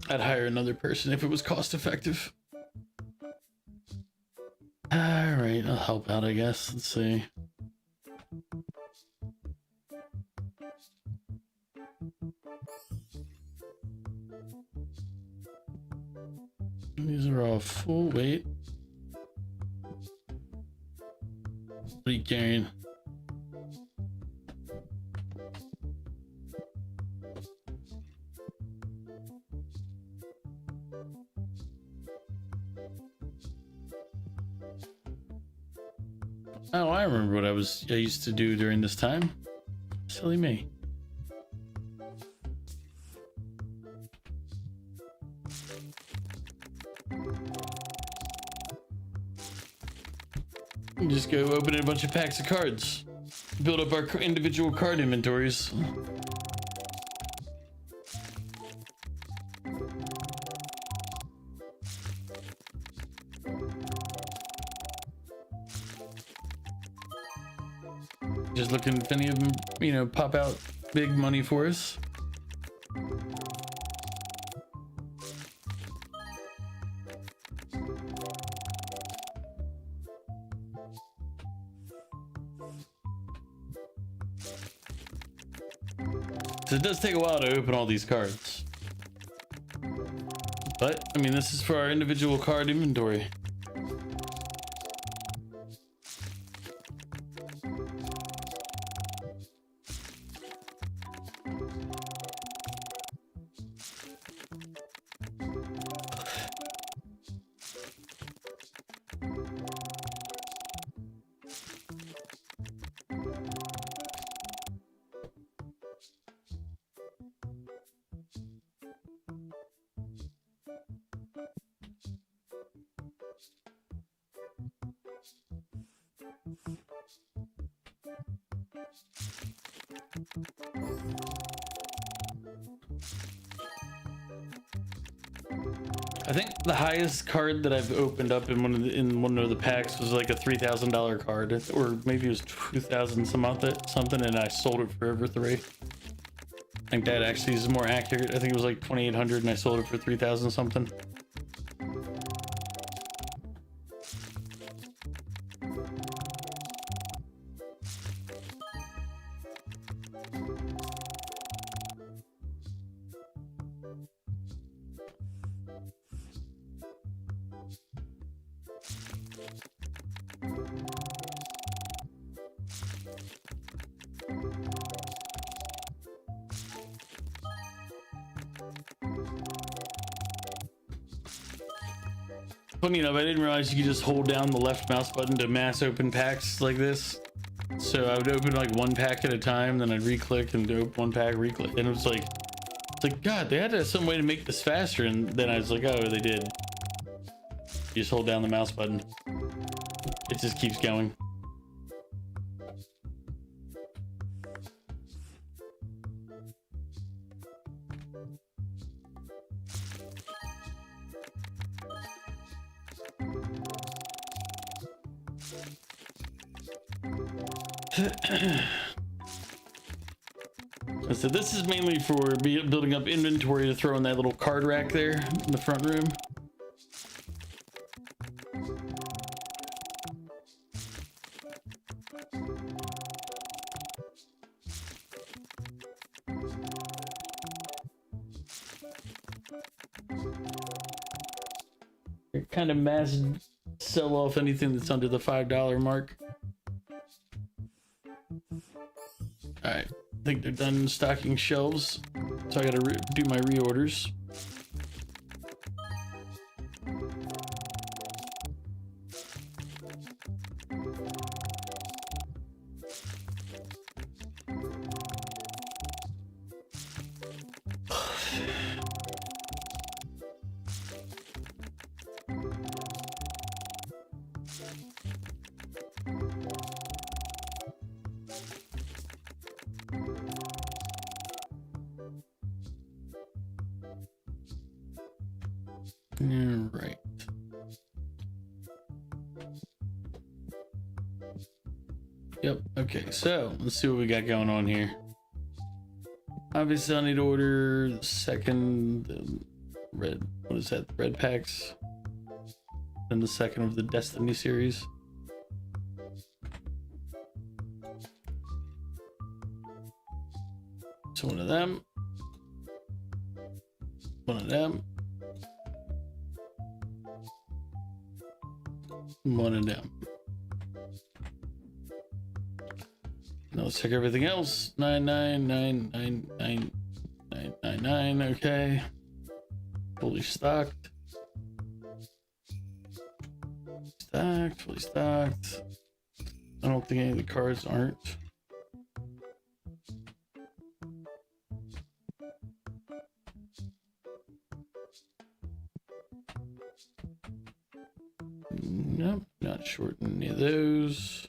I'd hire another person if it was cost effective. All right, I'll help out, I guess. Let's see. These are all full weight. What are you carrying? Oh, I remember what I used to do during this time. Silly me. We just go open a bunch of packs of cards, build up our individual card inventories. Just looking if any of them, you know, pop out big money for us. So it does take a while to open all these cards. But, I mean, this is for our individual card inventory. I think the highest card that I've opened up in one of the packs was like a $3,000 card, or maybe it was 2,000 something, and I sold it for over 3. I think that actually is more accurate. I think it was like 2,800, and I sold it for 3,000 something. Funny enough, I didn't realize you could just hold down the left mouse button to mass open packs like this. So I would open like one pack at a time, then I'd re-click and open one pack, re-click, and it was like, it's like, God, they had to have some way to make this faster. And then I was like, oh, they did. You just hold down the mouse button. It just keeps going. So this is mainly for building up inventory to throw in that little card rack there in the front room. You're kind of mass sell off anything that's under the $5 mark. All right, I think they're done stocking shelves, so I gotta do my reorders. Right. Yep. Okay. So let's see what we got going on here. Obviously, I need to order the second red. What is that? Red packs. Then the second of the Destiny series. So one of them. One of them. One and down. Now let's check everything else. 9999999. Okay. Fully stocked. Stacked, fully stocked. I don't think any of the cards aren't. Nope, not short any of those.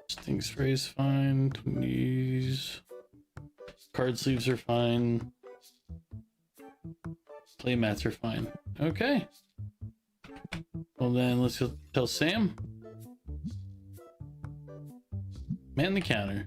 Sting spray is fine. 20s. Card sleeves are fine. Play mats are fine. Okay. Well then, let's go tell Sam. Man the counter.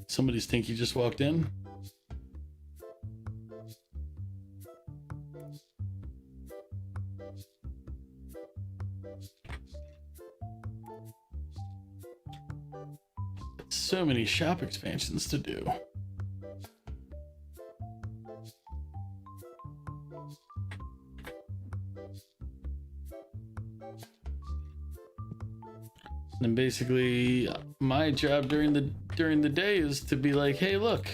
Somebody's stinky just walked in. So many shop expansions to do. And basically my job during the day is to be like, hey, look.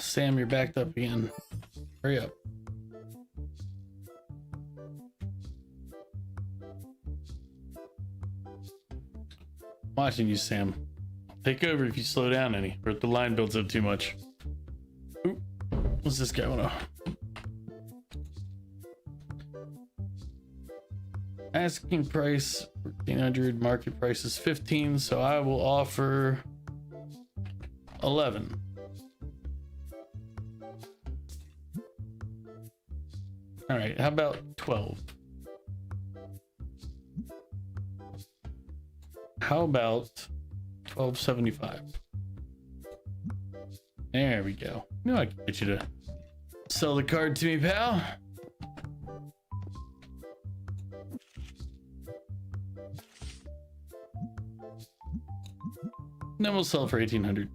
Sam, you're backed up again. Hurry up. Watching you, Sam. I'll take over if you slow down any, or if the line builds up too much. Oop. What's this guy wanna? Asking price 1400, market price is 15, so I will offer 11. All right, how about 12? How about 1275? There we go. No, I can get you to sell the card to me, pal. Then we'll sell for 1800.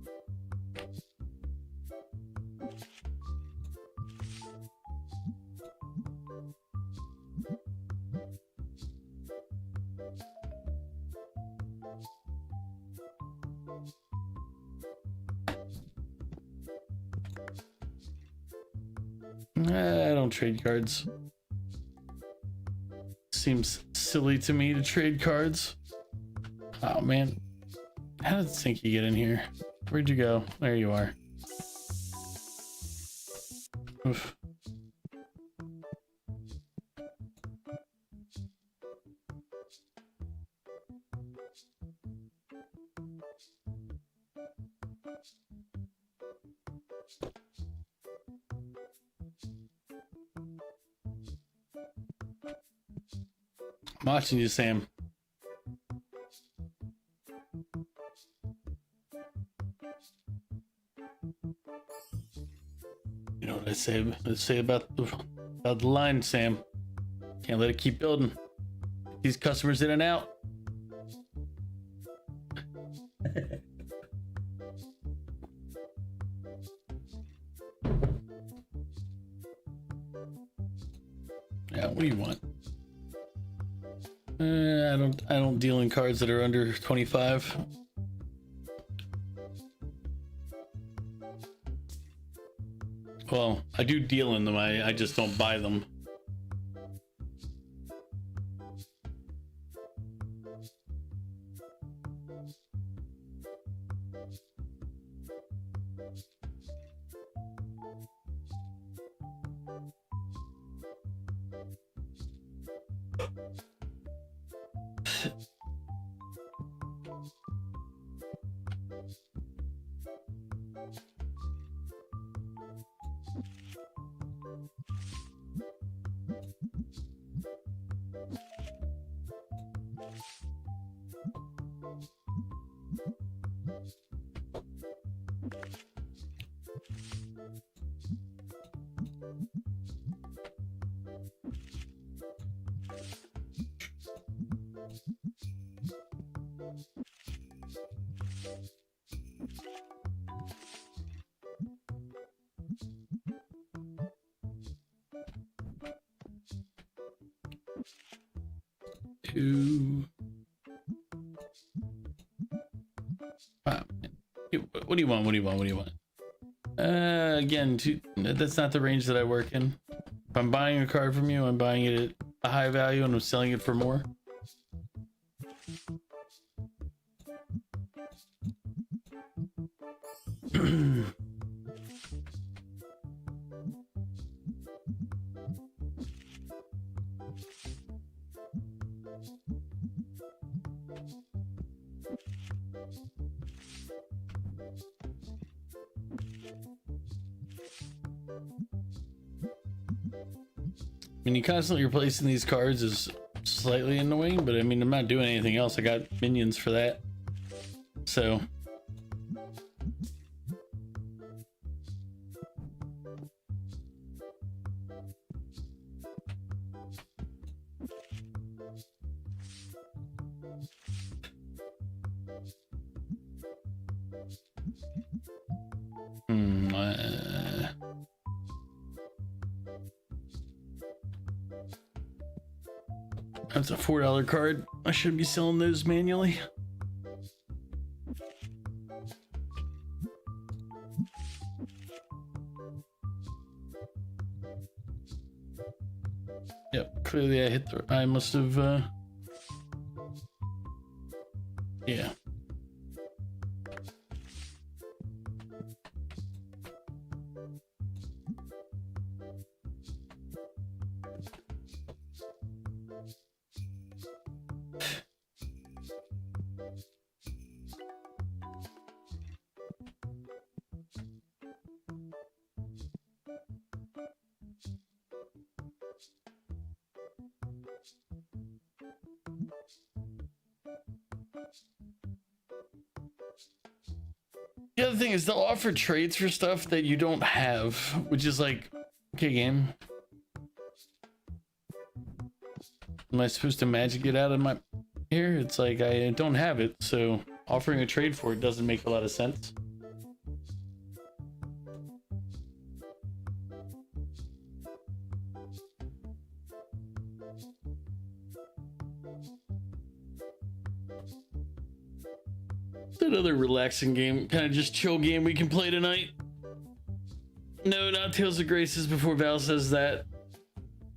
I don't trade cards. Seems silly to me to trade cards. Oh man. How did Stinky get in here? Where'd you go? There you are. Oof. I'm watching you, Sam. You know what I say about the line, Sam. Can't let it keep building. These customers in and out. Yeah, what do you want? I don't deal in cards that are under 25. Well, I do deal in them. I just don't buy them. Two. Wow. What do you want? What do you want? What do you want? Again, that's not the range that I work in. If I'm buying a card from you, I'm buying it at a high value and I'm selling it for more. I mean, you constantly replacing these cards is slightly annoying, but I mean, I'm not doing anything else. I got minions for that. So. That's a $4 card. I shouldn't be selling those manually. Yep, clearly I hit the... I must have... Yeah. The other thing is they'll offer trades for stuff that you don't have, which is like, okay, game. Am I supposed to magic it out of my here? It's like I don't have it, so offering a trade for it doesn't make a lot of sense. Another relaxing game, kind of just chill game we can play tonight. No, not Tales of Graces before Val says that.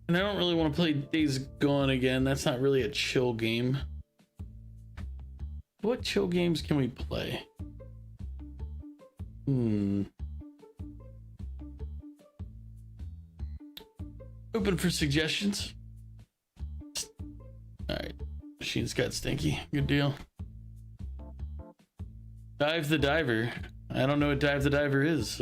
And I don't really want to play Days Gone again. That's not really a chill game. What chill games can we play? Open for suggestions. Alright. Machine's got stinky. Good deal. Dive the Diver. I don't know what Dive the Diver is.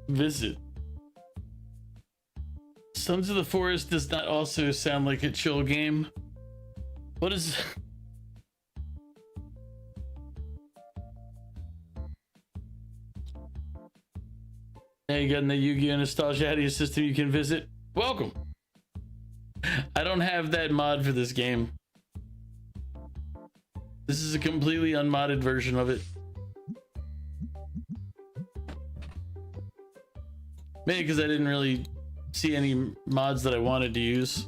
Visit. Sons of the Forest does not also sound like a chill game. What is... Hey, you got the Yu-Gi-Oh! Nostalgia system you can visit? Welcome! I don't have that mod for this game. This is a completely unmodded version of it. Maybe because I didn't really see any mods that I wanted to use.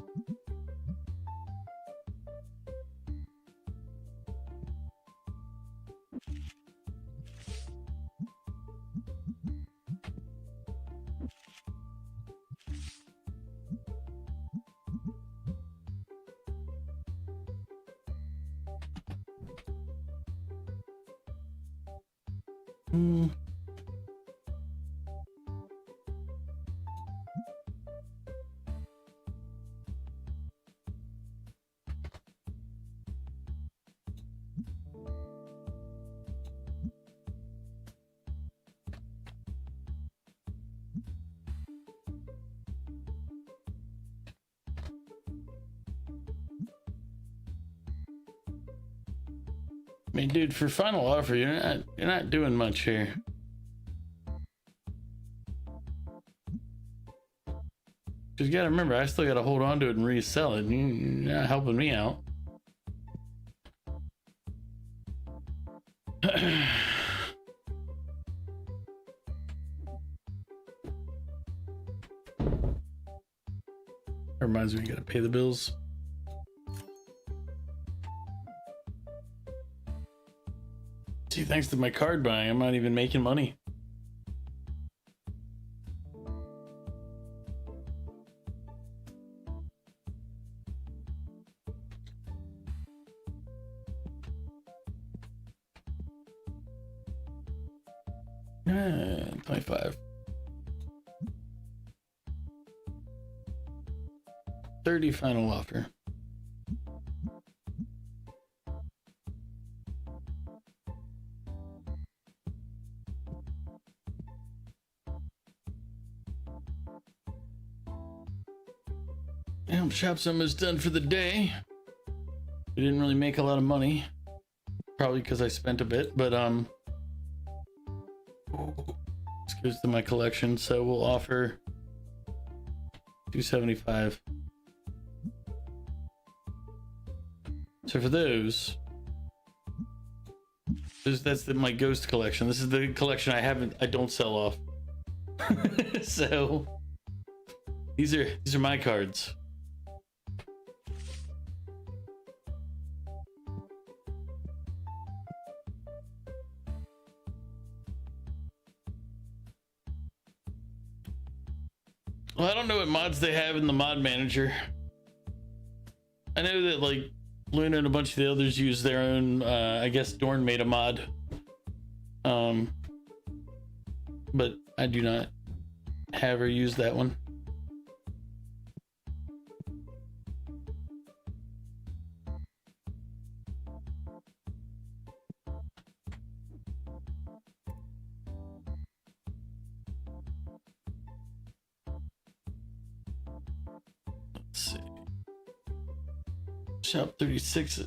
I mean, dude, for final offer, you're not doing much here. Cause you gotta remember, I still gotta hold on to it and resell it. You're not helping me out. That reminds me, you gotta pay the bills. See, thanks to my card buying, I'm not even making money. Ah, 25. 30 final offer. Shop's almost done for the day. We didn't really make a lot of money, probably because I spent a bit, but this goes to my collection, so we'll offer $275. So for those, that's my ghost collection. This is the collection I don't sell off. So these are my cards. Well, I don't know what mods they have in the mod manager. I know that like Luna and a bunch of the others use their own, I guess Dorn made a mod. But I do not have or use that one. Let's see. Shop 36.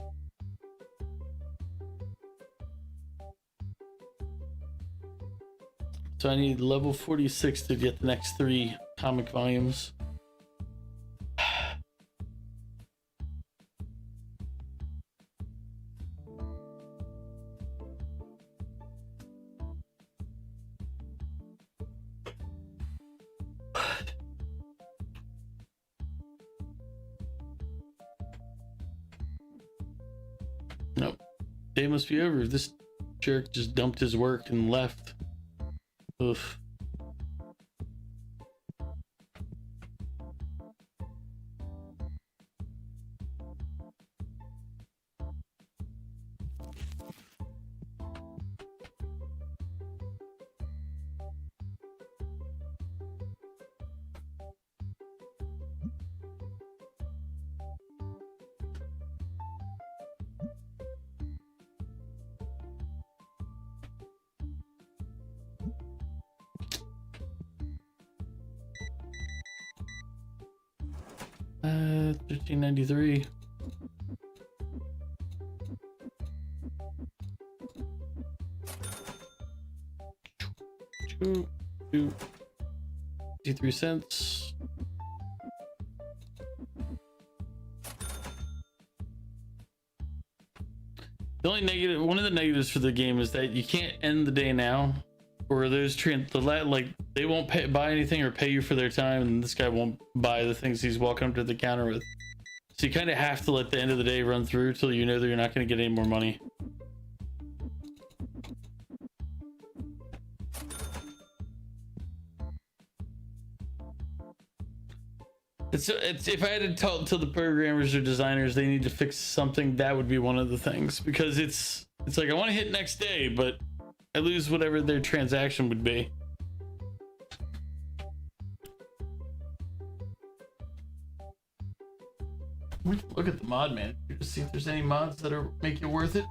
So I need level 46 to get the next 3 comic volumes. Nope. Day must be over. This jerk just dumped his work and left. Oof. 1393. Two, 53 cents. The only negative, one of the negatives for the game is that you can't end the day now, or those like they won't buy anything or pay you for their time, and this guy won't buy the things he's walking up to the counter with. So you kind of have to let the end of the day run through till you know that you're not going to get any more money. It's if I had to tell the programmers or designers they need to fix something, that would be one of the things, because it's like I want to hit next day, but I lose whatever their transaction would be. We can look at the mod manager to see if there's any mods that are make it worth it.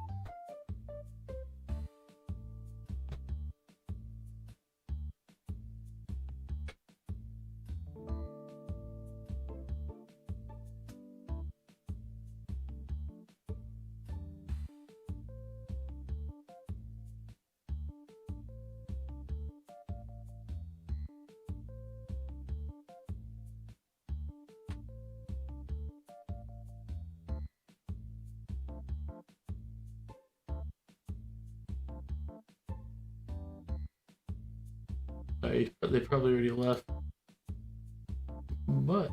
But they probably already left. But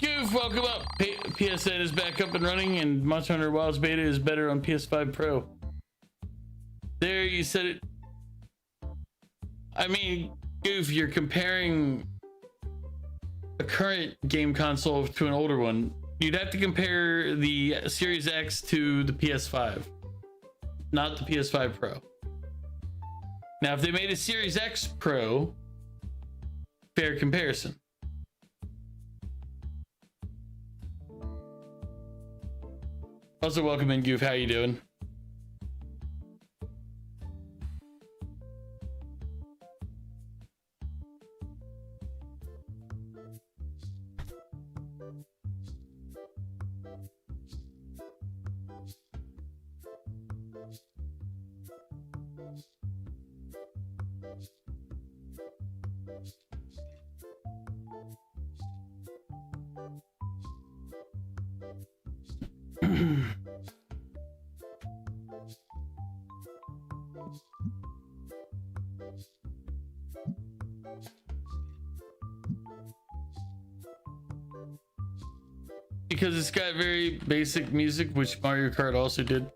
Goof, welcome up. PSN is back up and running, and Monster Hunter Wilds Beta is better on PS5 Pro. There, you said it. I mean, Goof, you're comparing a current game console to an older one. You'd have to compare the Series X to the PS5, not the PS5 Pro. Now, if they made a Series X Pro, fair comparison. Also, welcome in, Goof. How you doing? Because it's got very basic music, which Mario Kart also did.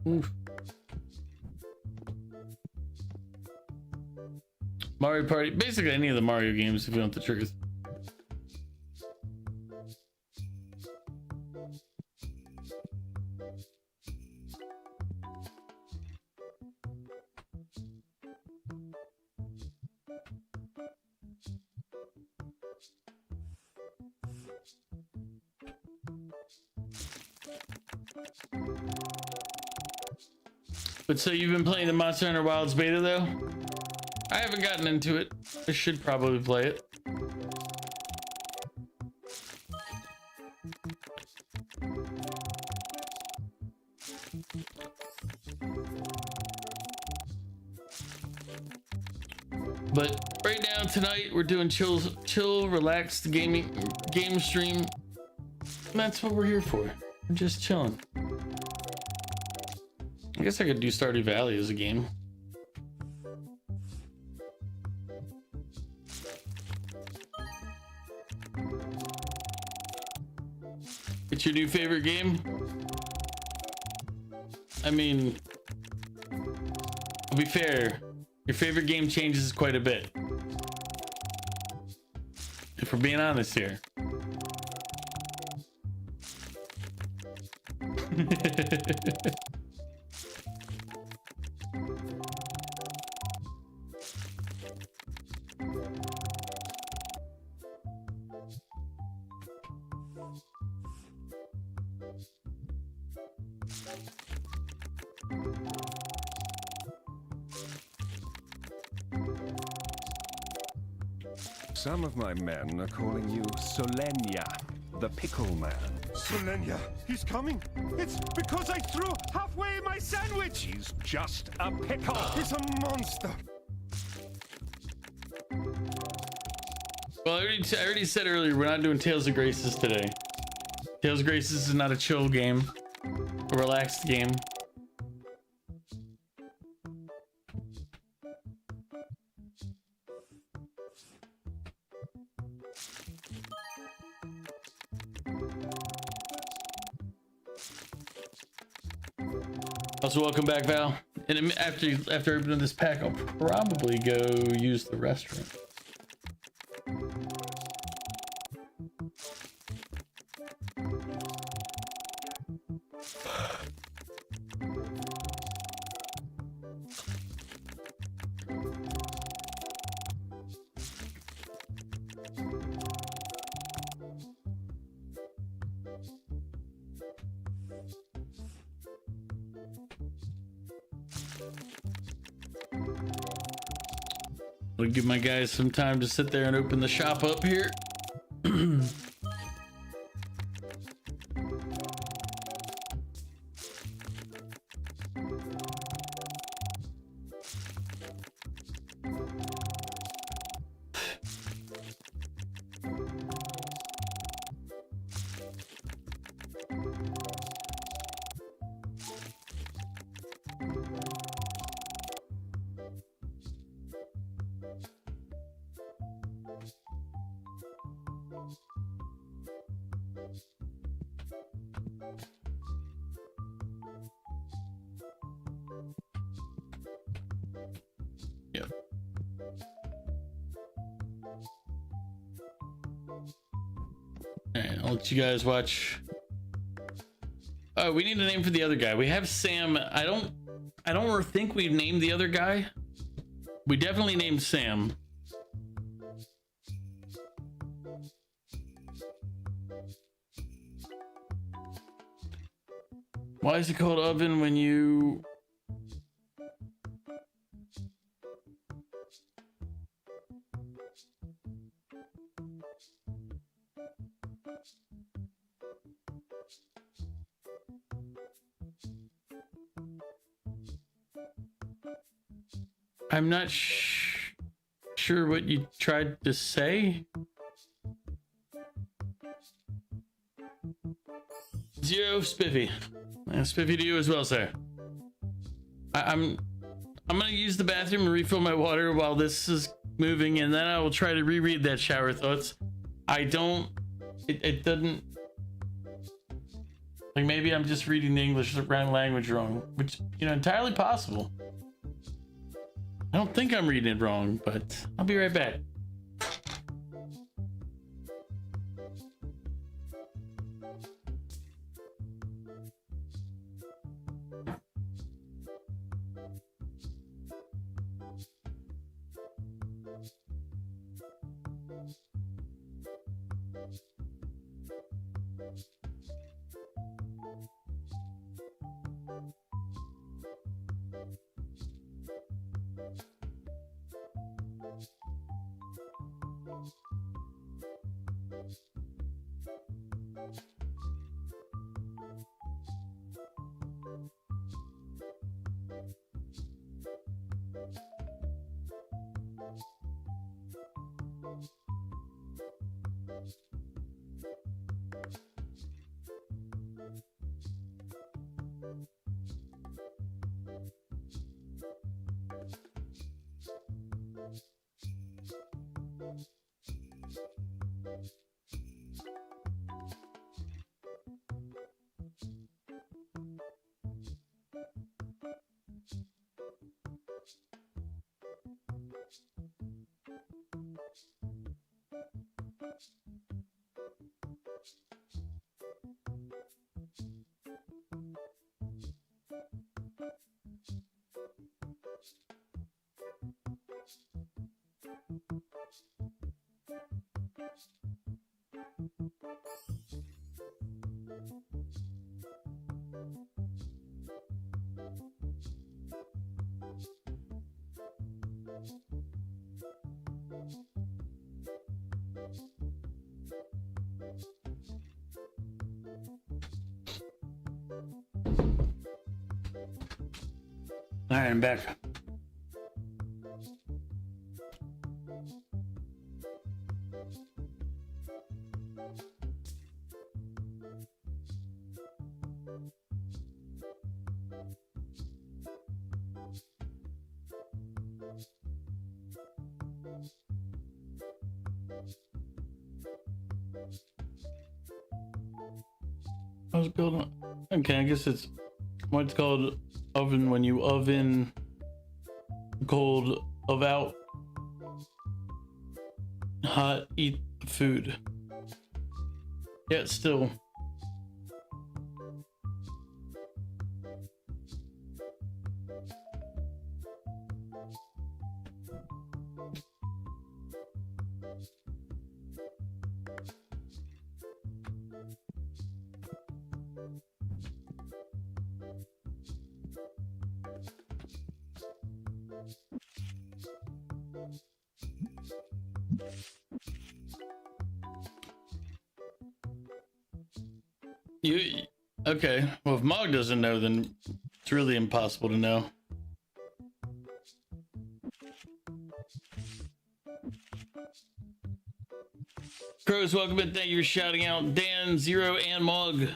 Oof. Mario Party, basically any of the Mario games, if you want the truth. But so you've been playing the Monster Hunter Wilds beta though? I haven't gotten into it. I should probably play it. But right now tonight we're doing chill, relaxed game stream. And that's what we're here for. We're just chilling. I guess I could do Stardew Valley as a game. It's your new favorite game? I mean, to be fair, your favorite game changes quite a bit. If we're being honest here. Some of my men are calling you Solenia, the pickle man. Solenia, he's coming. It's because I threw halfway my sandwich. He's just a pickle. He's a monster. Well, I already said earlier, we're not doing Tales of Graces today. Tales of Graces is not a chill game, a relaxed game. Also, welcome back, Val. And after opening this pack, I'll probably go use the restaurant. I'll give my guys some time to sit there and open the shop up here. Yep. Alright, I'll let you guys watch. Oh, we need a name for the other guy. We have Sam. I don't think we've named the other guy. We definitely named Sam. Why is it called oven when you... I'm not sure what you tried to say. Zero Spiffy. Spiffy to you as well, sir. I'm gonna use the bathroom and refill my water while this is moving, and then I will try to reread that shower thoughts. It doesn't, like, maybe I'm just reading the English language wrong, which, you know, entirely possible. I don't think I'm reading it wrong, but I'll be right back. All right, I'm back. I was building. Okay, I guess it's what's called oven when you oven cold of out hot eat the food. Yeah, still. You okay? Well, if Mog doesn't know, then it's really impossible to know. Crows, welcome in. Thank you for shouting out Dan, Zero, and Mog.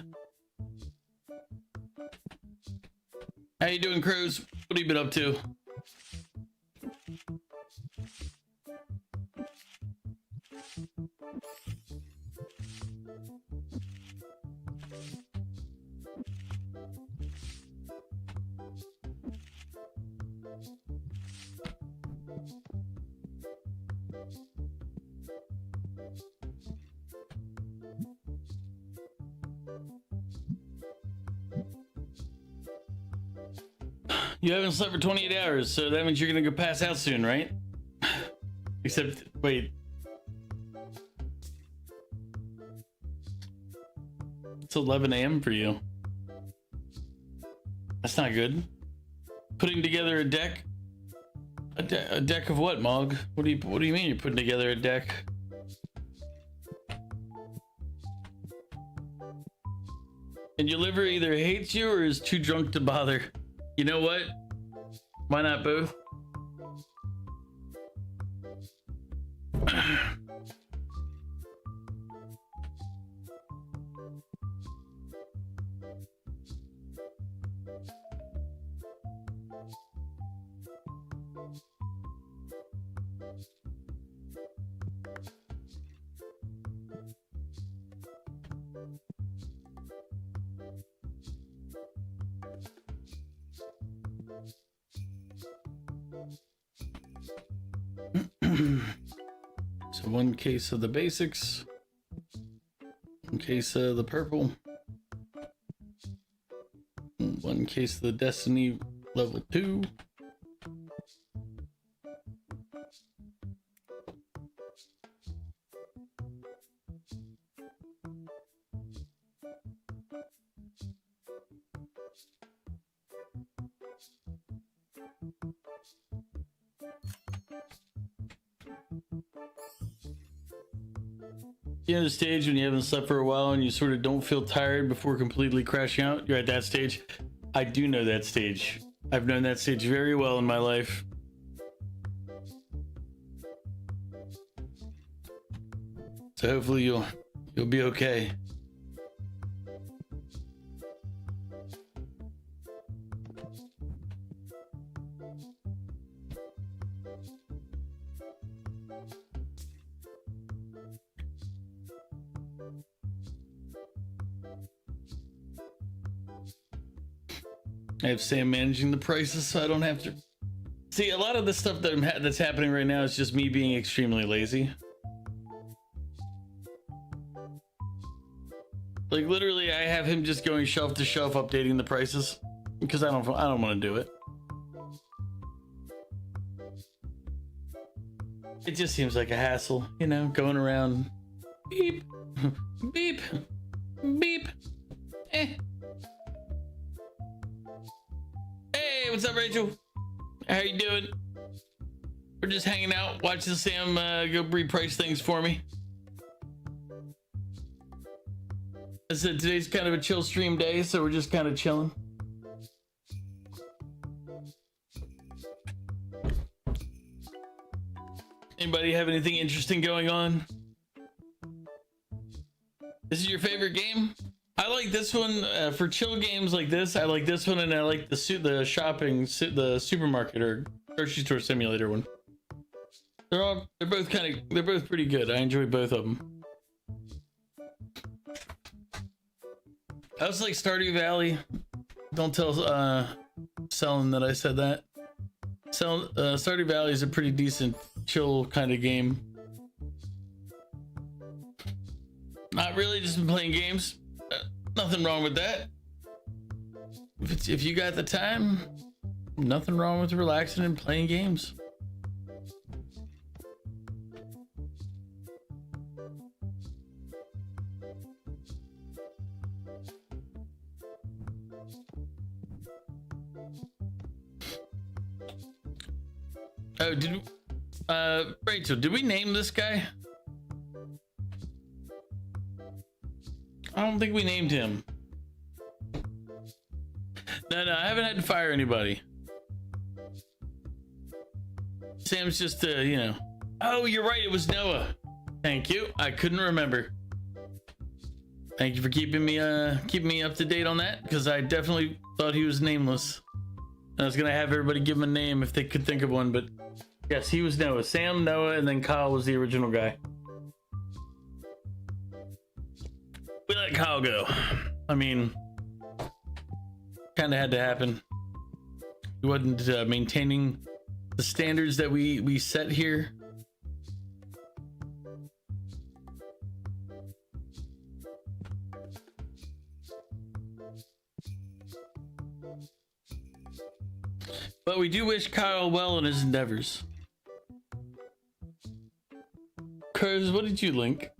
How you doing, Crows? What have you been up to? You haven't slept for 28 hours, so that means you're gonna go pass out soon, right? Except, wait. It's 11 a.m. for you. That's not good. Putting together a deck? A deck of what, Mog? What do you mean you're putting together a deck? And your liver either hates you or is too drunk to bother. You know what? Why not both? So one case of the basics, one case of the purple, one case of the Destiny level 2. You know the stage when you haven't slept for a while and you sort of don't feel tired before completely crashing out? You're at that stage. I do know that stage. I've known that stage very well in my life. So hopefully you'll be okay. I have Sam managing the prices, so I don't have to. See, a lot of the stuff that's happening right now is just me being extremely lazy. Like literally, I have him just going shelf to shelf updating the prices because I don't want to do it. It just seems like a hassle, you know, going around beep, beep, beep. Hey, what's up, Rachel? How you doing? We're just hanging out, watching Sam go reprice things for me. I said today's kind of a chill stream day, so we're just kind of chilling. Anybody have anything interesting going on? This is your favorite game? I like this one for chill games like this. I like this one, and I like the supermarket or grocery store simulator one. They're both pretty good. I enjoy both of them. I also like Stardew Valley. Don't tell Selen that I said that. Stardew Valley is a pretty decent chill kind of game. Not really, just been playing games. Nothing wrong with that. If you got the time, nothing wrong with relaxing and playing games. Oh, Rachel, did we name this guy? I don't think we named him. No, I haven't had to fire anybody. Sam's just, you know. Oh, you're right. It was Noah. Thank you. I couldn't remember. Thank you for keeping me up to date on that, because I definitely thought he was nameless. I was gonna have everybody give him a name if they could think of one, but yes, he was Noah. Sam, Noah, and then Kyle was the original guy. We let Kyle go. I mean, kind of had to happen. He wasn't maintaining the standards that we set here. But we do wish Kyle well in his endeavors. Curves, what did you link?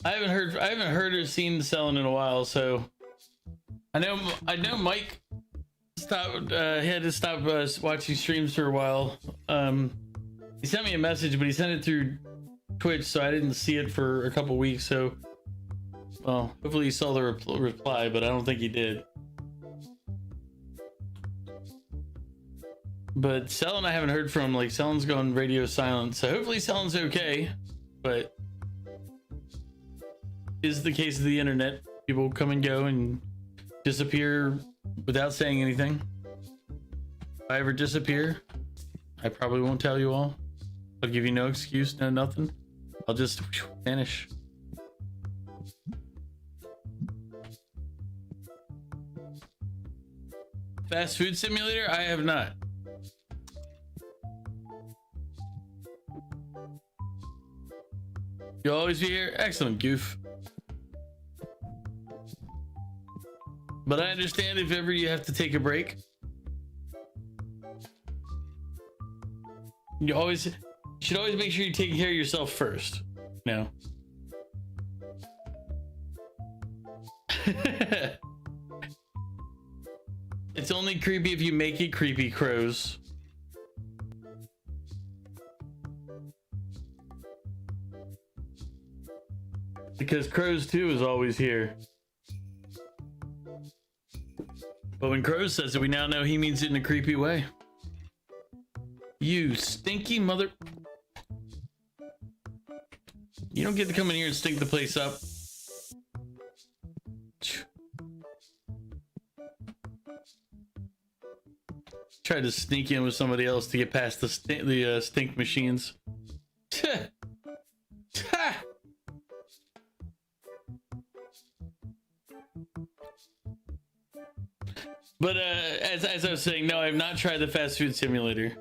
I haven't heard or seen Selen in a while, so I know Mike stopped. He had to stop watching streams for a while. He sent me a message, but he sent it through Twitch, so I didn't see it for a couple weeks. So, well, hopefully he saw the reply, but I don't think he did. But Selen, I haven't heard from. Like, Selen's gone radio silent, so hopefully Selen's okay. But is the case of the internet. People come and go and disappear without saying anything. If I ever disappear, I probably won't tell you all. I'll give you no excuse, no nothing. I'll just vanish. Fast food simulator? I have not. You'll always be here? Excellent, Goof. But I understand if ever you have to take a break. You should always make sure you're taking care of yourself first. No. It's only creepy if you make it creepy, Crows. Because Crows 2 is always here. But when Crows says it, we now know he means it in a creepy way. You stinky mother... You don't get to come in here and stink the place up. Tried to sneak in with somebody else to get past the stink machines. But as I was saying, no, I have not tried the fast food simulator.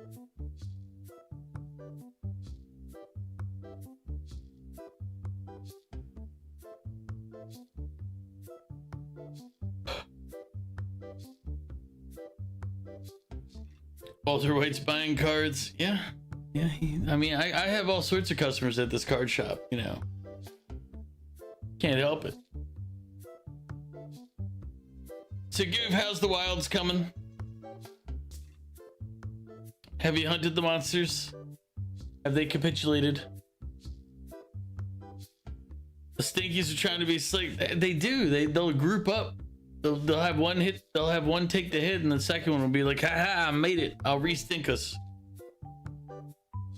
Walter White's buying cards. Yeah. I mean, I have all sorts of customers at this card shop, you know. Can't help it. So, Goof, how's the wilds coming? Have you hunted the monsters? Have they capitulated? The Stinkies are trying to be slick. They do. They'll group up. They'll have one hit. They'll have one take the hit, and the second one will be like, "Ha, I made it. I'll re-stink us."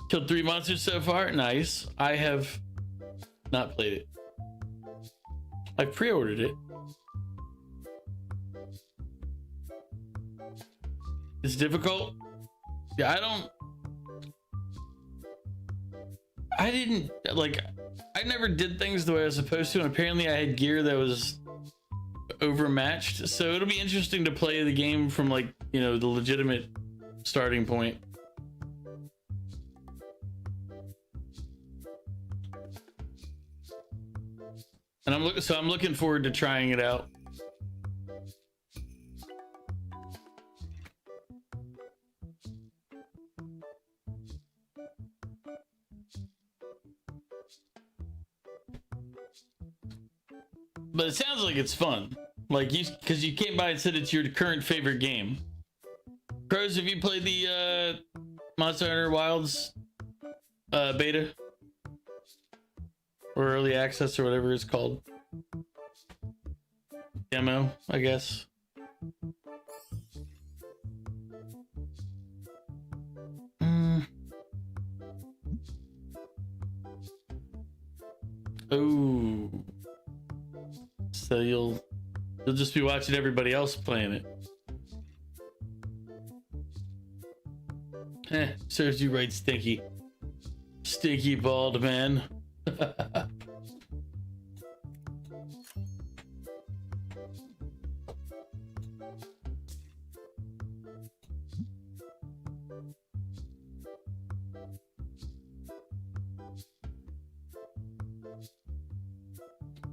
Killed 3 monsters so far. Nice. I have not played it. I pre-ordered it. It's difficult. Yeah, I didn't like. I never did things the way I was supposed to, and apparently I had gear that was overmatched. So it'll be interesting to play the game from, like, you know, the legitimate starting point. And I'm looking forward to trying it out. But it sounds like it's fun. Like, because you came by and said it's your current favorite game. Crows, have you played the Monster Hunter Wilds beta? Or early access, or whatever it's called. Demo, I guess. Oh. So you'll just be watching everybody else playing it. Serves you right, Stinky. Stinky bald man.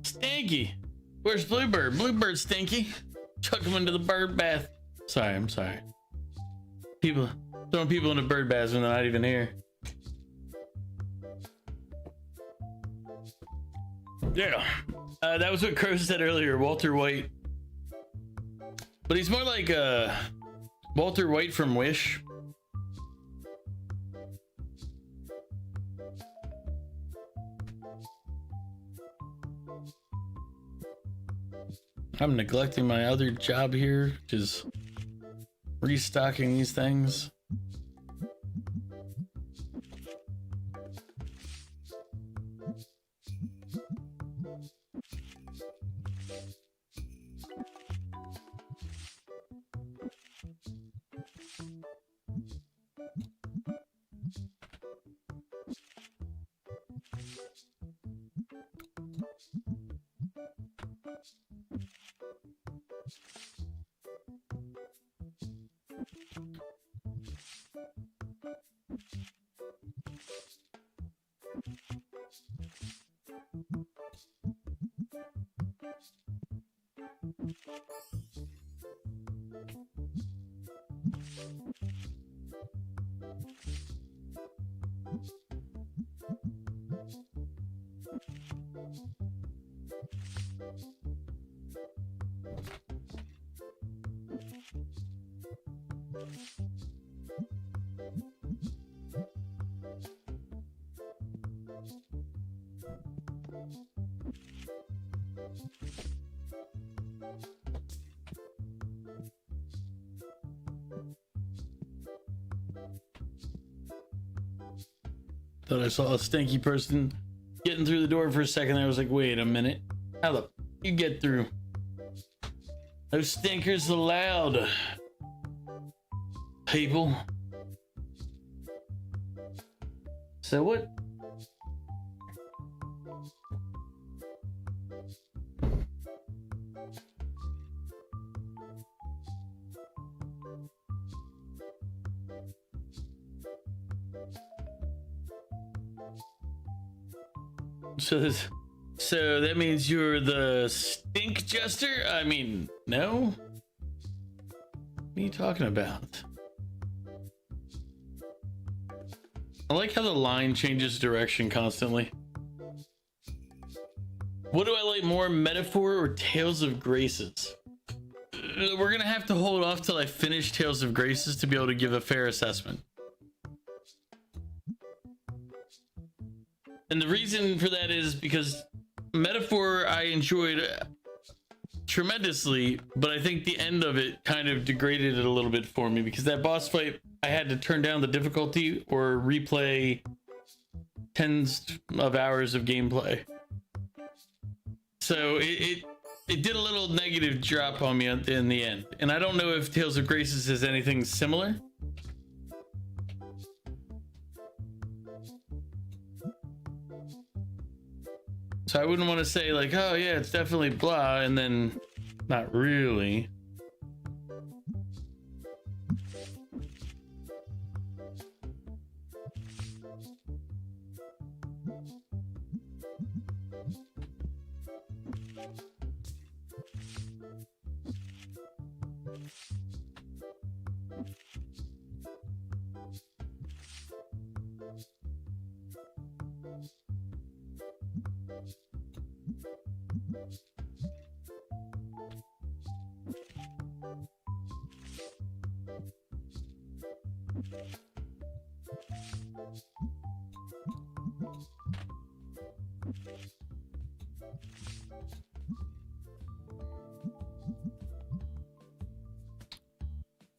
Stinky, where's Bluebird? Bluebird, Stinky. Chuck him into the bird bath. Sorry, I'm sorry. People throwing people into bird baths when they're not even here. Yeah, that was what Crow said earlier. Walter White, but he's more like Walter White from Wish. I'm neglecting my other job here, which is restocking these things. Thought I saw a stinky person getting through the door for a second. I was like, wait a minute. How the you get through? No stinkers allowed. People. So what? So that means you're the stink jester? I mean, no? What are you talking about? I like how the line changes direction constantly. What do I like more, Metaphor or Tales of Graces? We're gonna have to hold off till I finish Tales of Graces to be able to give a fair assessment. And the reason for that is because Metaphor I enjoyed tremendously, but I think the end of it kind of degraded it a little bit for me, because that boss fight, I had to turn down the difficulty or replay tens of hours of gameplay. So it did a little negative drop on me in the end. And I don't know if Tales of Graces is anything similar. So I wouldn't want to say like, oh yeah, it's definitely blah, and then not really.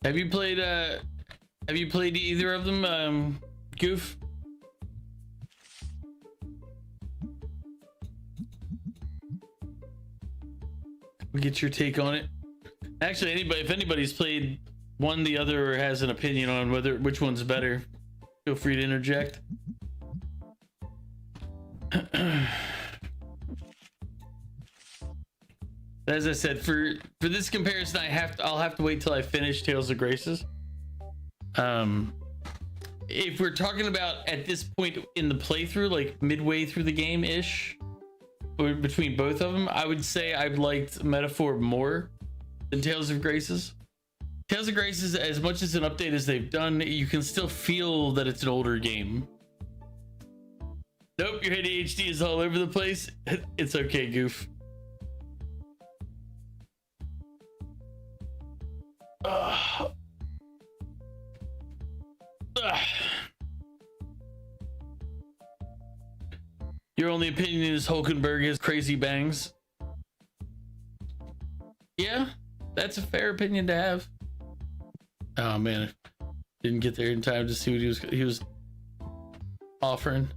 Have you played either of them, Goof? We'll get your take on it. Actually, if anybody's played one, the other, or has an opinion on which one's better, feel free to interject. As I said, for this comparison, I'll have to wait till I finish Tales of Graces. If we're talking about at this point in the playthrough, like midway through the game ish, or between both of them, I would say I've liked Metaphor more than Tales of Graces. Tales of Graces, as much as an update as they've done, you can still feel that it's an older game. Nope, your ADHD is all over the place. It's okay, Goof. Your only opinion is Hulkenberg has crazy bangs. Yeah, that's a fair opinion to have. Oh man, didn't get there in time to see what he was offering.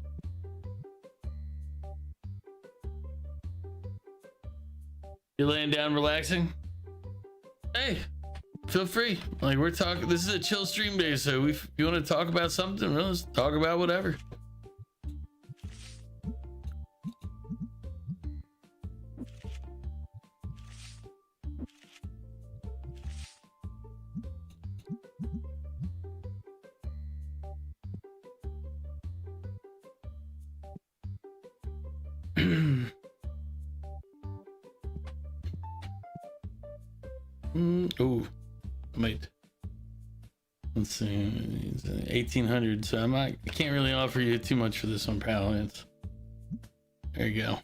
You're laying down, relaxing. Hey, feel free. Like, we're talking. This is a chill stream day, so if you want to talk about something, let's talk about whatever. Oh, wait. Let's see. It's 1800, so I can't really offer you too much for this one, pal. There you go.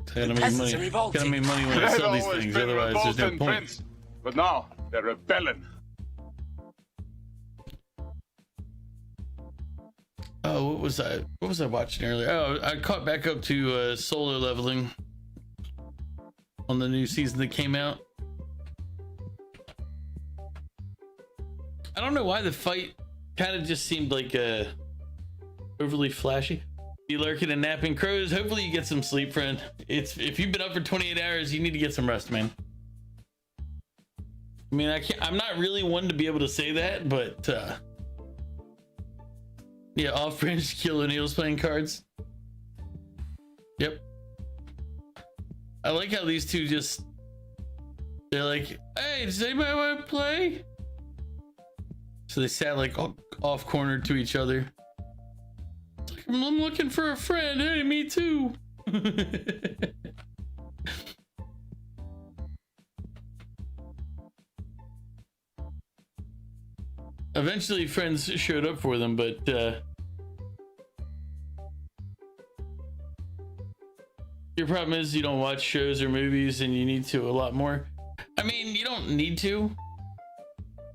Gotta make money. Gotta make money when I sell these things. Otherwise, there's no point. Prince, but now they're rebelling. Oh, what was I watching earlier? Oh, I caught back up to solo leveling on the new season that came out. I don't know why the fight kind of just seemed like overly flashy. You lurking and napping crows. Hopefully you get some sleep, friend. If you've been up for 28 hours, you need to get some rest, man. I mean, I'm not really one to be able to say that, but yeah, off fringe Kill O'Neil's playing cards. Yep. I like how these two they're like, hey, does anybody want to play? So they sat like off cornered to each other. It's like, I'm looking for a friend. Hey, me too. Eventually friends showed up for them, but Your problem is you don't watch shows or movies, and you need to a lot more. I mean, you don't need to.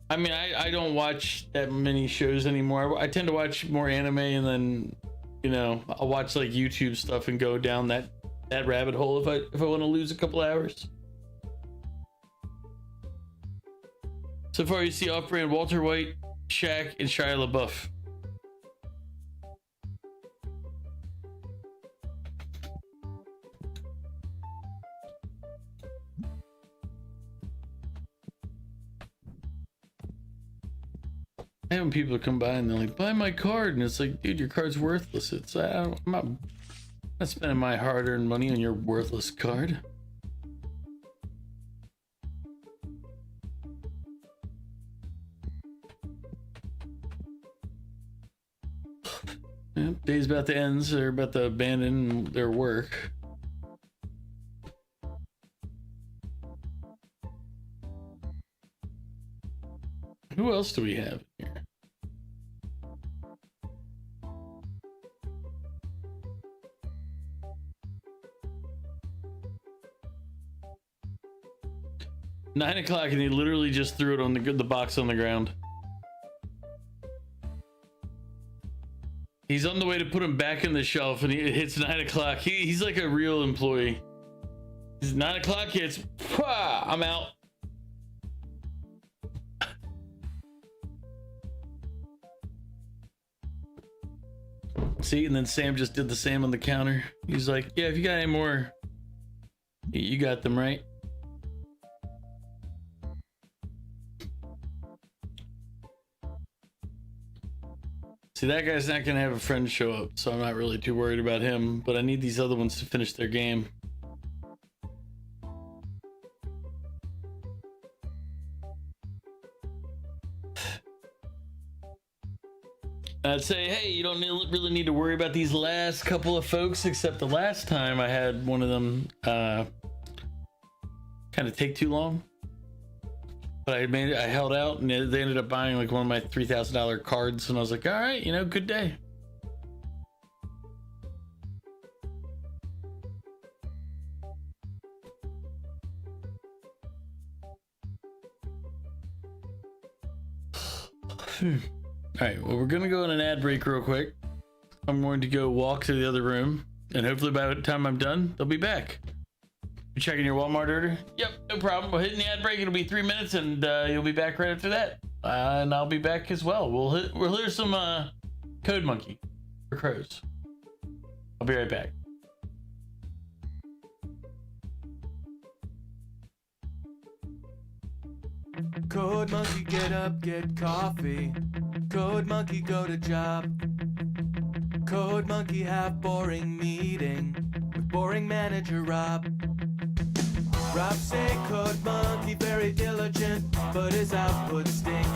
I mean, I don't watch that many shows anymore. I tend to watch more anime, and then, you know, I'll watch like YouTube stuff and go down that rabbit hole if I want to lose a couple hours. So far, you see off-brand Walter White, Shaq, and Shia LaBeouf. I have people come by and they're like, buy my card, and it's like, dude, your card's worthless. It's I'm not spending my hard-earned money on your worthless card. Yep, day's about to end, so they're about to abandon their work. Who else do we have here? Nine o'clock, and he literally just threw it on the box on the ground. He's on the way to put him back in the shelf, and it hits 9 o'clock. He's like a real employee. It's 9 o'clock hits. Pwah, I'm out. See, and then Sam just did the same on the counter. He's like, yeah, if you got any more, you got them, right? See, that guy's not gonna have a friend show up, so I'm not really too worried about him, but I need these other ones to finish their game. I'd say, hey, you don't really need to worry about these last couple of folks, except the last time I had one of them kind of take too long. But I held out, and they ended up buying like one of my $3,000 cards, and I was like, all right, you know, good day. All right, well, we're gonna go on an ad break real quick. I'm going to go walk to the other room, and hopefully by the time I'm done, they'll be back. You checking your Walmart order? Yep, no problem. We're hitting the ad break. It'll be 3 minutes, and you'll be back right after that. And I'll be back as well. We'll hear some Code Monkey for Crows. I'll be right back. Code Monkey, get up, get coffee. Code Monkey, go to job. Code Monkey, have boring meeting with boring manager Rob. Rob say Code Monkey very diligent, but his output stink.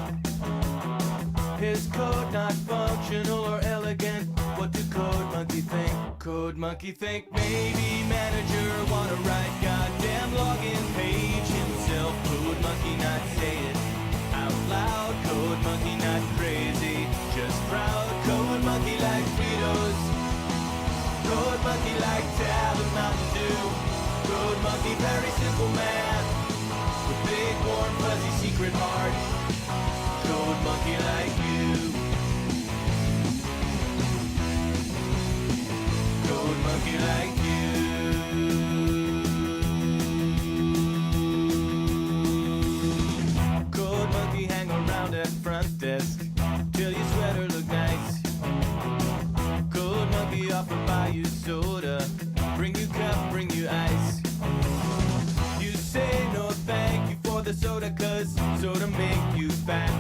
His code not functional or elegant. What do Code Monkey think? Code Monkey think maybe manager wanna write goddamn login page himself. Code Monkey not say it out loud. Code Monkey not crazy, just proud. Code Monkey like Fritos. Code Monkey like Tab and Mountain Dew. Code Monkey, very simple man with big, warm, fuzzy secret heart. Code Monkey like you. Code Monkey like you. Code Monkey hang around at front desk till your sweater look nice. Code Monkey offer buy you soda, bring you cup, bring you ice. You say no thank you for the soda, cause soda make you fat.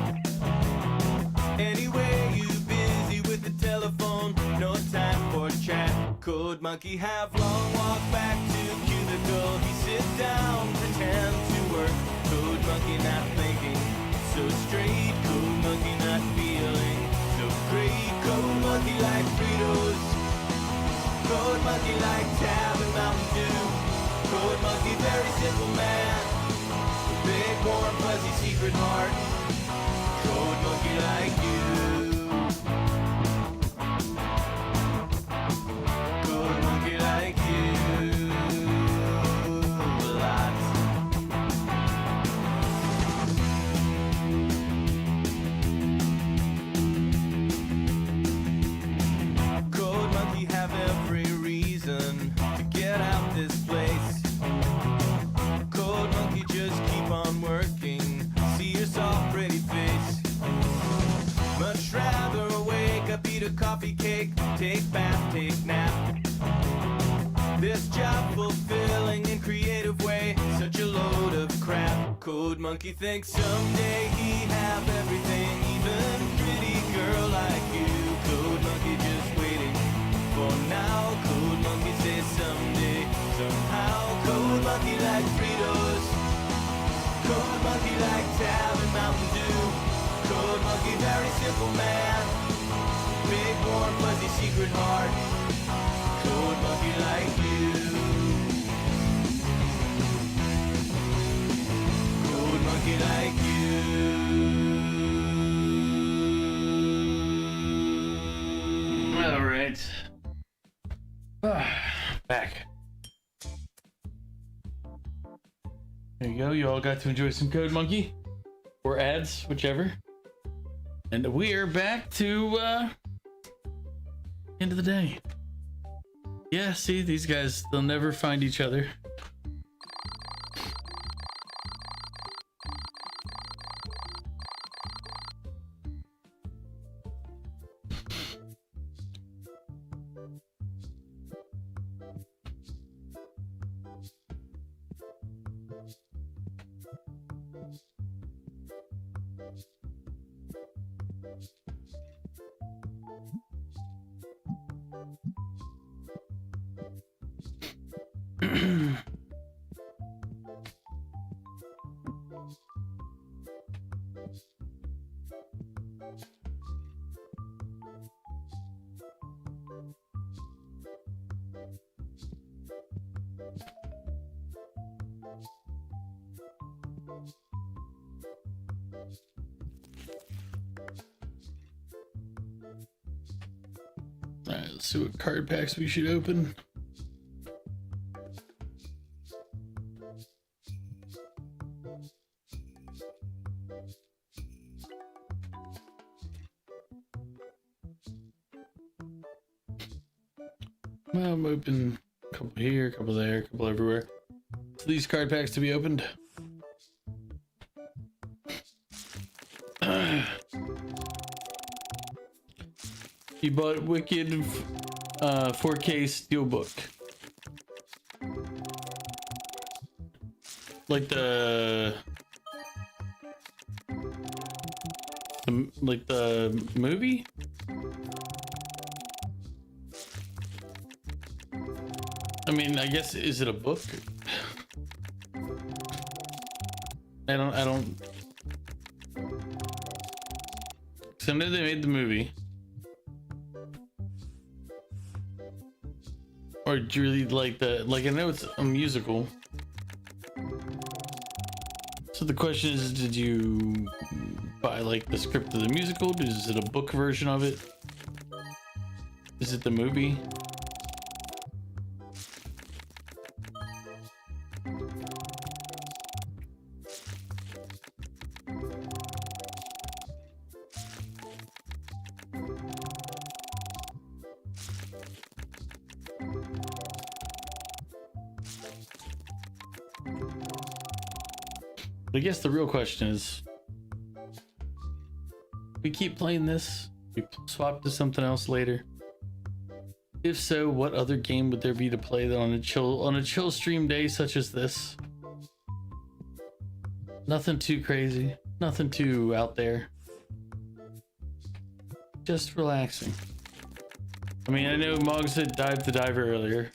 Anyway, you busy with the telephone, no time for chat. Code Monkey have long walk back to cubicle. He sit down, pretend to work. Code Monkey not thinking so straight. Code Monkey not feeling so great. Code Monkey like Fritos. Code Monkey like Tab and Mountain Dew. Code Monkey, very simple man, big, warm, fuzzy secret heart. Code Monkey like you. Code Monkey like you. bath, take nap. This job fulfilling in creative way, such a load of crap. Code Monkey thinks someday he have everything, even pretty girl like you. Code Monkey just waiting for now. Code Monkey says someday, somehow. Code Monkey like Fritos. Code Monkey like Tab and Mountain Dew. Code Monkey very simple man. Big warm fuzzy secret heart. Code Monkey like you. Code Monkey like you. All right. Back. There you go. You all got to enjoy some Code Monkey or ads, whichever. And we are back to end of the day. Yeah, see, these guys, they'll never find each other. Alright, let's see what card packs we should open. Well, I'm open a couple here, a couple there, a couple everywhere. So these card packs to be opened. You bought Wicked 4K Steelbook. Like the movie? I mean, I guess, is it a book? I don't. So I know they made the movie. Or do you really like the, like, I know it's a musical. So the question is, did you buy like the script of the musical? Is it a book version of it? Is it the movie? I guess the real question is, we keep playing this, we swap to something else later. If so, what other game would there be to play that on a chill stream day such as this? Nothing too crazy, nothing too out there. Just relaxing. I mean, I know Mog said Dive the Diver earlier.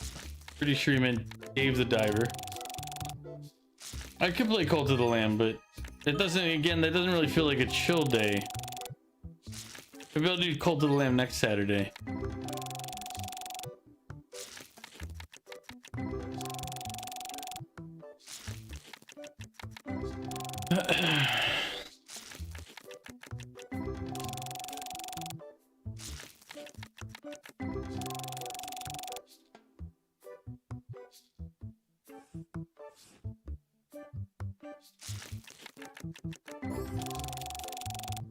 Pretty sure he meant Dave the Diver. I could play Cult of the Lamb, but it doesn't, again, that doesn't really feel like a chill day. Maybe I'll do Cult of the Lamb next Saturday.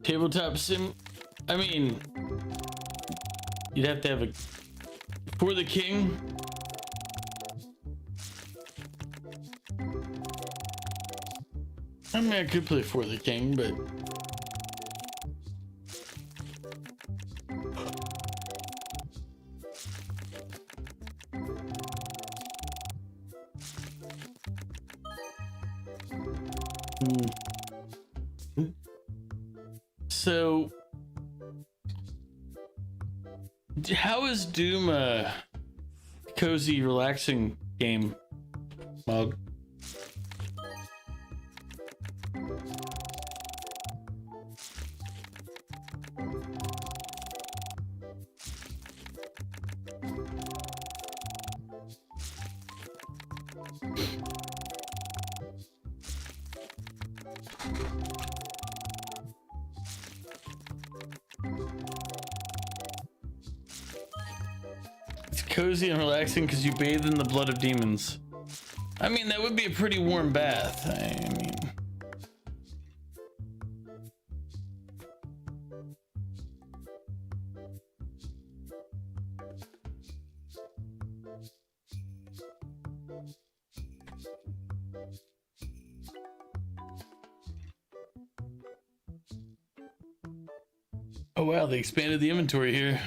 Tabletop sim, I mean, you'd have to have a For the King. I mean, I could play For the King, but So, how is Doom a cozy, relaxing game, Mog? It's cozy and relaxing because you bathe in the blood of demons. I mean, that would be a pretty warm bath. I mean, oh wow, they expanded the inventory here.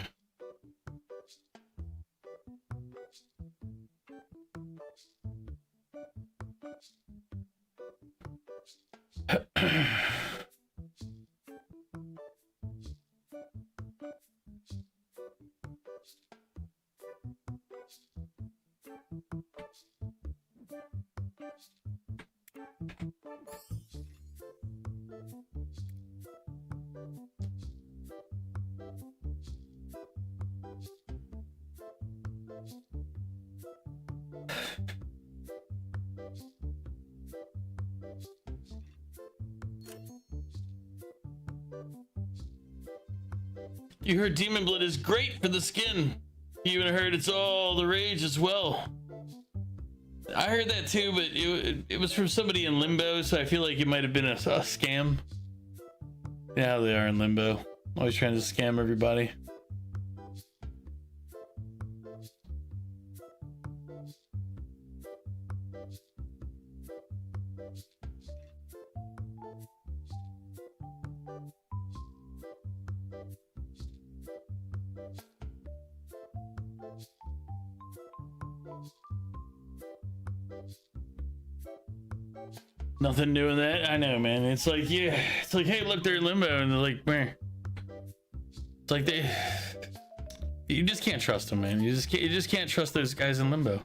You heard demon blood is great for the skin. You even heard it's all the rage as well. I heard that too, but it was from somebody in Limbo, so I feel like it might have been a scam. Yeah, they are in Limbo. Always trying to scam everybody. Nothing new in that. I know, man. It's like, yeah, it's like, hey, look, they're in Limbo, and they're like, meh. It's like you just can't trust them, man. You just can't trust those guys in Limbo.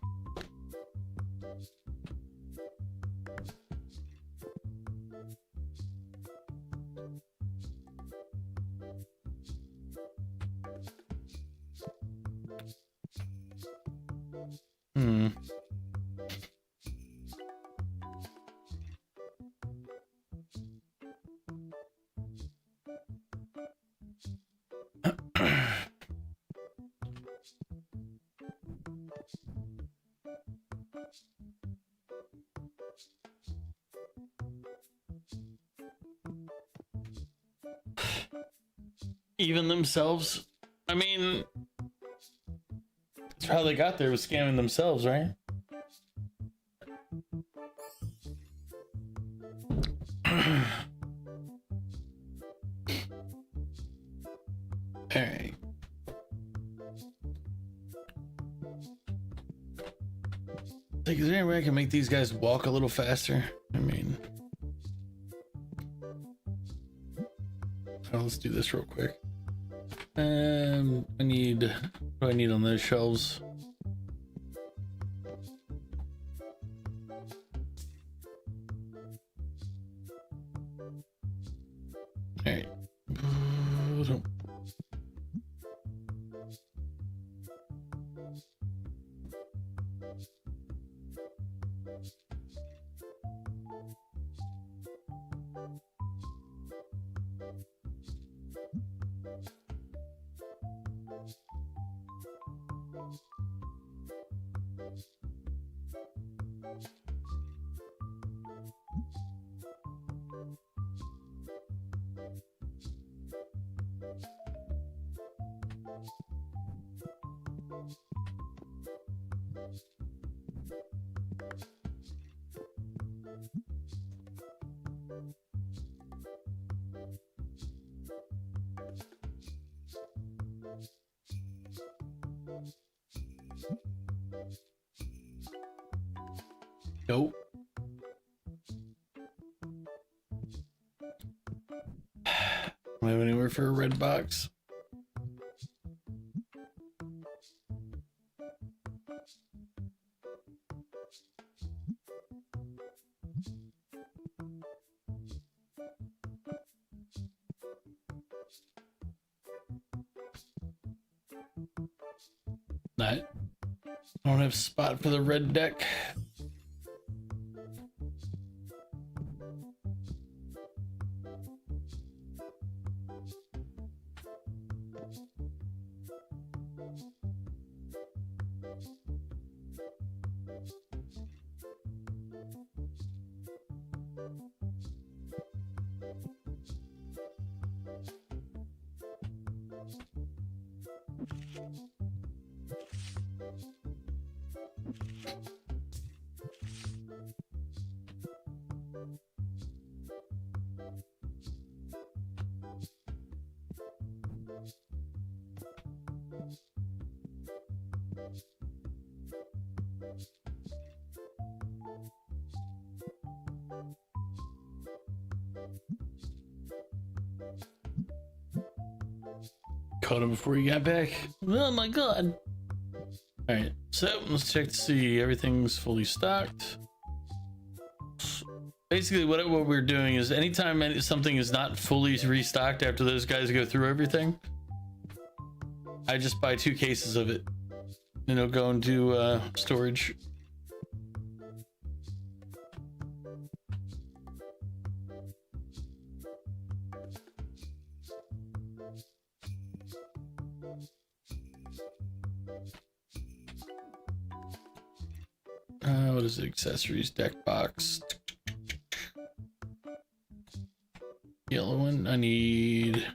Even themselves. I mean, that's how they got there, was scamming themselves, right? All right. Like, is there any way I can make these guys walk a little faster? I mean, oh, let's do this real quick. I need, what do I need on those shelves? All right. Nope. Don't have anywhere for a red box. I don't have a spot for the red deck. Caught him before he got back. Oh my god. Alright, so let's check to see everything's fully stocked. Basically what we're doing is anytime something is not fully restocked after those guys go through everything, I just buy 2 cases of it and it'll go into storage. What is it? Accessories, deck box. Yellow one. I need.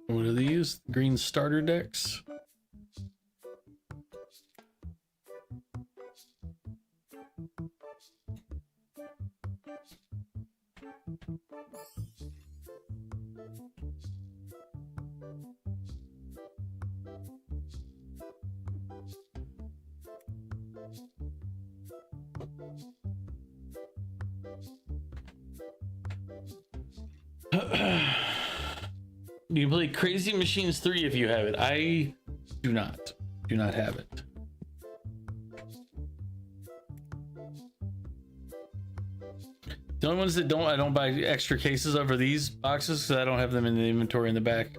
What are these? Green starter decks. You can play Crazy Machines 3 if you have it. I do not have it. The only ones that I don't buy extra cases of are these boxes because I don't have them in the inventory in the back.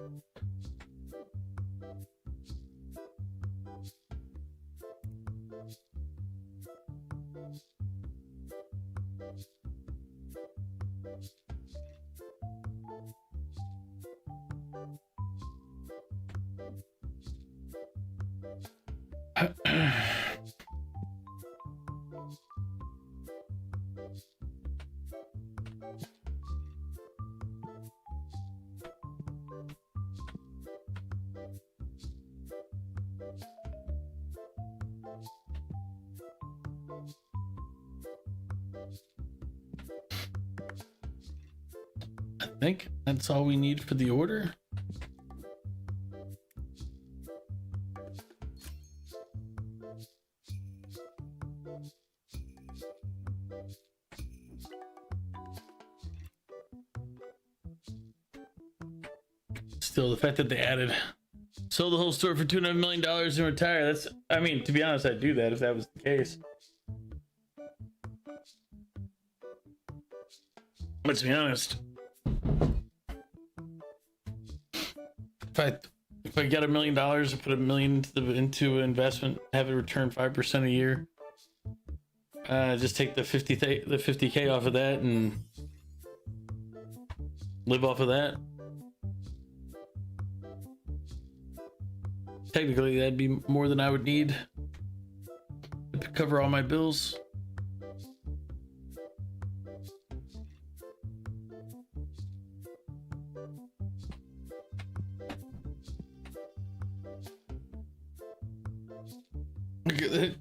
I think that's all we need for the order. Still, the fact that they sold the whole store for $2.5 million and retire, that's, I mean, to be honest, I'd do that if that was the case. But to be honest, if I get $1 million and put $1 million into an investment, have it return 5% a year, just take the 50K off of that and live off of that. Technically, that'd be more than I would need to cover all my bills.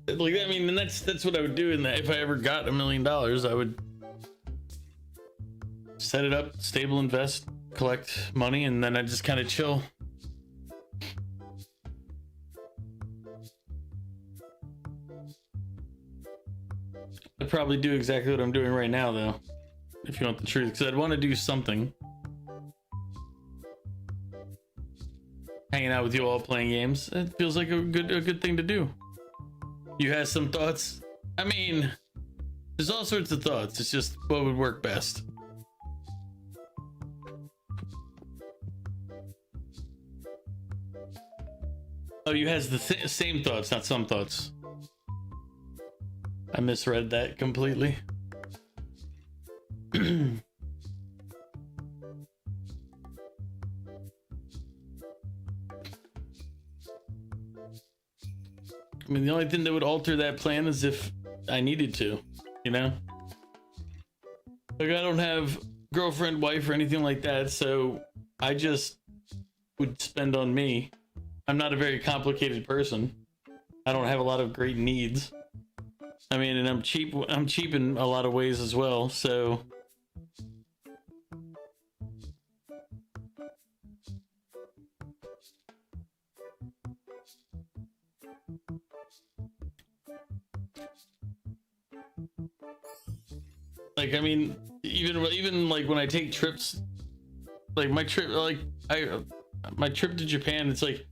Like, I mean, and that's what I would do in that. If I ever got $1 million, I would set it up, stable invest, collect money, and then I just kind of chill. probably do exactly what I'm doing right now, though. If you want the truth, because I'd want to do something. Hanging out with you all playing games. It feels like a good thing to do. You have some thoughts? I mean, there's all sorts of thoughts. It's just what would work best. Oh, you has the same thoughts, not some thoughts. I misread that completely. I mean, the only thing that would alter that plan is if I needed to, you know? Like, I don't have girlfriend, wife, or anything like that, so I just would spend on me. I'm not a very complicated person. I don't have a lot of great needs. I mean, and I'm cheap in a lot of ways as well, so... Like, I mean, even like when I take trips, like my trip to Japan, it's like,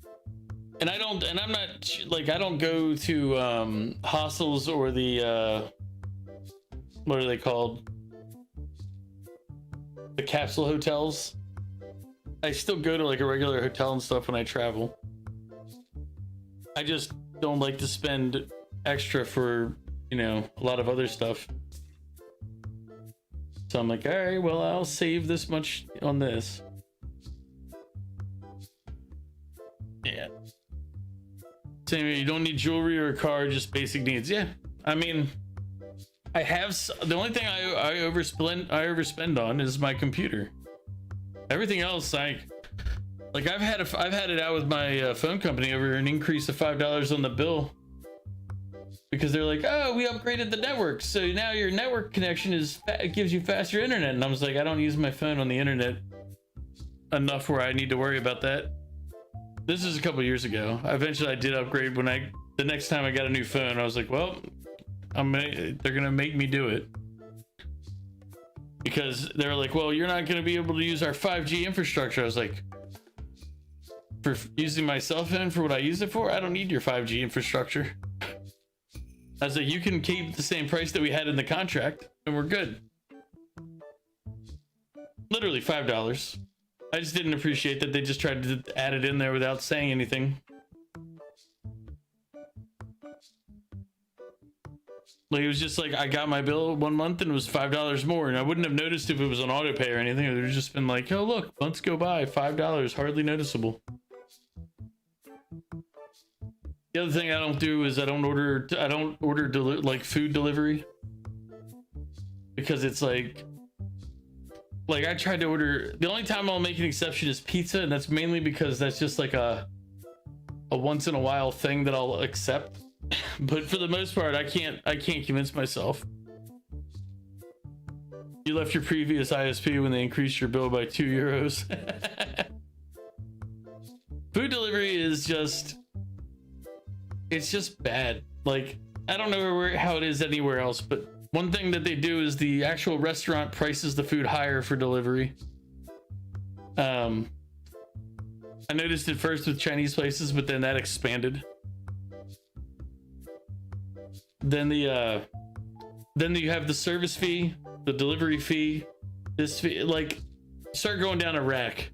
and I'm not like, I don't go to hostels or the what are they called, the capsule hotels. I still go to like a regular hotel and stuff when I travel. I just don't like to spend extra for, you know, a lot of other stuff. So I'm like, all right, well, I'll save this much on this. Yeah. Same, you don't need jewelry or a car, just basic needs. Yeah. I mean, I have, the only thing I overspend on is my computer. Everything else, I've had it out with my phone company over an increase of $5 on the bill. Because they're like, oh, we upgraded the network, so now your network connection gives you faster internet. And I was like, I don't use my phone on the internet enough where I need to worry about that. This is a couple years ago. Eventually, I did upgrade when the next time I got a new phone. I was like, well, they're gonna make me do it, because they're like, well, you're not gonna be able to use our 5G infrastructure. I was like, for using my cell phone for what I use it for, I don't need your 5G infrastructure. I was like, you can keep the same price that we had in the contract, and we're good. Literally $5. I just didn't appreciate that they just tried to add it in there without saying anything. Like, it was just like, I got my bill 1 month and it was $5 more, and I wouldn't have noticed if it was on auto pay or anything. It would have just been like, oh look, months go by, $5, hardly noticeable. The other thing I don't do is I don't order like food delivery, because it's like I tried to order. The only time I'll make an exception is pizza, and that's mainly because that's just like a once in a while thing that I'll accept. But for the most part, I can't convince myself. You left your previous ISP when they increased your bill by €2. Food delivery is just, it's just bad. Like, I don't know how it is anywhere else, but one thing that they do is the actual restaurant prices the food higher for delivery. I noticed it first with Chinese places, but then that expanded. Then you have the service fee, the delivery fee, this fee, like, start going down a rack,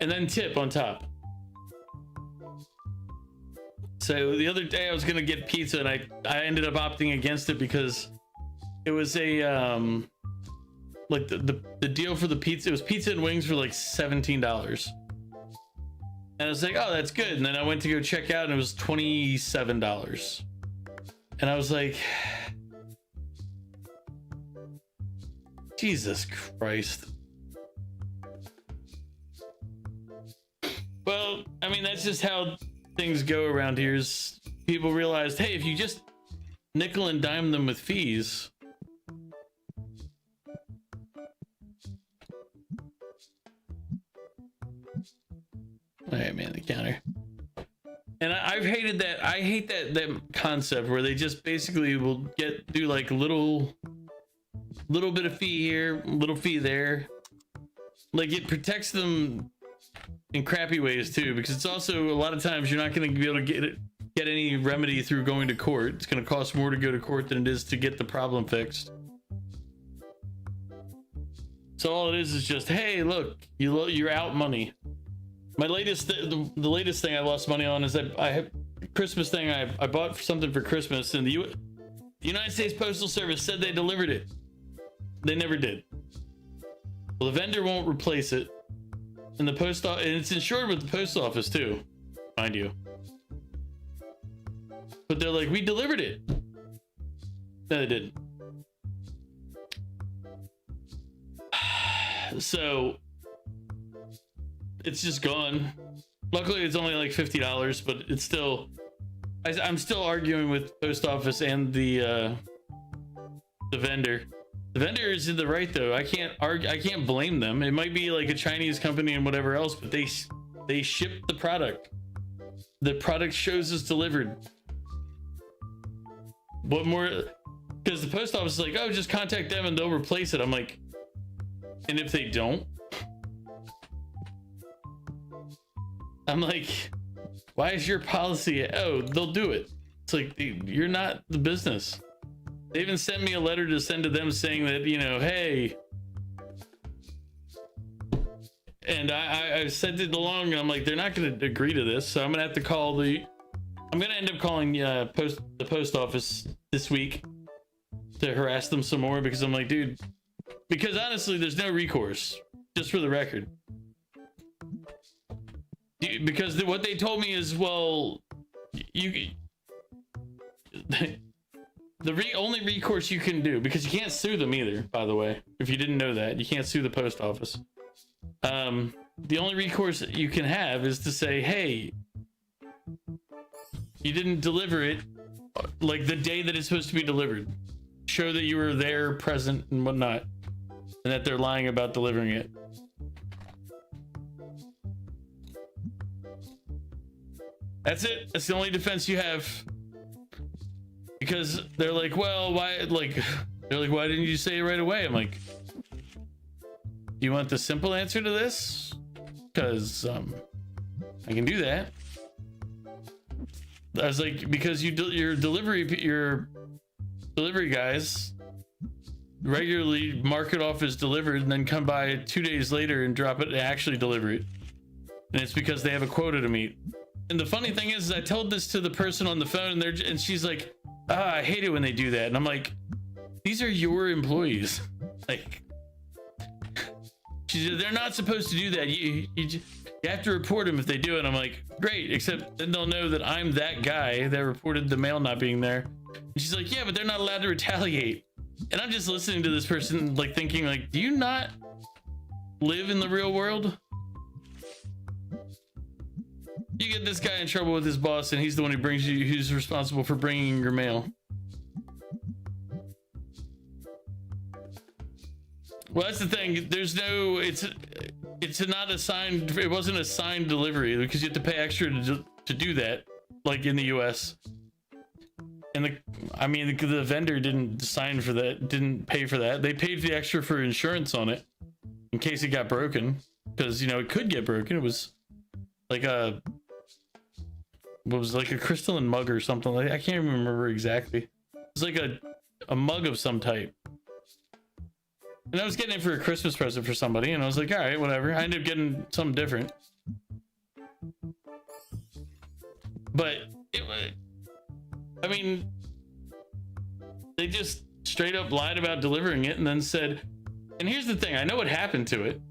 and then tip on top. So the other day I was gonna get pizza, and I ended up opting against it because it was a like the deal for the pizza. It was pizza and wings for like $17, and I was like, oh, that's good. And then I went to go check out, and it was $27, and I was like, Jesus Christ. Well, I mean, that's just how things go around here. Is people realized, hey, if you just nickel and dime them with fees, all right, man, the counter. And I've hated that. I hate that concept where they just basically will do like little bit of fee here, little fee there. Like it protects them in crappy ways too, because it's also a lot of times you're not going to be able to get any remedy through going to court. It's going to cost more to go to court than it is to get the problem fixed. So all it is just, hey, look, you're out money. My latest, the latest thing I lost money on is that I have Christmas thing. I bought something for Christmas, and the United States Postal Service said they delivered it. They never did. Well, the vendor won't replace it, and and it's insured with the post office too, mind you. But they're like, we delivered it. No, they didn't. So it's just gone. Luckily, it's only like $50, but it's still. I'm still arguing with post office and the vendor. The vendor is in the right though. I can't argue. I can't blame them. It might be like a Chinese company and whatever else, but they ship the product. The product shows it's delivered. What more? Because the post office is like, oh, just contact them and they'll replace it. I'm like, and if they don't, I'm like, why is your policy? Oh, they'll do it. It's like, you're not the business. They even sent me a letter to send to them saying that, you know, hey. And I sent it along, and I'm like, they're not going to agree to this, so I'm going to have to call I'm going to end up calling the post office this week to harass them some more, because I'm like, dude, because honestly, there's no recourse, just for the record. Because what they told me is, well, the only recourse you can do, because you can't sue them either, by the way, if you didn't know that, you can't sue the post office. The only recourse that you can have is to say, hey, you didn't deliver it like the day that it's supposed to be delivered. Show that you were there, present, and whatnot, and that they're lying about delivering it. That's it. That's the only defense you have. Because they're like, well, why? Like, they're like, why didn't you say it right away? I'm like, you want the simple answer to this? Because I can do that. I was like, because your delivery guys regularly mark it off as delivered and then come by 2 days later and drop it and actually deliver it. And it's because they have a quota to meet. And the funny thing is I told this to the person on the phone, and she's like, I hate it when they do that. And I'm like, these are your employees. Like, they're not supposed to do that. You have to report them if they do it. I'm like, great, except then they'll know that I'm that guy that reported the mail not being there. And she's like, yeah, but they're not allowed to retaliate. And I'm just listening to this person, like, thinking, like, do you not live in the real world? You get this guy in trouble with his boss, and he's the one who's responsible for bringing your mail. Well, that's the thing. There's no, it's not assigned. It wasn't a signed delivery because you have to pay extra to do that, like in the US. And the vendor didn't sign for that, didn't pay for that. They paid the extra for insurance on it in case it got broken, because, you know, it could get broken. It was like a crystalline mug or something. Like, I can't remember exactly. It was like a mug of some type. And I was getting it for a Christmas present for somebody, and I was like, all right, whatever. I ended up getting something different. But they just straight up lied about delivering it and then said, and here's the thing, I know what happened to it.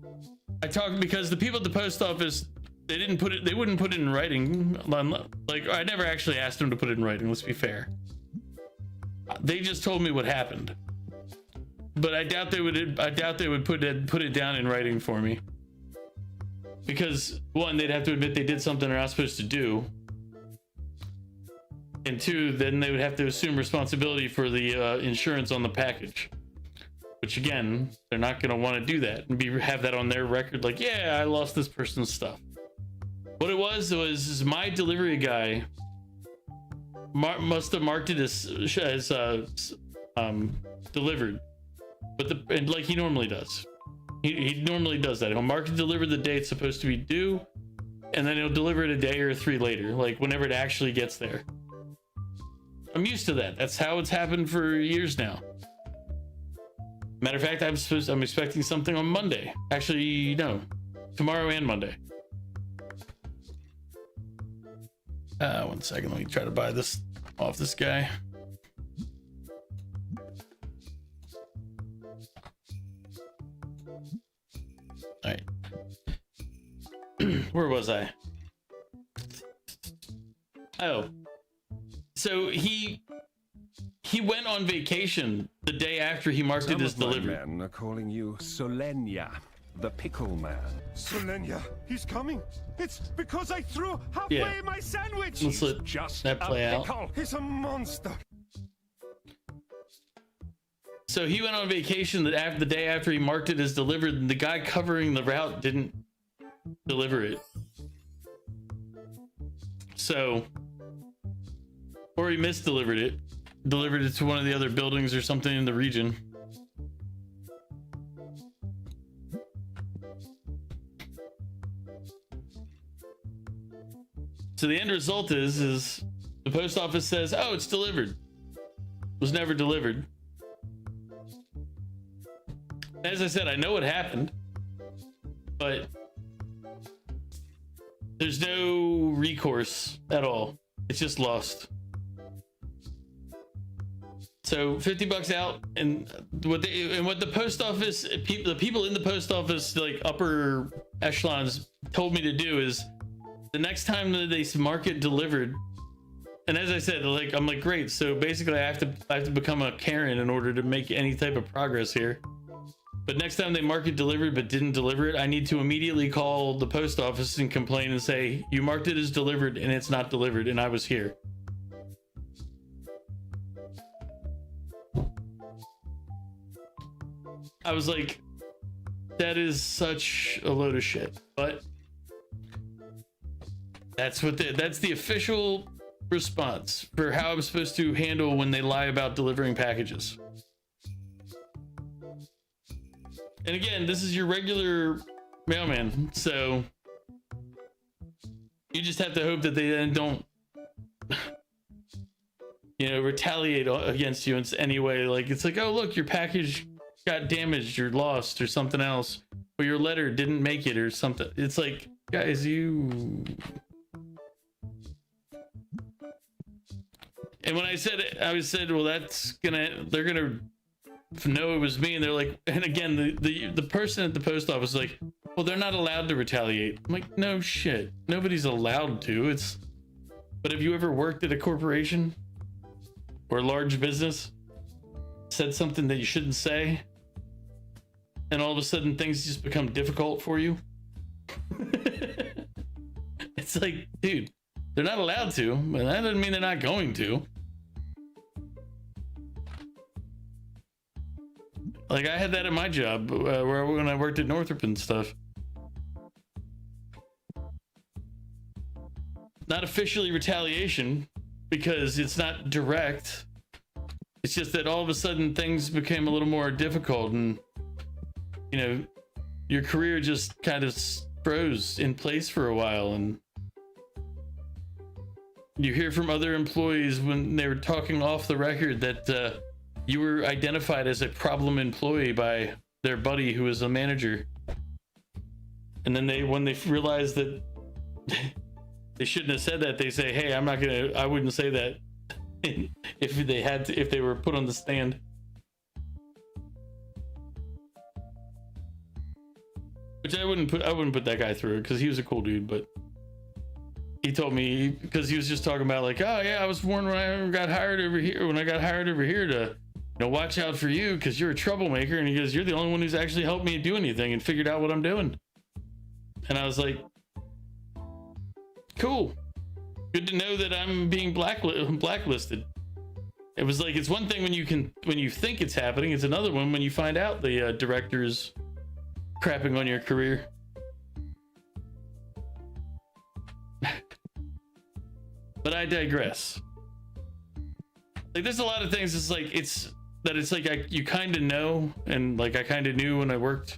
I talked because the people at the post office, they wouldn't put it in writing. Like, I never actually asked them to put it in writing, let's be fair. They just told me what happened. But I doubt they would put it down in writing for me. Because one, they'd have to admit they did something they're not supposed to do. And two, then they would have to assume responsibility for the insurance on the package. Which again, they're not going to want to do that and have that on their record. Like, yeah, I lost this person's stuff. What it was my delivery guy must have marked it as delivered, but and like he normally does. He normally does that. He'll mark it delivered the day it's supposed to be due, and then he'll deliver it a day or 3 later, like whenever it actually gets there. I'm used to that. That's how it's happened for years now. Matter of fact, I'm expecting something on Monday. Actually, no, tomorrow and Monday. 1 second. Let me try to buy this off this guy. All right. Where was I? Oh, so he went on vacation the day after he marked it as delivered. Some of my men are calling you Solenia, the pickle man. Solenia, he's coming. It's because I threw halfway my sandwich. Let's let Just that play a out. pickle. He's a monster. So he went on vacation the day after he marked it as delivered, and the guy covering the route didn't deliver it. So, or he misdelivered it, delivered it to one of the other buildings or something in the region. So the end result is the post office says, oh, it's delivered. It was never delivered. As I said, I know what happened, but there's no recourse at all. It's just lost. So $50 out, and what the post office the people in the post office, like upper echelons, told me to do is the next time that they mark it delivered, and as I said, like I'm like, great. So basically, I have to become a Karen in order to make any type of progress here. But next time they mark it delivered but didn't deliver it, I need to immediately call the post office and complain and say, you marked it as delivered and it's not delivered, and I was here. I was like, that is such a load of shit. But that's the official response for how I'm supposed to handle when they lie about delivering packages. And again, this is your regular mailman, so you just have to hope that they then don't, retaliate against you in any way. Like, it's like, oh, look, your package got damaged or lost or something else, or your letter didn't make it or something. It's like, guys, you... And when I said it, I said, well, they're gonna know it was me, and they're like, and again, the person at the post office is like, well, they're not allowed to retaliate. I'm like, no shit, nobody's allowed to. But have you ever worked at a corporation or a large business, said something that you shouldn't say, and all of a sudden things just become difficult for you? It's like, dude, they're not allowed to, but that doesn't mean they're not going to. Like, I had that at my job when I worked at Northrop and stuff. Not officially retaliation, because it's not direct. It's just that all of a sudden things became a little more difficult, and your career just kind of froze in place for a while, and you hear from other employees when they were talking off the record that you were identified as a problem employee by their buddy who was a manager. And then when they realized that they shouldn't have said that, they say, hey, I wouldn't say that if they were put on the stand. Which I wouldn't put that guy through, because he was a cool dude, but he told me, because he was just talking about like, oh yeah, I was warned when I got hired over here to watch out for you because you're a troublemaker, and he goes, you're the only one who's actually helped me do anything and figured out what I'm doing. And I was like, cool, good to know that I'm being blacklisted. It was like, it's one thing when you think it's happening, it's another one when you find out the director's crapping on your career. But I digress. Like, there's a lot of things. It's like you kind of know, and like I kind of knew when I worked.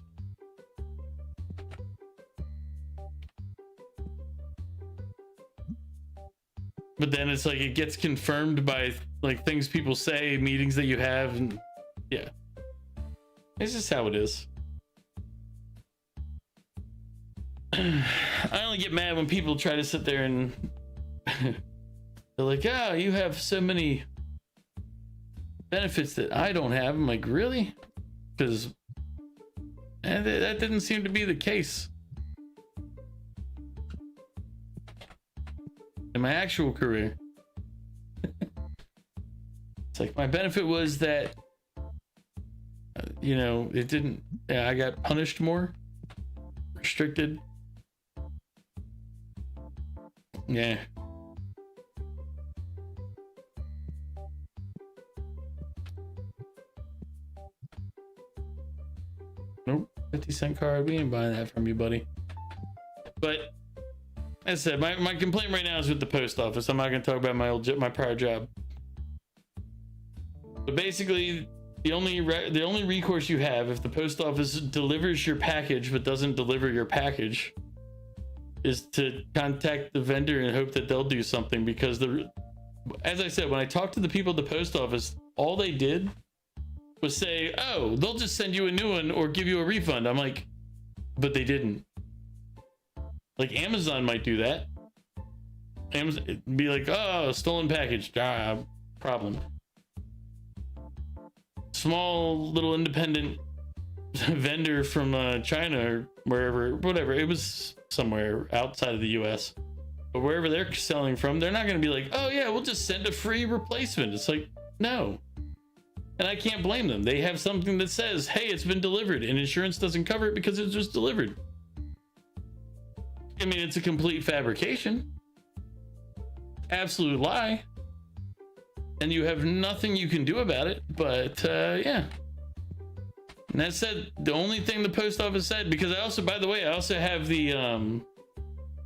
But then it's like it gets confirmed by like things people say, meetings that you have, and yeah, it's just how it is. I only get mad when people try to sit there and they're like, "Oh, you have so many benefits that I don't have." I'm like, really? Because that didn't seem to be the case in my actual career. It's like my benefit was that it didn't. I got punished more, restricted. Yeah. Nope. 50-cent card. We ain't buying that from you, buddy. But as I said, my complaint right now is with the post office. I'm not going to talk about my prior job. But basically, the only recourse you have if the post office delivers your package but doesn't deliver your package is to contact the vendor and hope that they'll do something, because as I said, when I talked to the people at the post office, all they did was say, "Oh, they'll just send you a new one or give you a refund." I'm like, but they didn't. Like, Amazon might do that. Amazon be like, "Oh, stolen package, problem." Small little independent vendor from China or wherever, whatever, it was somewhere outside of the US, but wherever they're selling from, they're not going to be like, "Oh yeah, we'll just send a free replacement." It's like, no. And I can't blame them. They have something that says, "Hey, it's been delivered," and insurance doesn't cover it because it's just delivered. I mean, it's a complete fabrication, absolute lie, and you have nothing you can do about it. But yeah. And that said, the only thing the post office said, because I also, by the way, I also have the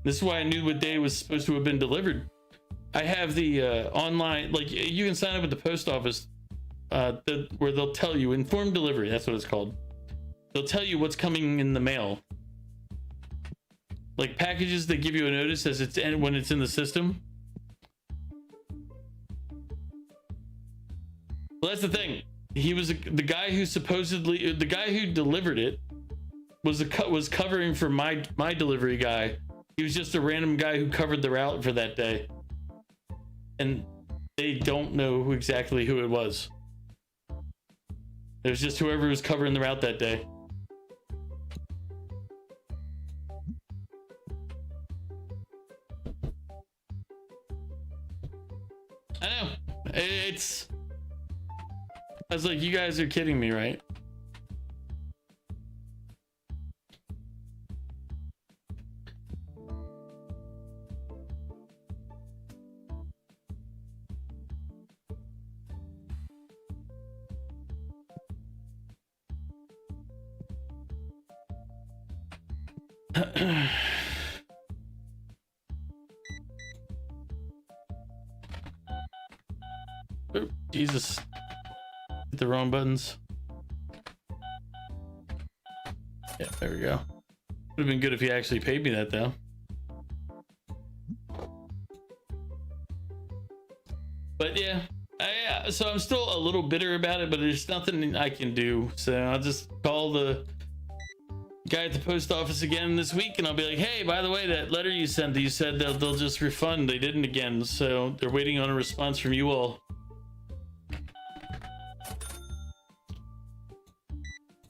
this is why I knew what day it was supposed to have been delivered. I have the online, like, you can sign up at the post office where they'll tell you, informed delivery, that's what it's called. They'll tell you what's coming in the mail. Like packages that give you a notice as when it's in the system. Well, that's the thing. He was the guy who delivered it was covering for my delivery guy. He was just a random guy who covered the route for that day, and they don't know exactly who it was. It was just whoever was covering the route that day. I know. I was like, you guys are kidding me, right? Oh, Jesus. Hit the wrong buttons. Yeah, there we go. Would have been good if you actually paid me that, though. But yeah, so I'm still a little bitter about it, but there's nothing I can do. So I'll just call the guy at the post office again this week, and I'll be like, "Hey, by the way, that letter you sent, you said they'll just refund. They didn't again, so they're waiting on a response from you all."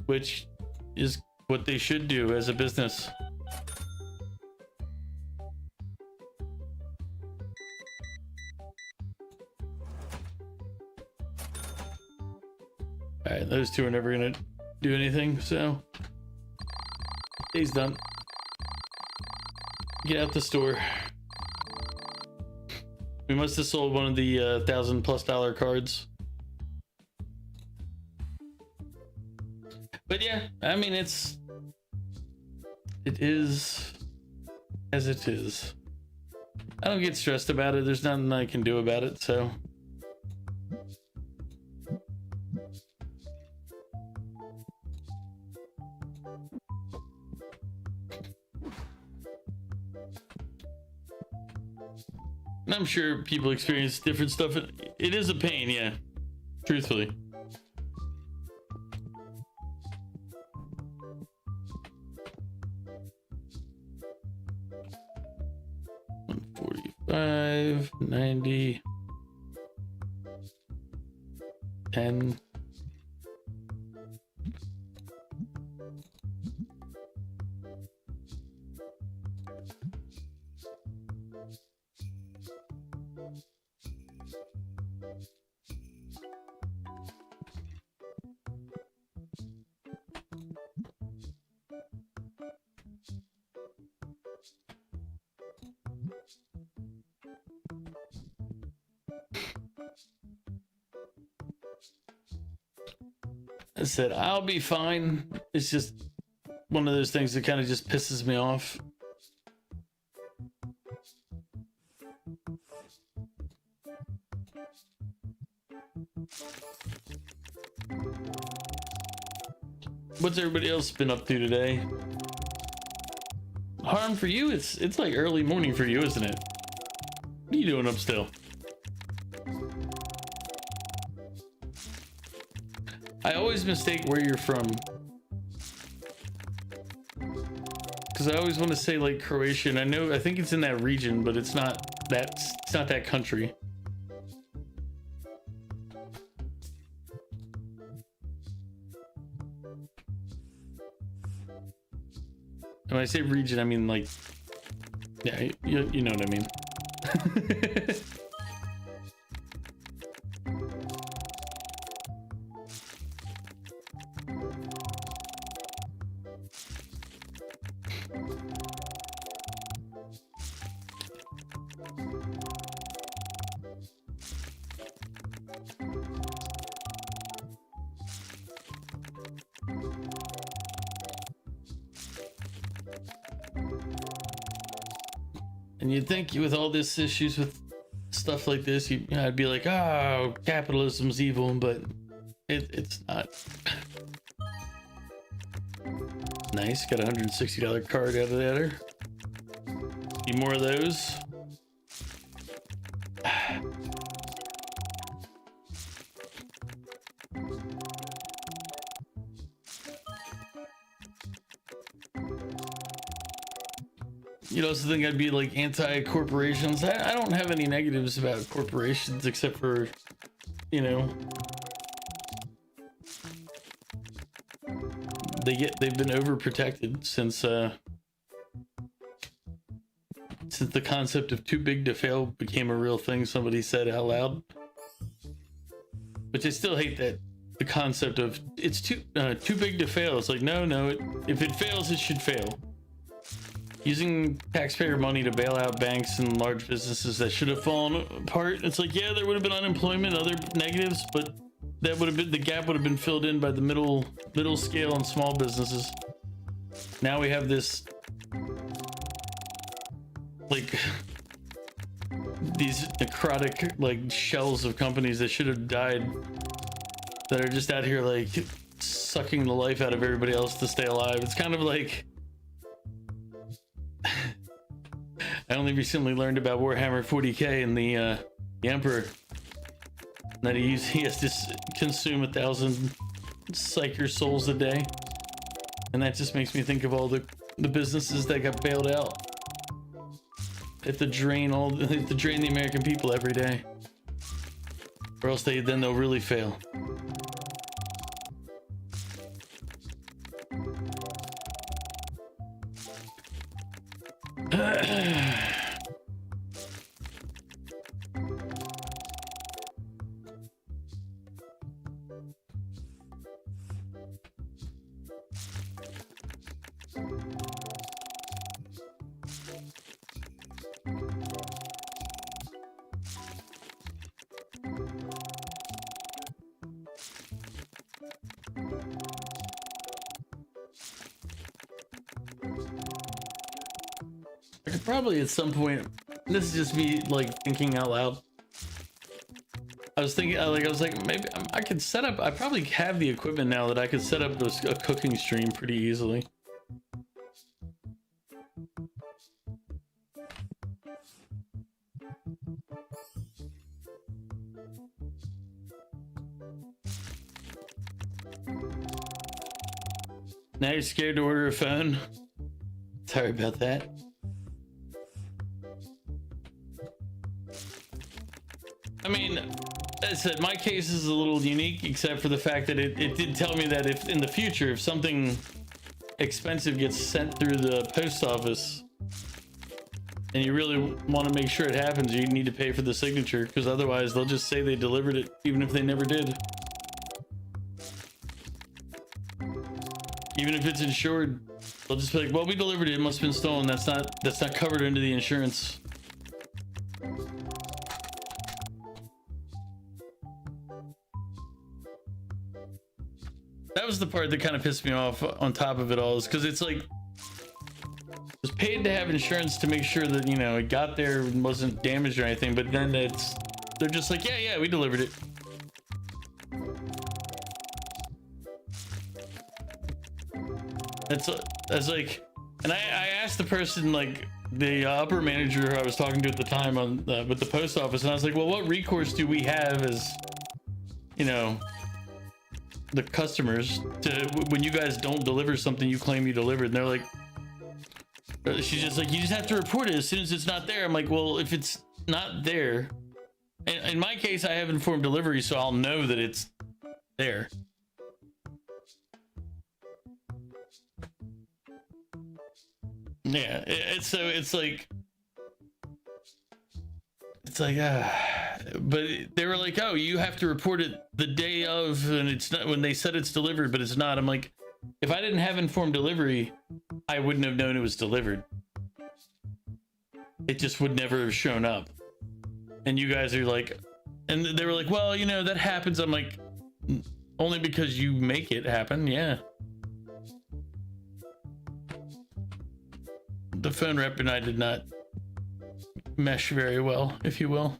Which is what they should do as a business. All right, those two are never gonna do anything, so he's done. Get out the store. We must have sold one of the $1,000+ cards. But yeah, I mean, it is as it is. I don't get stressed about it. There's nothing I can do about it, so. And I'm sure people experience different stuff. It is a pain, yeah. Truthfully. $145, $90, $10. I said, I'll be fine. It's just one of those things that kind of just pisses me off. What's everybody else been up to today? Harm, for you, it's like early morning for you, isn't it? What are you doing up still? I always mistake where you're from. Because I always want to say like Croatian. I think it's in that region, but it's not that country. When I say region, I mean like, yeah, you know what I mean. And you'd think with all this issues with stuff like this, I'd be like, oh, capitalism's evil, but it's not. Nice, got a $160 card out of there. Need more of those. You'd also think I'd be like anti-corporations. I don't have any negatives about corporations except for, you know, they've been overprotected since the concept of too big to fail became a real thing. Somebody said out loud, which I still hate that the concept of it's too big to fail. It's like no, if it fails, it should fail. Using taxpayer money to bail out banks and large businesses that should have fallen apart. It's like, yeah, there would have been unemployment, other negatives, but that would have been, the gap would have been filled in by the middle scale and small businesses. Now we have this, like, these necrotic, like, shells of companies that should have died that are just out here, like, sucking the life out of everybody else to stay alive. It's kind of like, I only recently learned about Warhammer 40k and the Emperor. That he has to consume 1,000 psyker souls a day. And that just makes me think of all the businesses that got bailed out. They have to drain the American people every day. Or else they'll really fail. I could probably at some point this is just me like thinking out loud. I was thinking, I was like, maybe I could set up. I probably have the equipment now that I could set up a cooking stream pretty easily. Now you're scared to order a phone. Sorry about that. I mean, as I said, my case is a little unique, except for the fact that it did tell me that if in the future, if something expensive gets sent through the post office and you really want to make sure it happens, you need to pay for the signature, because otherwise they'll just say they delivered it even if they never did. Even if it's insured, they'll just be like, well, we delivered it, it must have been stolen. That's not covered under the insurance. That was the part that kind of pissed me off on top of it all, is because it's like, it was paid to have insurance to make sure that, you know, it got there and wasn't damaged or anything, but then they're just like, yeah, we delivered it. That's like, and I asked the person, like the upper manager I was talking to at the time on with the post office, and I was like, well, what recourse do we have as, you know, the customers to when you guys don't deliver something you claim you delivered? And they're like, she's just like, you just have to report it as soon as it's not there. I'm like, well, if it's not there, in my case, I have informed delivery, so I'll know that it's there. Yeah, it's like but they were like, oh, you have to report it the day of, and it's not when they said it's delivered, but it's not. I'm like, if I didn't have informed delivery, I wouldn't have known it was delivered. It just would never have shown up. And you guys are like, and they were like, well, you know, that happens. I'm like, only because you make it happen. Yeah. The phone rep and I did not mesh very well, if you will.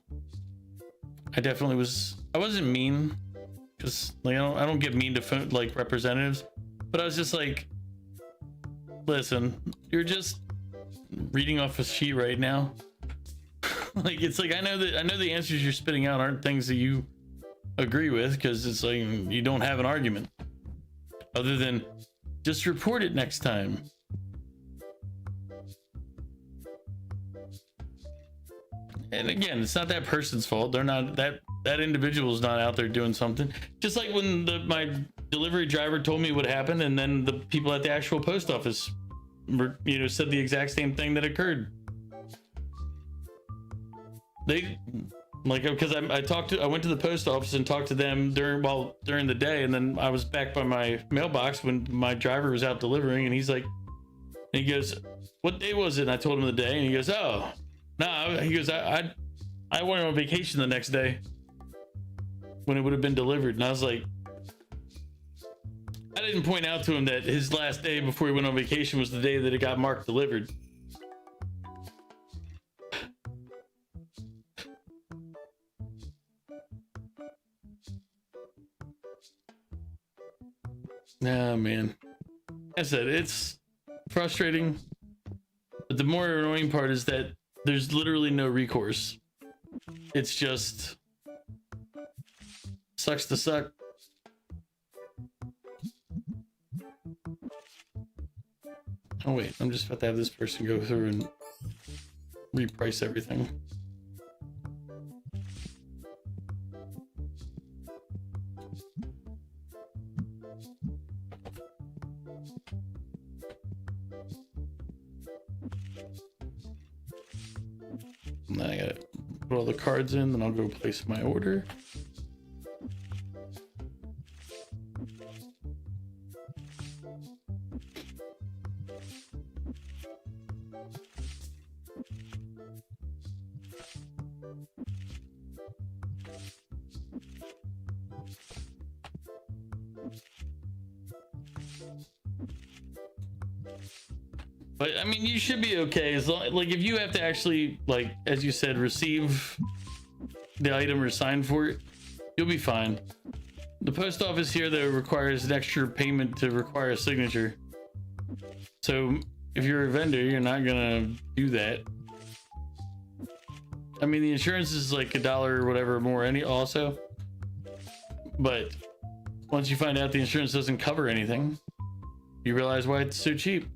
I wasn't mean, because like I don't get mean to phone like representatives, but I was just like, listen, you're just reading off a sheet right now. Like, it's like, I know the answers you're spitting out aren't things that you agree with, because it's like you don't have an argument other than just report it next time. And again, it's not that person's fault. They're not that individual's not out there doing something. Just like when my delivery driver told me what happened, and then the people at the actual post office, you know, said the exact same thing that occurred. They like, because I went to the post office and talked to them during the day, and then I was back by my mailbox when my driver was out delivering, and he's like, and he goes, what day was it? And I told him the day, and he goes, oh. No, he goes, I went on vacation the next day when it would have been delivered. And I was like, I didn't point out to him that his last day before he went on vacation was the day that it got marked delivered. Nah, man. Like I said, it's frustrating. But the more annoying part is that there's literally no recourse. It's just sucks to suck. Oh wait, I'm just about to have this person go through and reprice everything. Now I gotta put all the cards in, then I'll go place my order. But I mean, you should be okay as long, like, if you have to actually, like, as you said, receive the item or sign for it, you'll be fine. The post office here, though, requires an extra payment to require a signature. So if you're a vendor, you're not gonna do that. I mean, the insurance is like $1 or whatever more also. But once you find out the insurance doesn't cover anything, you realize why it's so cheap.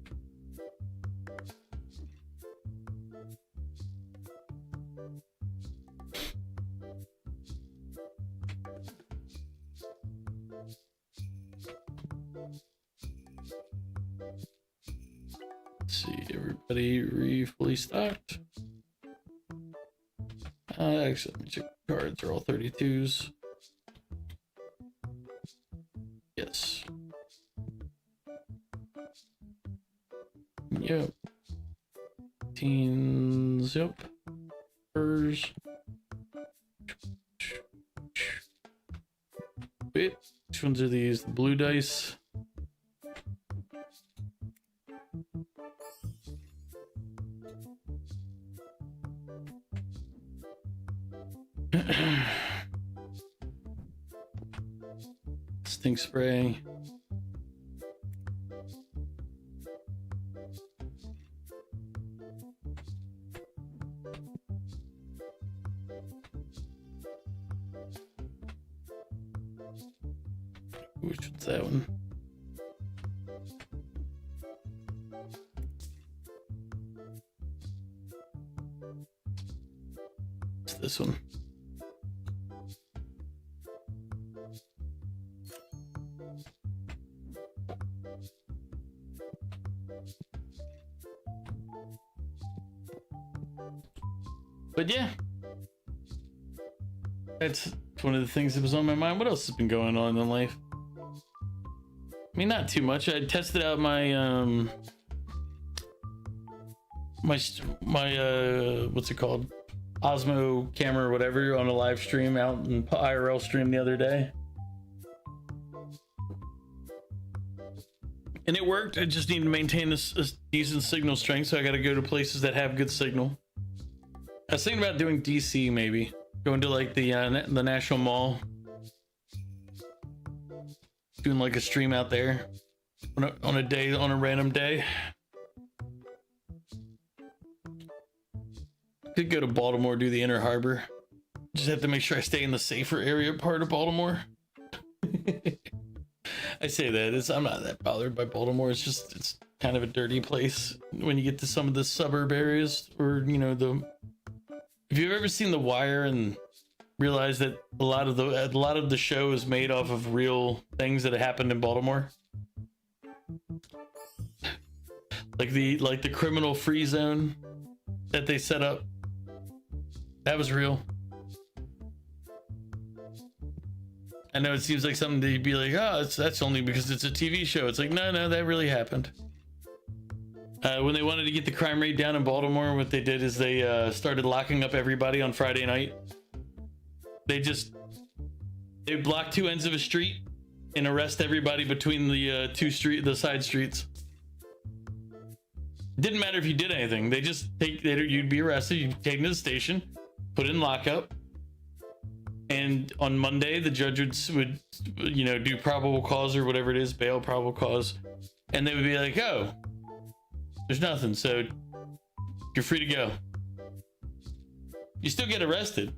Let's see, everybody fully stocked. Actually, let me check the cards. Are all 32s. Yes. Yep. Teens. Yep. Spurs. Wait, which ones are these? The blue dice. Stink spray. Which one's that one? It's this one. But yeah, that's one of the things that was on my mind. What else has been going on in life? I mean, not too much. I tested out my what's it called, Osmo camera or whatever, on a live stream out in IRL stream the other day, and it worked. I just need to maintain a decent signal strength, so I got to go to places that have good signal. I was thinking about doing DC, maybe going to like the National Mall, doing like a stream out there on a random day. Could go to Baltimore, do the Inner Harbor. Just have to make sure I stay in the safer area part of Baltimore. I say that I'm not that bothered by Baltimore. It's kind of a dirty place when you get to some of the suburb areas, or if you've ever seen The Wire and realized that a lot of the show is made off of real things that happened in Baltimore, like the criminal free zone that they set up, that was real. I know it seems like something to be like, oh, that's only because it's a TV show. It's like, no, that really happened. When they wanted to get the crime rate down in Baltimore, what they did is they started locking up everybody on Friday night. They block two ends of a street and arrest everybody between the the side streets. Didn't matter if you did anything. They just you'd be arrested, you'd taken to the station, put in lockup, and on Monday the judge would do probable cause or whatever it is, bail, probable cause, and they would be like, oh, there's nothing, so you're free to go. You still get arrested,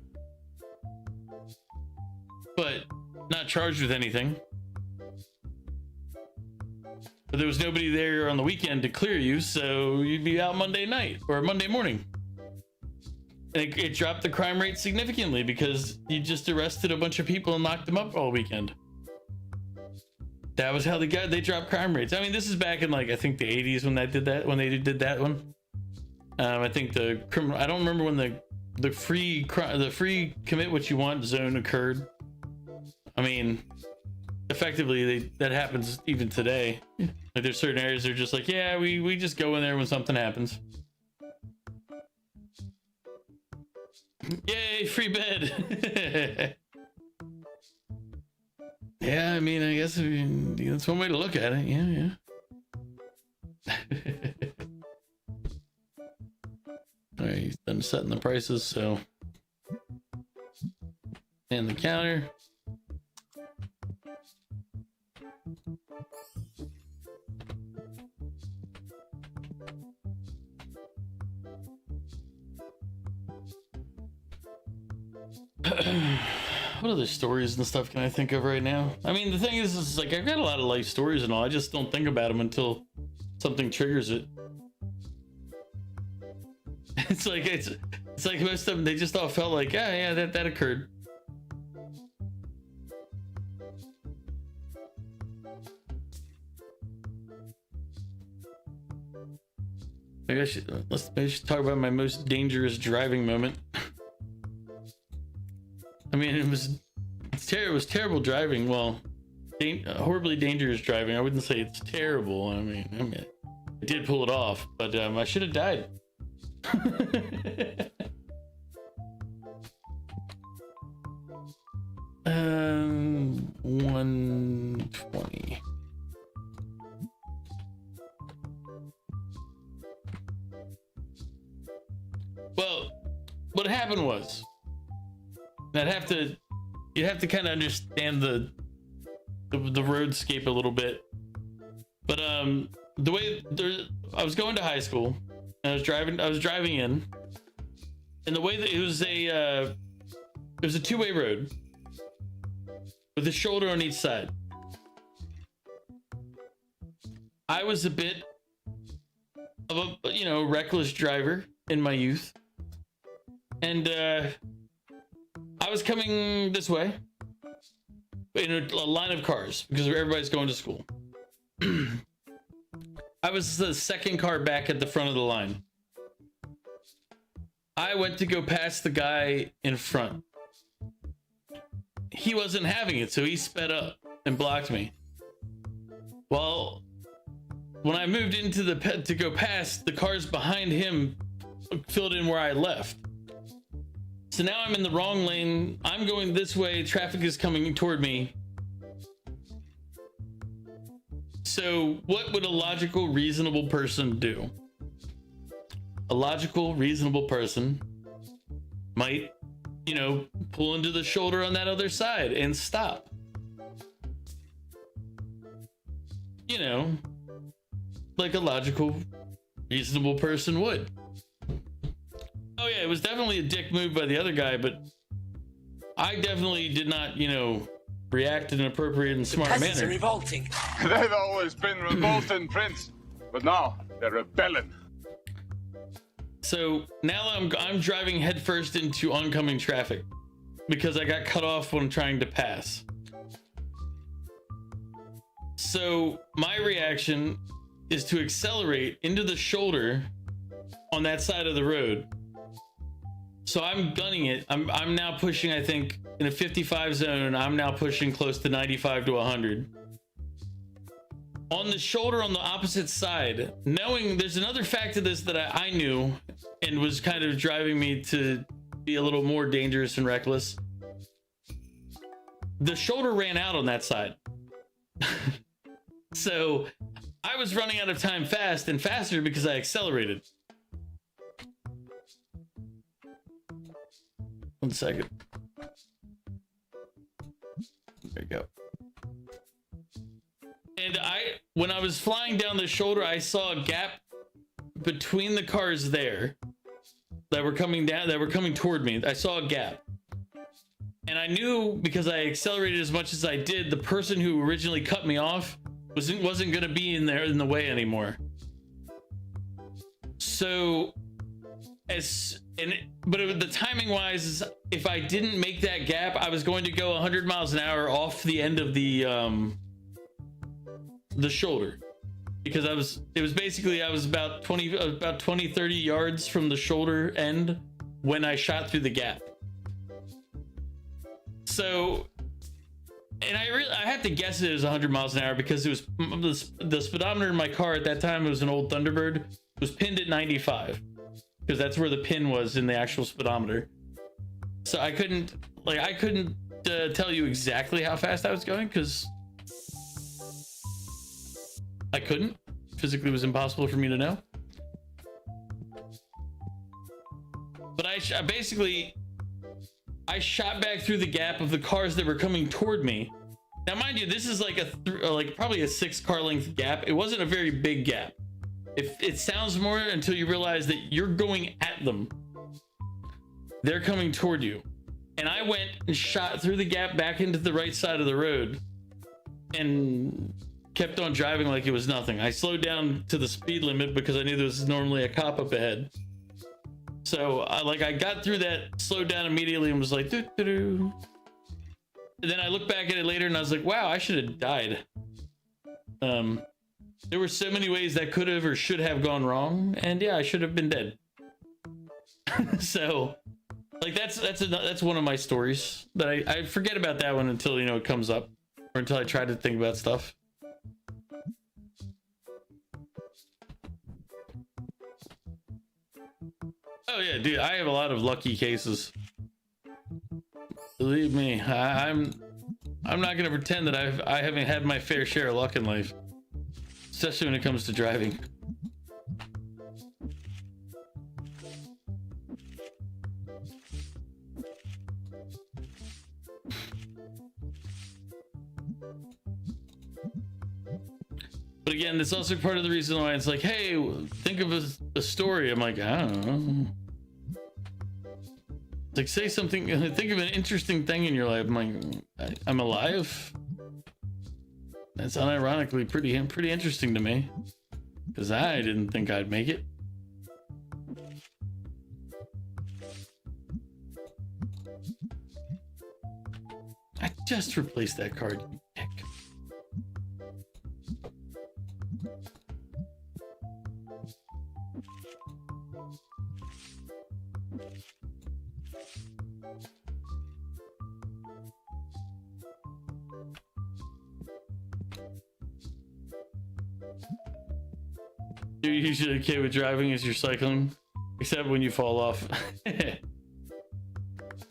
but not charged with anything. But there was nobody there on the weekend to clear you, so you'd be out Monday night or Monday morning. And it dropped the crime rate significantly because you just arrested a bunch of people and locked them up all weekend. That was how they dropped crime rates. I mean, this is back in, like, I think the 80s when they did that one. I think the criminal, I don't remember when the free commit what you want zone occurred. I mean, effectively that happens even today. Like, there's certain areas that are just like, yeah, we just go in there when something happens. Yay, free bed. Yeah, I mean, I guess that's one way to look at it. Yeah. right, he's done setting the prices, so. And the counter. What other stories and stuff can I think of right now? I mean, the thing is like I've got a lot of life stories and all. I just don't think about them until something triggers it. It's like most of them, they just all felt like, yeah, that occurred. Maybe I should talk about my most dangerous driving moment. I mean, it was terrible driving. Well, horribly dangerous driving. I wouldn't say it's terrible. I mean, I did pull it off, but I should have died. 120. Well, what happened was, you'd have to kind of understand the roadscape a little bit. But the way I was going to high school, and I was driving in, and the way that it was a two-way road with a shoulder on each side. I was a bit of a reckless driver in my youth, and I was coming this way in a line of cars because everybody's going to school. I was the second car back at the front of the line. I went to go past the guy in front. He wasn't having it, so he sped up and blocked me. Well, when I moved into to go past, the cars behind him filled in where I left. So now I'm in the wrong lane. I'm going this way. Traffic is coming toward me. So what would a logical, reasonable person do? A logical, reasonable person might, pull into the shoulder on that other side and stop. Like a logical, reasonable person would. Oh yeah, it was definitely a dick move by the other guy, but I definitely did not, react in an appropriate and smart Peasants manner. are revolting. They've always been revolting, Prince, but now they're rebelling. So now I'm driving headfirst into oncoming traffic because I got cut off when trying to pass. So my reaction is to accelerate into the shoulder on that side of the road. So I'm gunning it. I'm now pushing, I think, in a 55 zone. I'm now pushing close to 95 to 100. On the shoulder on the opposite side, knowing there's another fact to this that I knew and was kind of driving me to be a little more dangerous and reckless. The shoulder ran out on that side. So I was running out of time fast and faster because I accelerated. 1 second. There you go. And when I was flying down the shoulder, I saw a gap between the cars there that were coming toward me. I saw a gap. And I knew, because I accelerated as much as I did, the person who originally cut me off wasn't going to be in the way anymore. So but the timing wise is, if I didn't make that gap, I was going to go 100 miles an hour off the end of the shoulder, because I was about 20 30 yards from the shoulder end when I shot through the gap. So, and I have to guess it was 100 miles an hour because it was the speedometer in my car at that time. It was an old Thunderbird, was pinned at 95 because that's where the pin was in the actual speedometer. So I couldn't tell you exactly how fast I was going because I couldn't. Physically, it was impossible for me to know. But I basically shot back through the gap of the cars that were coming toward me. Now, mind you, this is like like probably a 6-car length gap. It wasn't a very big gap. It sounds more until you realize that you're going at them. They're coming toward you. And I went and shot through the gap back into the right side of the road and kept on driving like it was nothing. I slowed down to the speed limit because I knew there was normally a cop up ahead. So I got through that, slowed down immediately, and was like, doo, doo, doo. And then I looked back at it later and I was like, wow, I should have died. There were so many ways that could have or should have gone wrong, and yeah, I should have been dead. So, like, that's one of my stories, but I forget about that one until, you know, it comes up, or until I try to think about stuff. Oh yeah, dude, I have a lot of lucky cases. Believe me, I'm not gonna pretend that I haven't had my fair share of luck in life, especially when it comes to driving. But again, that's also part of the reason why it's like, hey, think of a story. I'm like, I don't know. It's like, say something, think of an interesting thing in your life. I'm like, I'm alive. That's unironically pretty interesting to me, because I didn't think I'd make it. I just replaced that card, you dick. You're usually okay with driving as you're cycling, except when you fall off.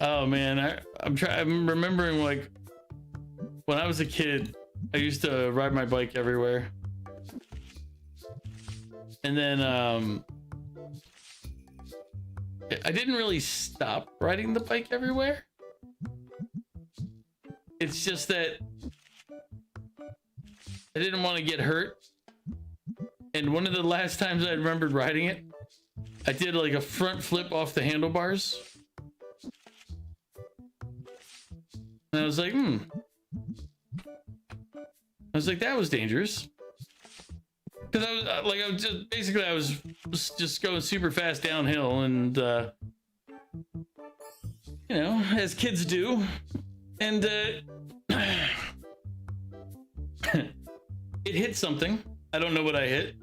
Oh man, I'm remembering, like, when I was a kid, I used to ride my bike everywhere. And then I didn't really stop riding the bike everywhere. It's just that I didn't want to get hurt. And one of the last times I remembered riding it, I did like a front flip off the handlebars. And I was like, I was like, that was dangerous. Because I was just going super fast downhill, and you know, as kids do. And it hit something. I don't know what I hit.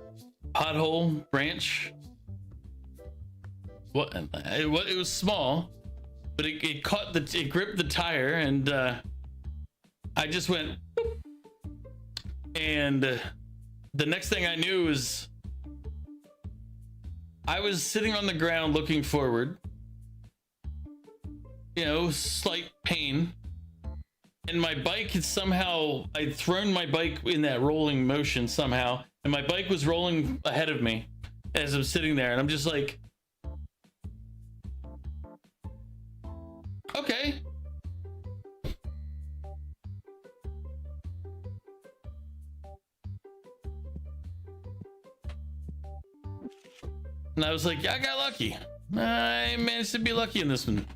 Pothole, branch. What? It was small, but it gripped the tire, and I just went. Boop. And the next thing I knew was I was sitting on the ground looking forward. You know, slight pain. And my bike had somehow, I'd thrown my bike in that rolling motion somehow, and my bike was rolling ahead of me as I'm sitting there, and I'm just like, okay. And I was like, yeah, I got lucky. I managed to be lucky in this one.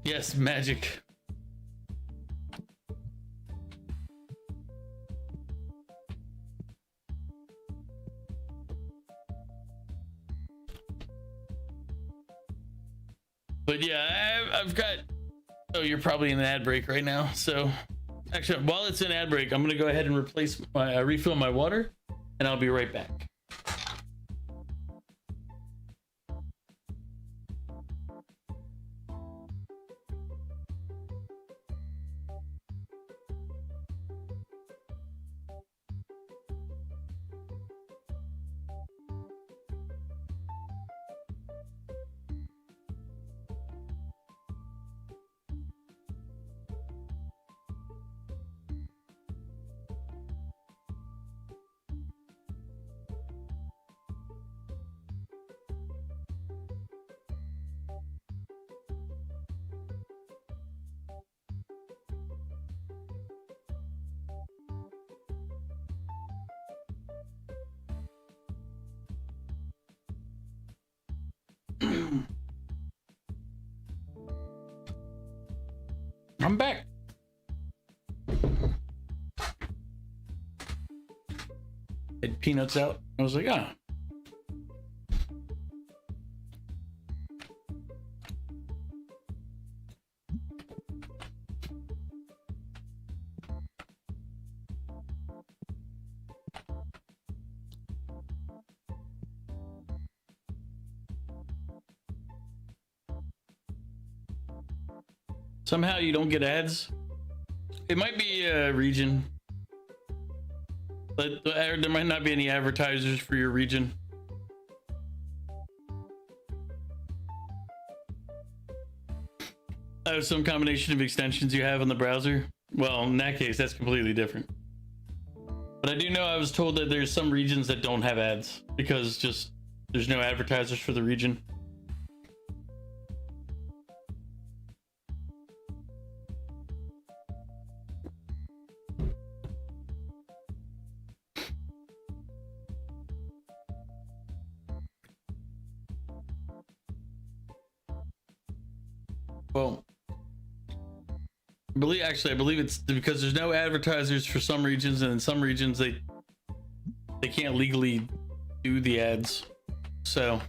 Yes, magic. But yeah, I've got... Oh, you're probably in an ad break right now. So actually, while it's an ad break, I'm going to go ahead and refill my water, and I'll be right back. I'm back. Had peanuts out. I was like, ah. Somehow you don't get ads. It might be a region, but there might not be any advertisers for your region. Some combination of extensions you have in the browser. Well, in that case, that's completely different. But I do know I was told that there's some regions that don't have ads because just there's no advertisers for the region. Well, I believe it's because there's no advertisers for some regions, and in some regions they can't legally do the ads. So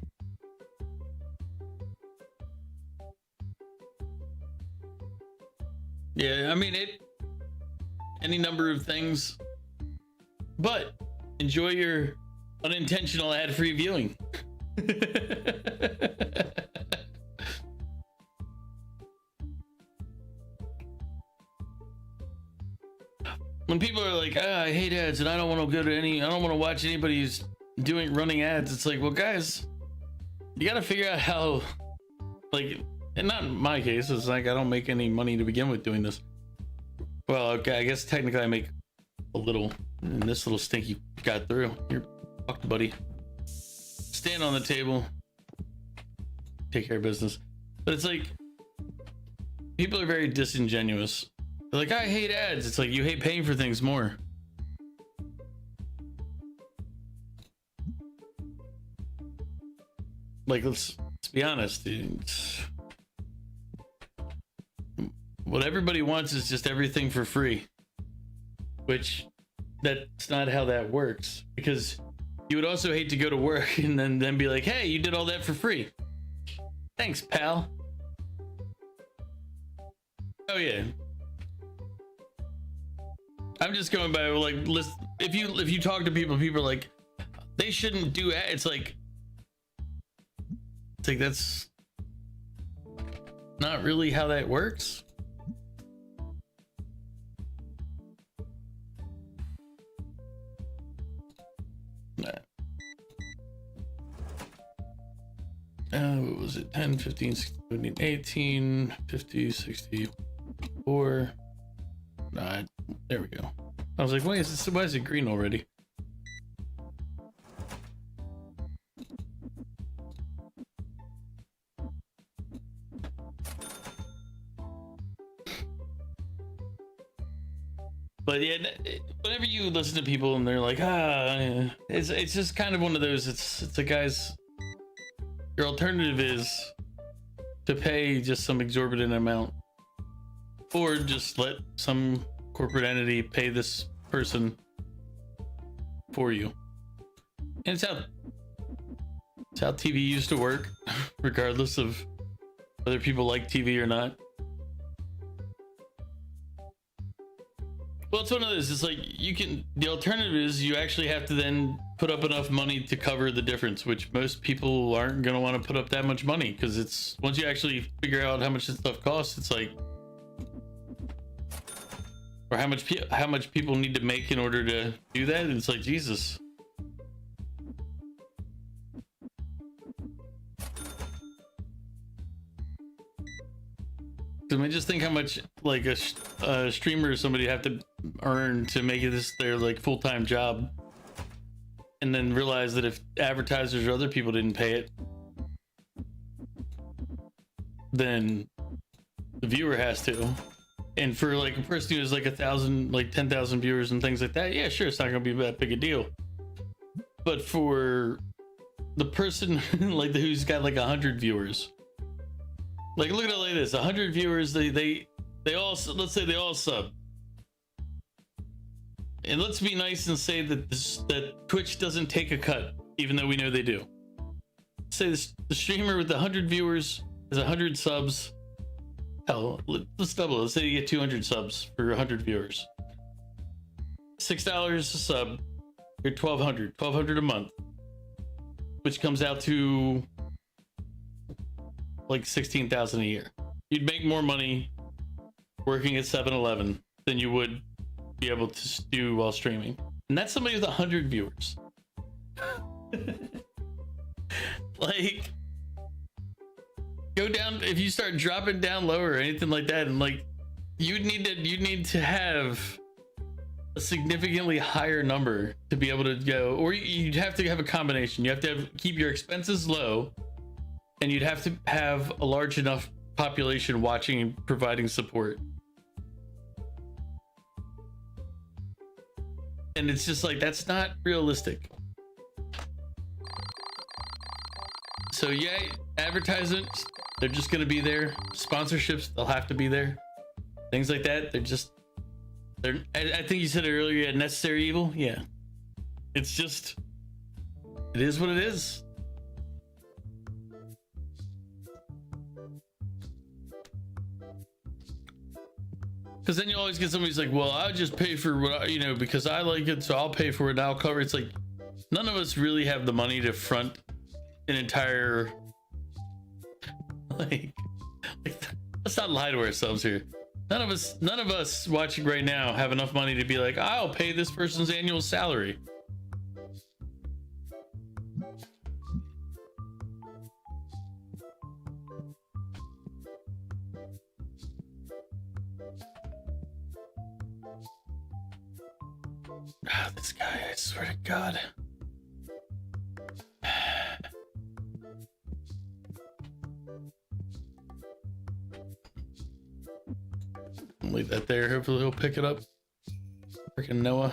yeah, I mean any number of things, but enjoy your unintentional ad-free viewing. When people are like, I hate ads and I don't want to watch anybody who's running ads. It's like, well, guys, you got to figure out how, like, and not in my case, it's like, I don't make any money to begin with doing this. Well, okay, I guess technically I make a little, and this little stinky got through. You're fucked, buddy. Stand on the table. Take care of business. But it's like, people are very disingenuous. They're like, I hate ads. It's like, you hate paying for things more. Like, let's be honest, dude. What everybody wants is just everything for free, which that's not how that works, because you would also hate to go to work and then be like, hey, you did all that for free. Thanks, pal. Oh yeah. I'm just going by like list. If you talk to people are like, they shouldn't do ads. It's like that's not really how that works. What was it? 10, 15, 16, 17, 18, 50, 64. There we go. I was like, why is it green already? But yeah, whenever you listen to people and they're like, it's just kind of one of those. It's a guys. Your alternative is to pay just some exorbitant amount, or just let some corporate entity pay this person for you. And it's how TV used to work, regardless of whether people like TV or not. Well, it's one of those. It's like the alternative is you actually have to then put up enough money to cover the difference, which most people aren't going to want to put up that much money, because it's once you actually figure out how much this stuff costs, it's like, or how much people need to make in order to do that. It's like, Jesus. I mean, just think how much like a streamer or somebody have to earn to make this their like full-time job, and then realize that if advertisers or other people didn't pay it, then the viewer has to. And for like a person who has like 1,000, like 10,000 viewers and things like that, yeah, sure, it's not gonna be that big a deal. But for the person like who's got like 100 viewers, like look at it like this: 100 viewers, they let's say they all sub. And let's be nice and say that that Twitch doesn't take a cut, even though we know they do. Say the streamer with 100 viewers has 100 subs. Hell, let's double it. Let's say you get 200 subs for 100 viewers. $6 a sub. You're 1,200 a month, which comes out to like 16,000 a year. You'd make more money working at 7-Eleven than you would be able to do while streaming, and that's somebody with 100 viewers. Like, go down if you start dropping down lower or anything like that, and like you'd need to have a significantly higher number to be able to go, or you'd have to have a combination. You have to keep your expenses low, and you'd have to have a large enough population watching and providing support. And it's just like, that's not realistic. So yeah, advertisements, they're just gonna be there. Sponsorships, they'll have to be there. Things like that, I think you said it earlier, you had necessary evil. Yeah. It's just, it is what it is. Because then you always get somebody who's like, well, I'll just pay for what because I like it, so I'll pay for it and I'll cover it. It's like, none of us really have the money to front an entire, like let's not lie to ourselves here. None of us watching right now have enough money to be like, I'll pay this person's annual salary. This guy, I swear to God. Leave that there. Hopefully he'll pick it up. Freaking Noah.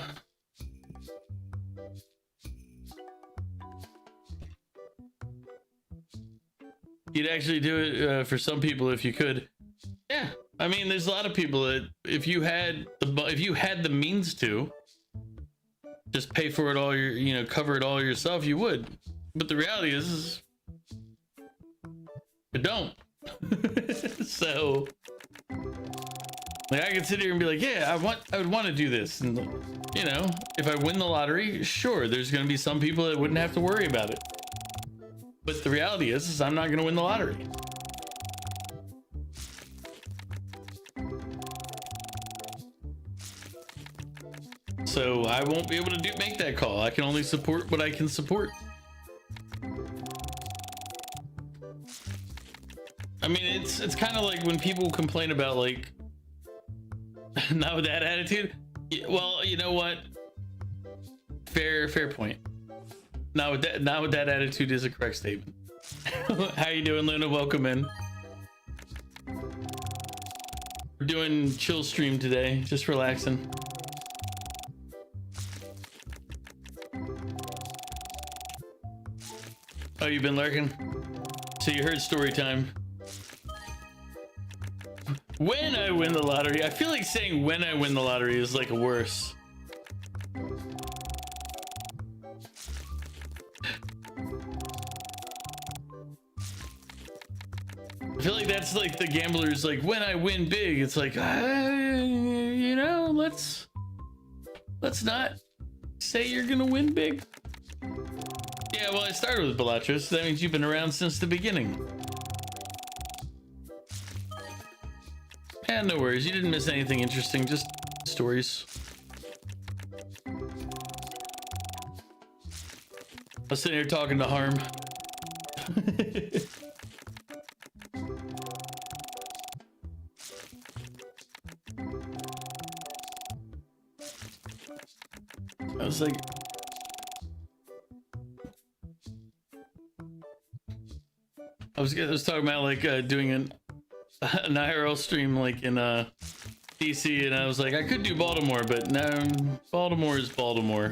You'd actually do it for some people if you could. Yeah, I mean, there's a lot of people that if you had the means to just pay for it all, cover it all yourself, you would. But the reality is you don't. So, like, I could sit here and be like, yeah, I would want to do this, and if I win the lottery, sure, there's going to be some people that wouldn't have to worry about it. But the reality is I'm not going to win the lottery. So I won't be able to make that call. I can only support what I can support. I mean, it's kind of like when people complain about, like, not with that attitude. Well, you know what? Fair point. Not with that attitude is a correct statement. How you doing, Luna? Welcome in. We're doing chill stream today, just relaxing. Oh, you've been lurking? So you heard story time. When I win the lottery, I feel like saying when I win the lottery is like worse. I feel like that's like the gamblers, like, when I win big, it's like, let's not say you're gonna win big. Yeah, well, I started with Bellatrix, so that means you've been around since the beginning. Yeah, no worries. You didn't miss anything interesting, just stories. I was sitting here talking to Harm. I was like, I was talking about, like, doing an IRL stream, like, in DC, and I was like, I could do Baltimore, but no, Baltimore is Baltimore.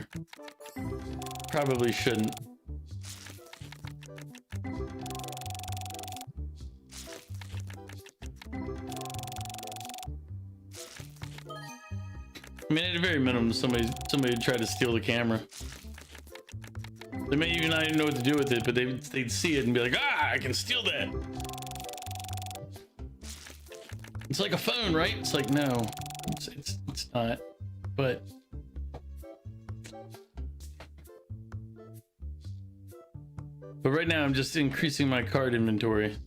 Probably shouldn't. I mean, at a very minimum, somebody tried to steal the camera. They may even not even know what to do with it, but they'd see it and be like, ah, I can steal that. It's like a phone, right? It's like, no, it's not, but right now I'm just increasing my card inventory.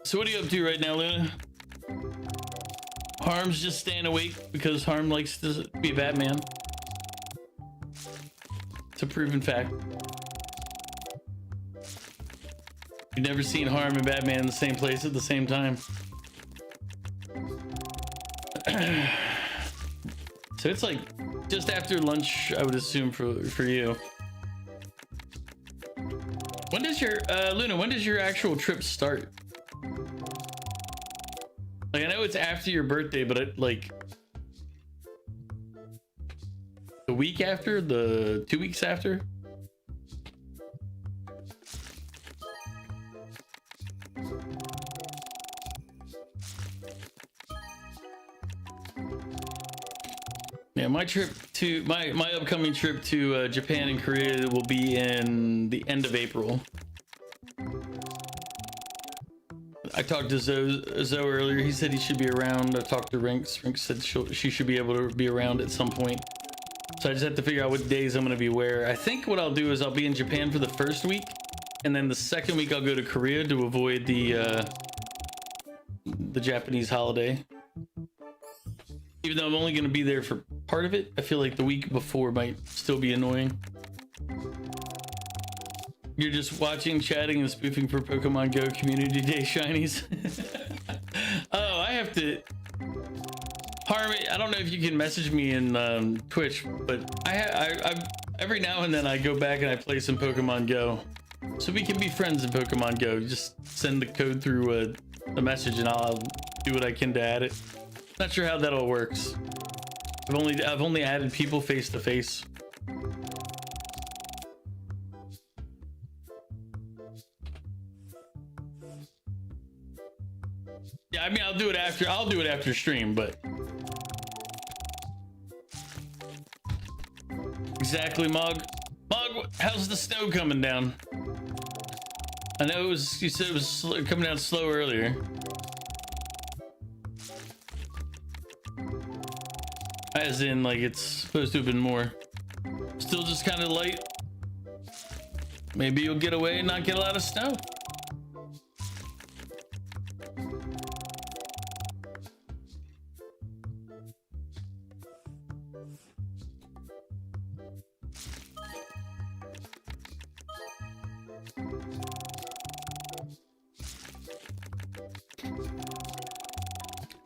So what are you up to right now, Luna? Harm's just staying awake because Harm likes to be Batman. It's a proven fact. You've never seen Harm and Batman in the same place at the same time. So it's like just after lunch, I would assume for you. When does your Luna? When does your actual trip start? Like, I know it's after your birthday, but like the week after, the 2 weeks after. Yeah, my trip to my upcoming trip to Japan and Korea will be in the end of April. I talked to Zoe earlier. He said he should be around. I talked to Rinks. Rinks said she should be able to be around at some point. So I just have to figure out what days I'm going to be where. I think what I'll do is I'll be in Japan for the first week, and then the second week I'll go to Korea to avoid the Japanese holiday. Even though I'm only going to be there for part of it, I feel like the week before might still be annoying. You're just watching, chatting, and spoofing for Pokemon Go Community Day shinies. Oh, I have to... Harmony, I don't know if you can message me in Twitch, but I every now and then I go back and I play some Pokemon Go. So we can be friends in Pokemon Go. Just send the code through a message and I'll do what I can to add it. Not sure how that all works. I've only added people face to face. Yeah, I mean, I'll do it after stream, but exactly, Mog, how's the snow coming down? I know you said it was coming down slow earlier. As in, like, it's supposed to have been more. Still just kind of light. Maybe you'll get away and not get a lot of snow.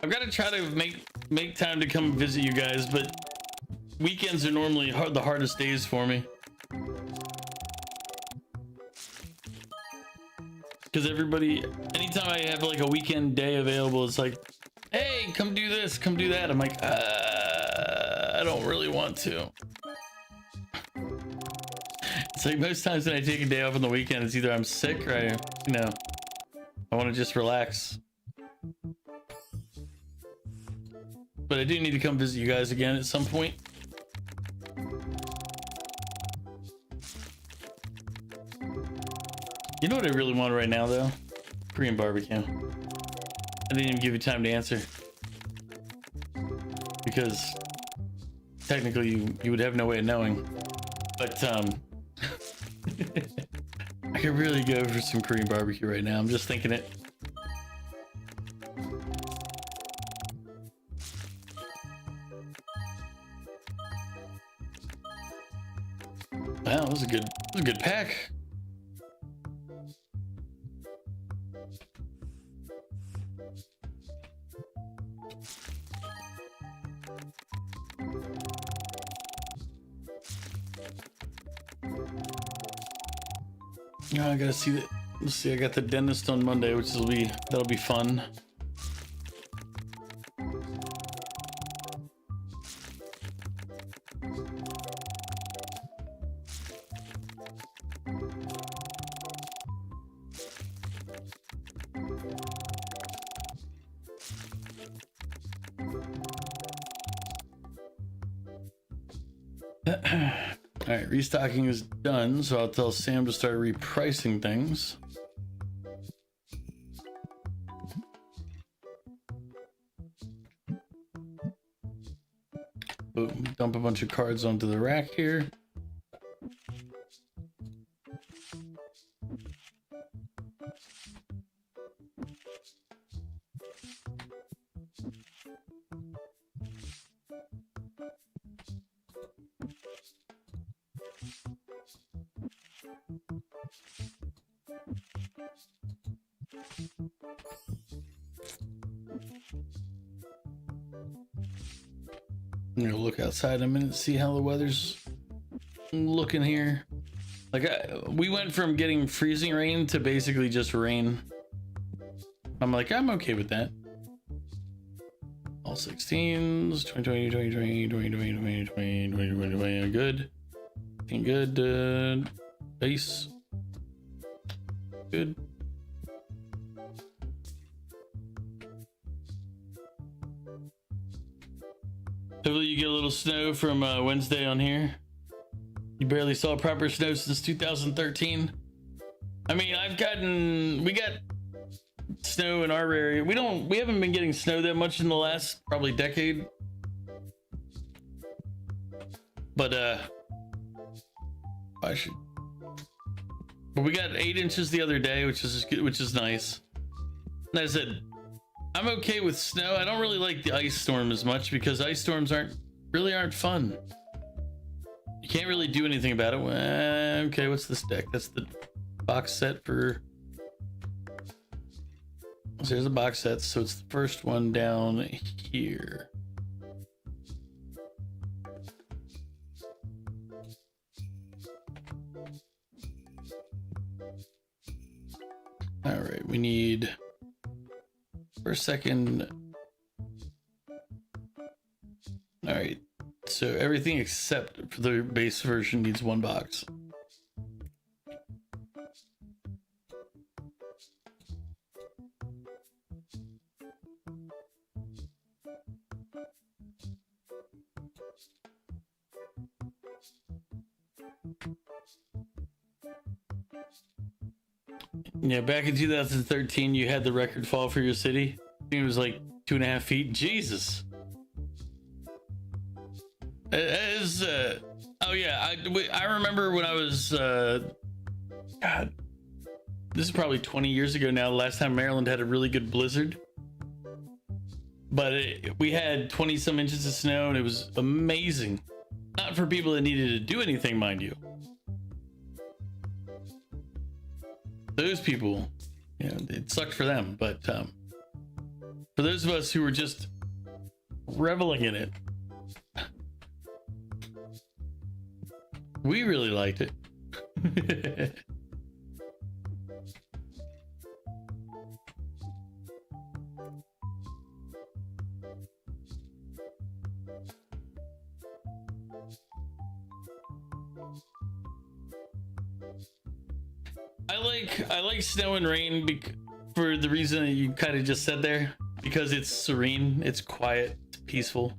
I've got to try to make time to come visit you guys, but weekends are normally the hardest days for me. Because anytime I have like a weekend day available, it's like, hey, come do this, come do that. I'm like, I don't really want to. It's like most times when I take a day off on the weekend, it's either I'm sick or I want to just relax. But I do need to come visit you guys again at some point. You know what I really want right now, though? Korean barbecue. I didn't even give you time to answer. Because technically you would have no way of knowing. But I could really go for some Korean barbecue right now. I'm just thinking it. Wow, that was a good pack. Oh, I gotta see that. Let's see. I got the dentist on Monday, that'll be fun. All right, restocking is done, so I'll tell Sam to start repricing things. Boom, dump a bunch of cards onto the rack here. I'm gonna look outside a minute, see how the weather's looking here. Like we went from getting freezing rain to basically just rain. I'm like, I'm okay with that. All 16s, 2020, 2020, 2020, 2020, 2020, good. Looking good. Base. Good. Hopefully you get a little snow from Wednesday on here. You barely saw proper snow since 2013. I mean, we got snow in our area. We haven't been getting snow that much in the last probably decade. But but we got 8 inches the other day, which is nice. And I said, I'm okay with snow. I don't really like the ice storm as much because ice storms aren't fun. You can't really do anything about it. Okay, what's this deck? That's the box set for. So there's a box set, so it's the first one down here. All right, we need first, second. All right, so everything except for the base version needs 1 box. Yeah, back in 2013, you had the record fall for your city. I think it was like 2.5 feet. Jesus. Oh yeah, I remember when I was, God, this is probably 20 years ago now, the last time Maryland had a really good blizzard. But we had 20 some inches of snow and it was amazing. Not for people that needed to do anything, mind you. Those people, you know, it sucked for them, but for those of us who were just reveling in it, we really liked it. I like snow and rain for the reason that you kind of just said there, because it's serene, it's quiet, it's peaceful.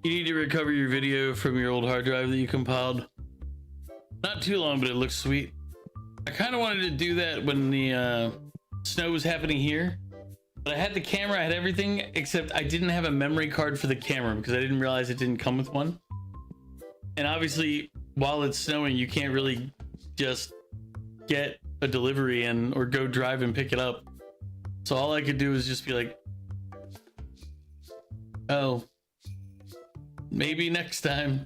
You need to recover your video from your old hard drive that you compiled. Not too long, but it looks sweet. I kind of wanted to do that when the snow was happening here. But I had the camera, I had everything, except I didn't have a memory card for the camera because I didn't realize it didn't come with one. And obviously, while it's snowing, you can't really just get a delivery in or go drive and pick it up. So all I could do was just be like, oh, maybe next time.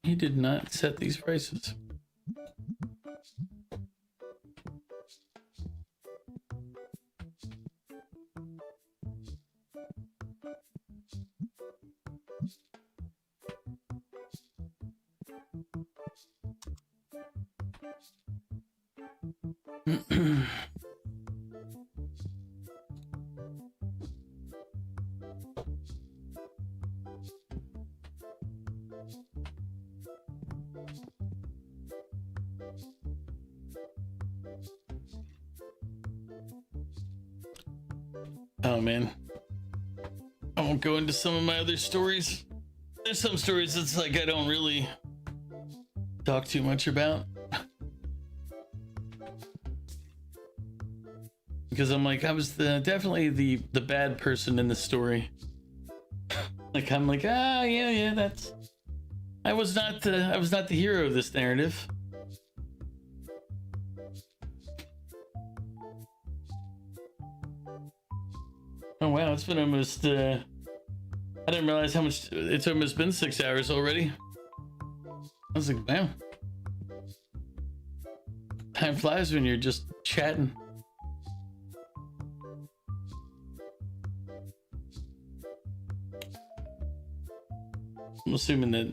He did not set these prices. Oh man, I won't go into some of my other stories. There's some stories that's like I don't really talk too much about because I'm like I was definitely the bad person in the story. Like I'm like yeah that's I was not the hero of this narrative. Oh wow, it's been almost I didn't realize how much it's almost been 6 hours already. I was like, wow. Time flies when you're just chatting. I'm assuming that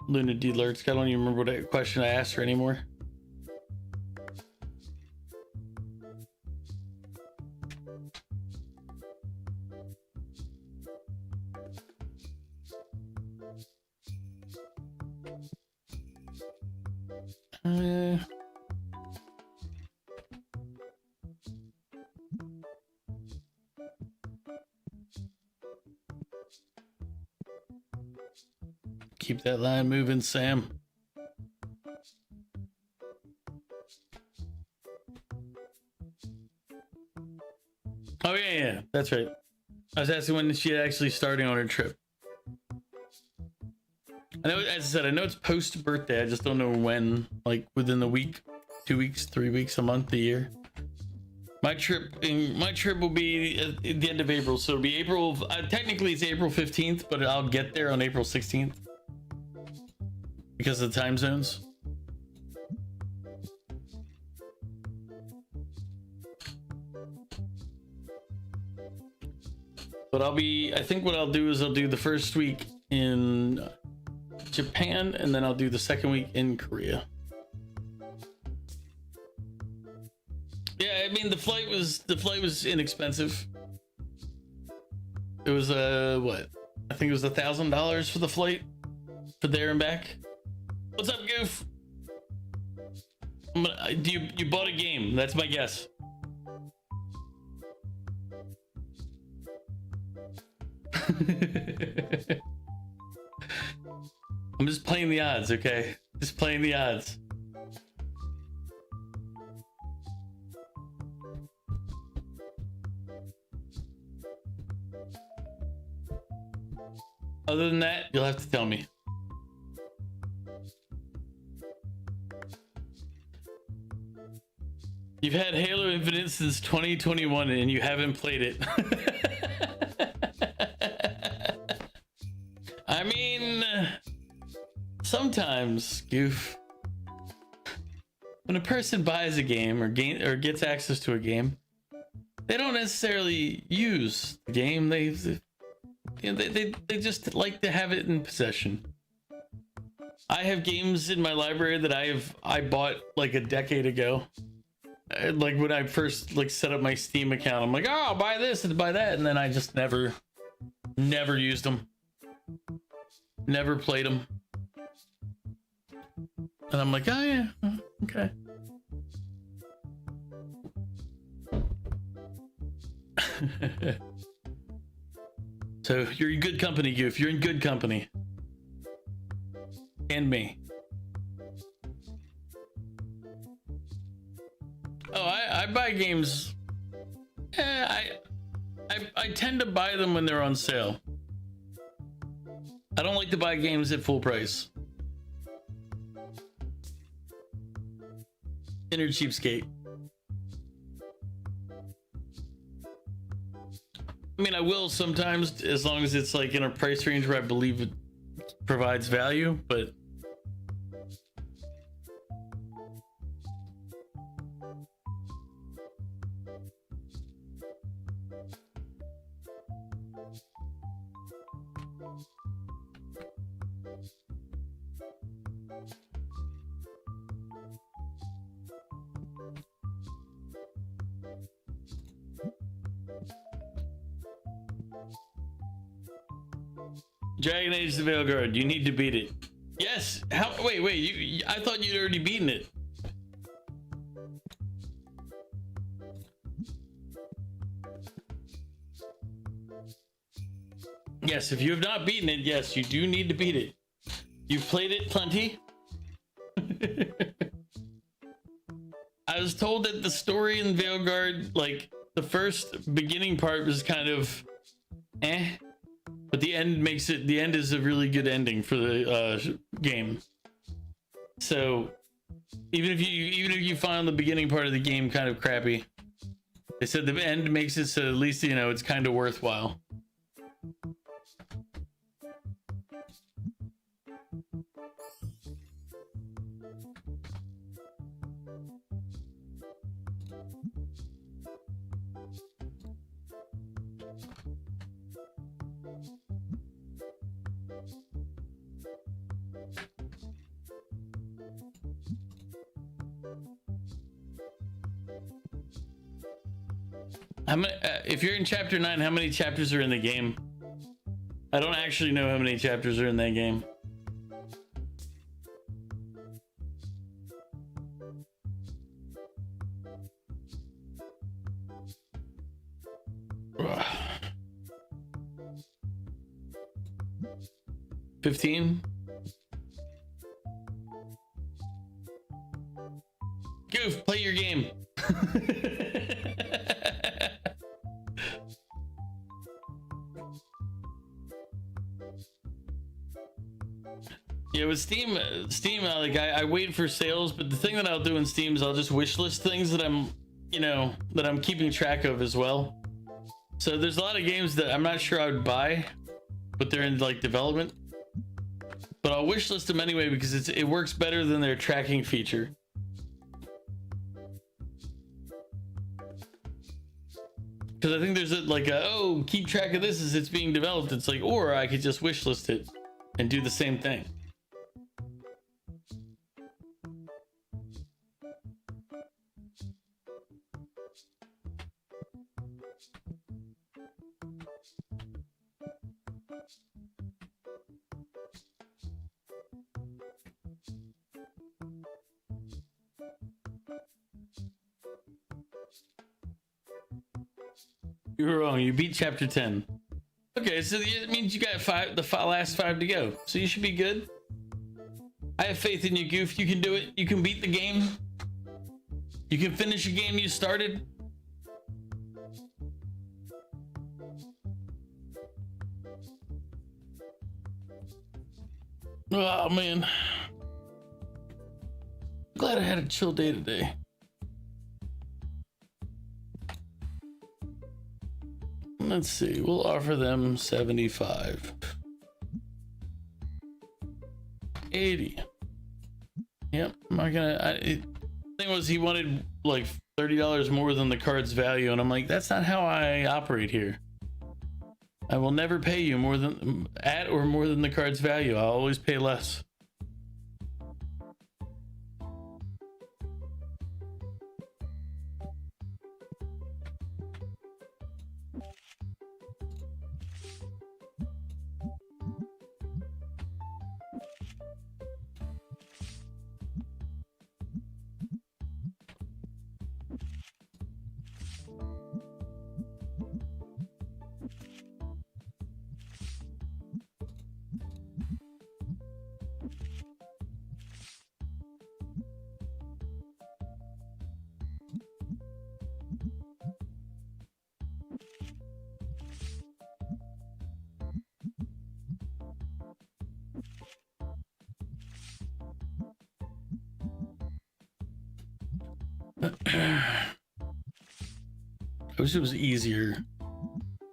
Luna D-Lurks, I don't even remember what question I asked her anymore. Keep that line moving, Sam. Oh yeah, that's right. I was asking when she's actually starting on her trip. I know, as I said, I know it's post birthday. I just don't know when. Like within the week, 2 weeks, 3 weeks, a month, a year. My trip will be at the end of April, so it'll be April. Technically, it's April 15th, but I'll get there on April 16th because of the time zones. But I think what I'll do is I'll do the first week in Japan, and then I'll do the second week in Korea. Yeah, I mean the flight was inexpensive. It was what? I think it was $1,000 for the flight for there and back. What's up, Goof? You bought a game? That's my guess. I'm just playing the odds, okay? Just playing the odds. Other than that, you'll have to tell me. You've had Halo Infinite since 2021 and you haven't played it. I mean, sometimes, Goof, when a person buys a game or gets access to a game, they don't necessarily use the game. They just like to have it in possession. I have games in my library that I bought like a decade ago. Like when I first like set up my Steam account, I'm like, oh, I'll buy this and buy that, and then I just never used them. Never played them. And I'm like, oh yeah, okay. So you're in good company, Goof. You're in good company. And me. Oh, I buy games. I tend to buy them when they're on sale. I don't like to buy games at full price. Inner cheapskate. I mean, I will sometimes, as long as it's like in a price range where I believe it provides value, but Dragon Age the Veilguard, you need to beat it. Yes. How? Wait. I thought you'd already beaten it. Yes. If you have not beaten it, yes, you do need to beat it. You've played it plenty. I was told that the story in Veilguard, like the first beginning part, was kind of, but the end makes it. The end is a really good ending for the game. So even if you find the beginning part of the game kind of crappy, they said the end makes it so at least you know it's kind of worthwhile. How many, if you're in chapter 9, how many chapters are in the game? I don't actually know how many chapters are in that game. Ugh. 15? Goof, play your game. Yeah, with Steam, like I wait for sales, but the thing that I'll do in Steam is I'll just wishlist things that I'm keeping track of as well. So there's a lot of games that I'm not sure I would buy, but they're in like development. But I'll wishlist them anyway because it works better than their tracking feature. Because I think there's oh, keep track of this as it's being developed. It's like, or I could just wishlist it and do the same thing. You were wrong. You beat chapter 10. Okay, so it means you got last 5 to go. So you should be good. I have faith in you, Goof. You can do it. You can beat the game. You can finish a game you started. Oh, man. Glad I had a chill day today. Let's see, we'll offer them 75. 80. Yep, I'm not gonna. The thing was, he wanted like $30 more than the card's value, and I'm like, that's not how I operate here. I will never pay you more than more than the card's value. I'll always pay less. I wish it was easier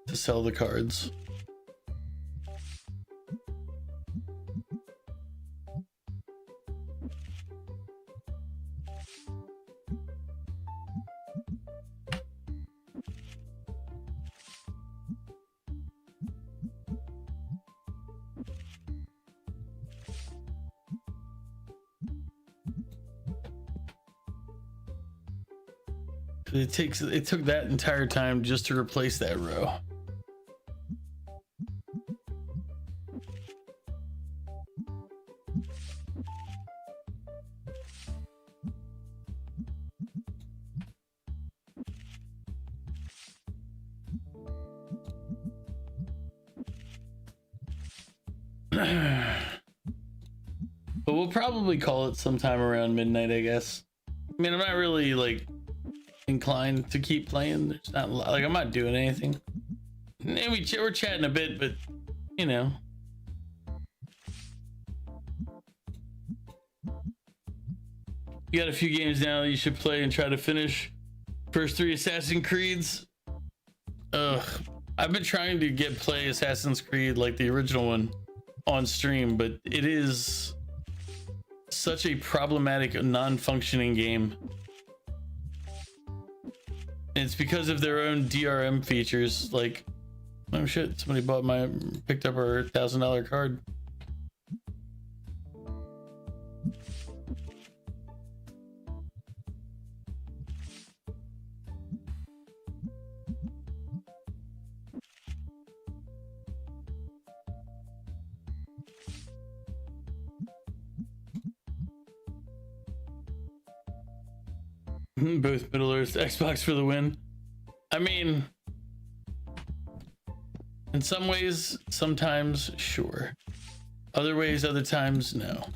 to sell the cards. It took that entire time just to replace that row. But we'll probably call it sometime around midnight, I guess. I mean, I'm not really like inclined to keep playing. There's not a lot, like I'm not doing anything. Maybe we're chatting a bit, but you know. You got a few games now that you should play and try to finish. First 3 Assassin's Creeds. Ugh. I've been trying to play Assassin's Creed like the original one on stream, but it is such a problematic, non-functioning game. And it's because of their own DRM features. Like, oh shit, somebody picked up our $1,000 card. Both Middle Earth, Xbox for the win. I mean, in some ways, sometimes, sure. Other ways, other times, no.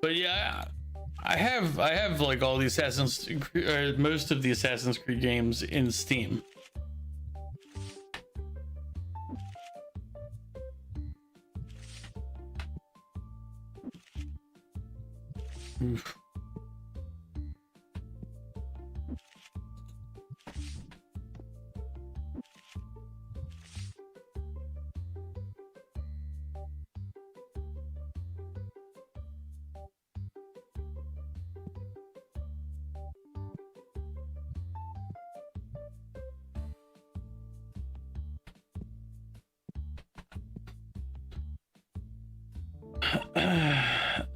But yeah, I have like all the Assassin's Creed, or most of the Assassin's Creed games in Steam. Oof.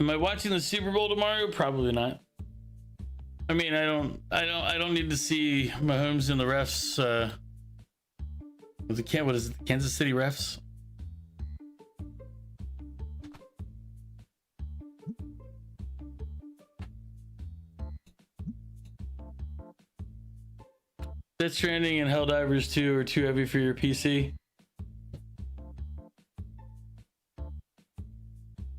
Am I watching the Super Bowl tomorrow? Probably not. I mean, I don't need to see Mahomes and the refs. What is it? The Kansas City refs? Death Stranding and Helldivers 2 are too heavy for your PC.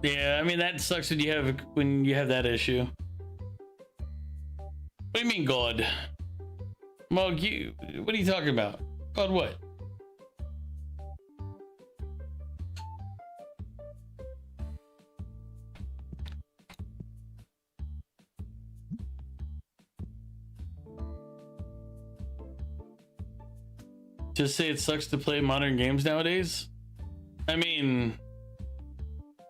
Yeah, I mean that sucks when you have that issue. What do you mean, God? Mug, what are you talking about? God, what? Just say it sucks to play modern games nowadays? I mean,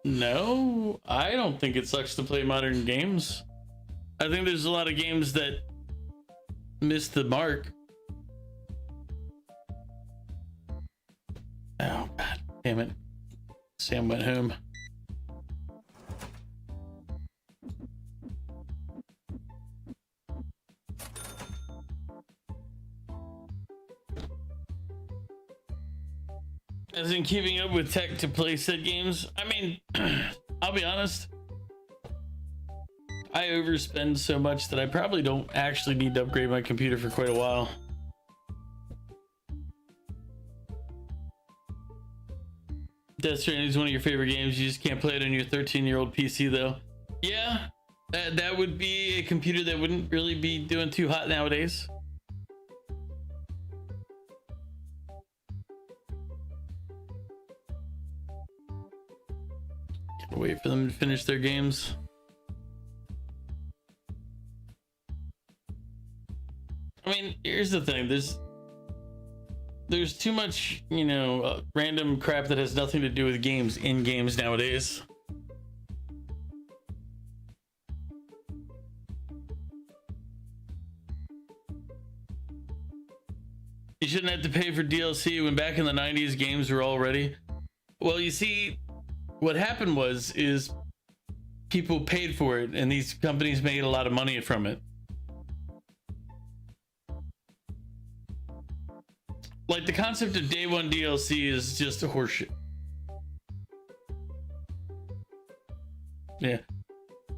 no, I don't think it sucks to play modern games. I think there's a lot of games that miss the mark. Oh, god damn it. Sam went home. As in keeping up with tech to play said games. I mean, I'll be honest. I overspend so much that I probably don't actually need to upgrade my computer for quite a while. Death Stranding is one of your favorite games. You just can't play it on your 13-year-old PC though. Yeah, that would be a computer that wouldn't really be doing too hot nowadays. Wait for them to finish their games. mean, here's the thing. There's too much, random crap that has nothing to do with games in games nowadays. You shouldn't have to pay for DLC when back in the 90s games were all ready. Well, you see, what happened is people paid for it and these companies made a lot of money from it. Like, the concept of day one DLC is just a horseshit. Yeah.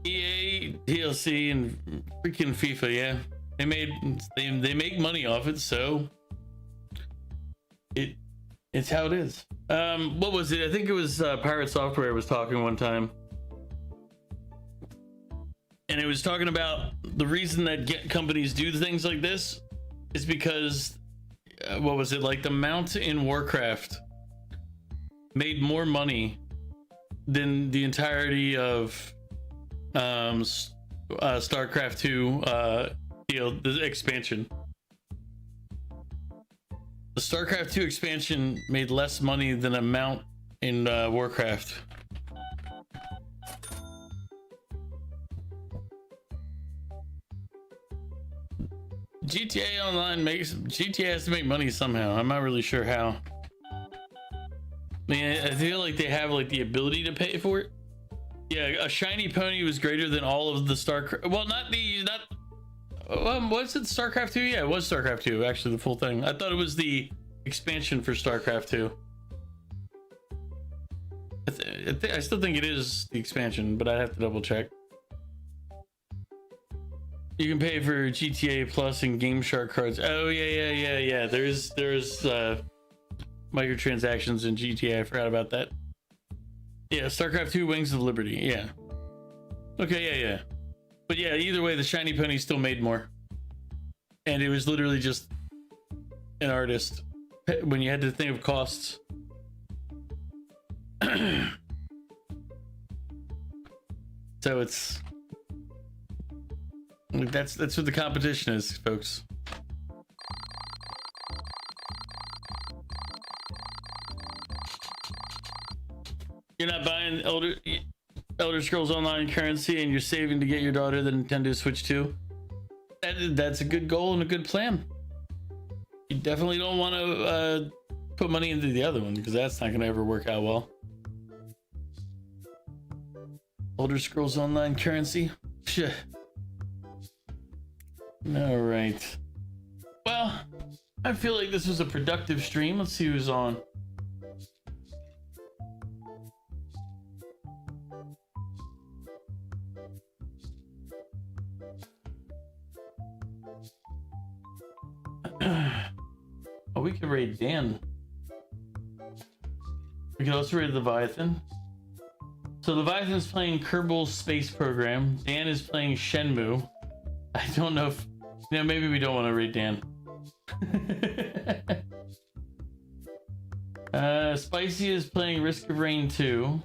EA DLC and freaking FIFA, yeah. They make money off it, so it's how it is. What was it? I think it was Pirate Software was talking one time. And it was talking about the reason that companies do things like this is because what was it, like the mount in Warcraft made more money than the entirety of StarCraft 2 the expansion. The StarCraft 2 expansion made less money than a mount in Warcraft. GTA has to make money somehow. I'm not really sure how. I mean, I feel like they have like the ability to pay for it. Yeah, a shiny pony was greater than all of the StarCraft. Well, was it StarCraft 2? Yeah, it was StarCraft 2, actually, the full thing. I thought it was the expansion for StarCraft 2. I still think it is the expansion, but I'd have to double check. You can pay for GTA Plus and Game Shark cards. Oh yeah. There's microtransactions in GTA. I forgot about that. Yeah, StarCraft 2 Wings of Liberty. Yeah. Okay, yeah. But yeah, either way, the shiny pony still made more. And it was literally just an artist when you had to think of costs. So it's that's what the competition is, folks. You're not buying Elder Scrolls Online currency and you're saving to get your daughter the Nintendo Switch 2. That's a good goal and a good plan. You definitely don't want to put money into the other one because that's not going to ever work out well. Elder Scrolls Online currency? Shit. All right. Well, I feel like this was a productive stream. Let's see who's on. Oh, we could raid Dan. We could also raid Leviathan. So Leviathan's playing Kerbal Space Program. Dan is playing Shenmue. I don't know if... maybe we don't want to raid Dan. Spicy is playing Risk of Rain 2.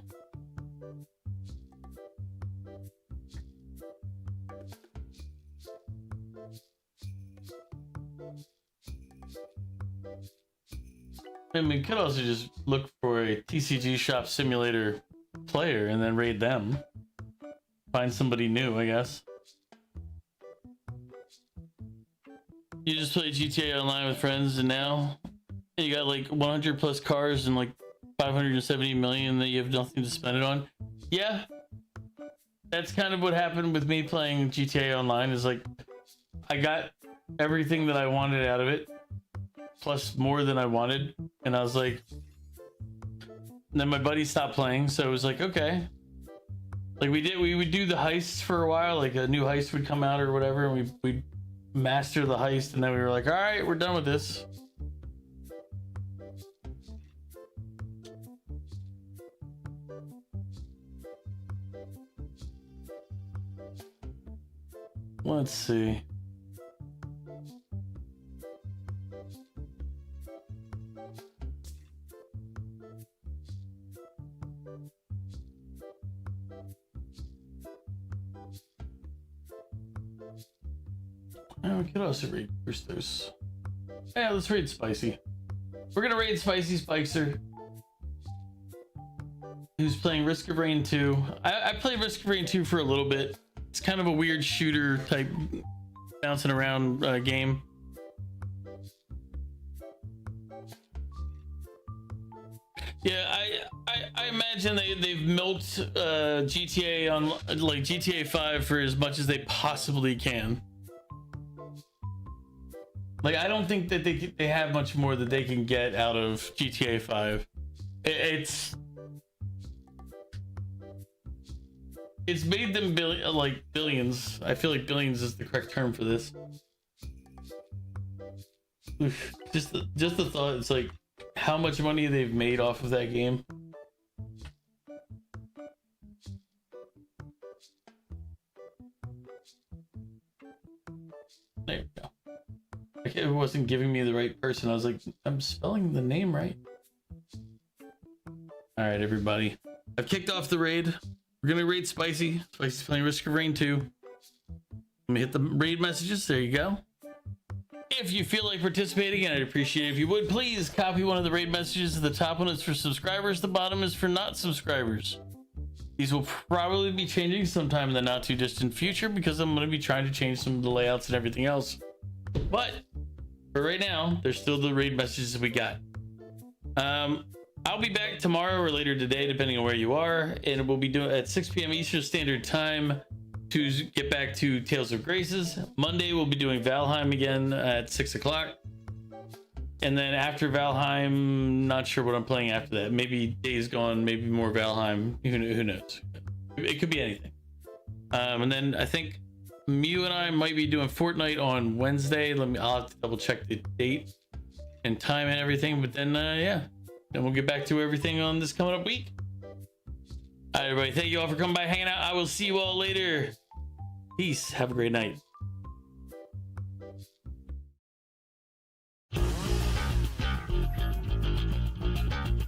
And we could also just look for a TCG Shop Simulator player and then raid them. Find somebody new, I guess. You just play GTA Online with friends and now you got like 100 plus cars and like 570 million that you have nothing to spend it on. Yeah, that's kind of what happened with me playing GTA Online. Is like I got everything that I wanted out of it, plus more than I wanted, and I was like, and then my buddy stopped playing, so it was like, okay, like we would do the heists for a while, like a new heist would come out or whatever, and we'd master the heist, and then we were like, all right, we're done with this. Let's see. Oh, we could also raid Roostos. Yeah, let's raid Spicy. We're gonna raid Spicy Spicer, who's playing Risk of Rain 2. I played Risk of Rain 2 for a little bit. It's kind of a weird shooter type bouncing around game. Yeah, I imagine they've milked GTA on like GTA 5 for as much as they possibly can. Like, I don't think that they have much more that they can get out of GTA 5. It's made them billions. I feel like billions is the correct term for this. Oof, just the thought, it's like how much money they've made off of that game. There we go. Like, it wasn't giving me the right person. I was like, I'm spelling the name right. All right, everybody. I've kicked off the raid. We're gonna raid Spicy. Spicy's playing Risk of Rain 2. Let me hit the raid messages. There you go. If you feel like participating, and I'd appreciate it if you would, please copy one of the raid messages. The top one is for subscribers. The bottom is for not subscribers. These will probably be changing sometime in the not too distant future because I'm going to be trying to change some of the layouts and everything else. But for right now, there's still the raid messages we got. I'll be back tomorrow or later today, depending on where you are, and we'll be doing at 6 p.m. Eastern Standard Time to get back to Tales of Graces. Monday, we'll be doing Valheim again at 6 o'clock. And then after Valheim, not sure what I'm playing after that. Maybe Days Gone, maybe more Valheim. Who knows? It could be anything. And then I think Mew and I might be doing Fortnite on Wednesday. I'll have to double check the date and time and everything. But then, yeah. Then we'll get back to everything on this coming up week. All right, everybody. Thank you all for coming by, hanging out. I will see you all later. Peace. Have a great night.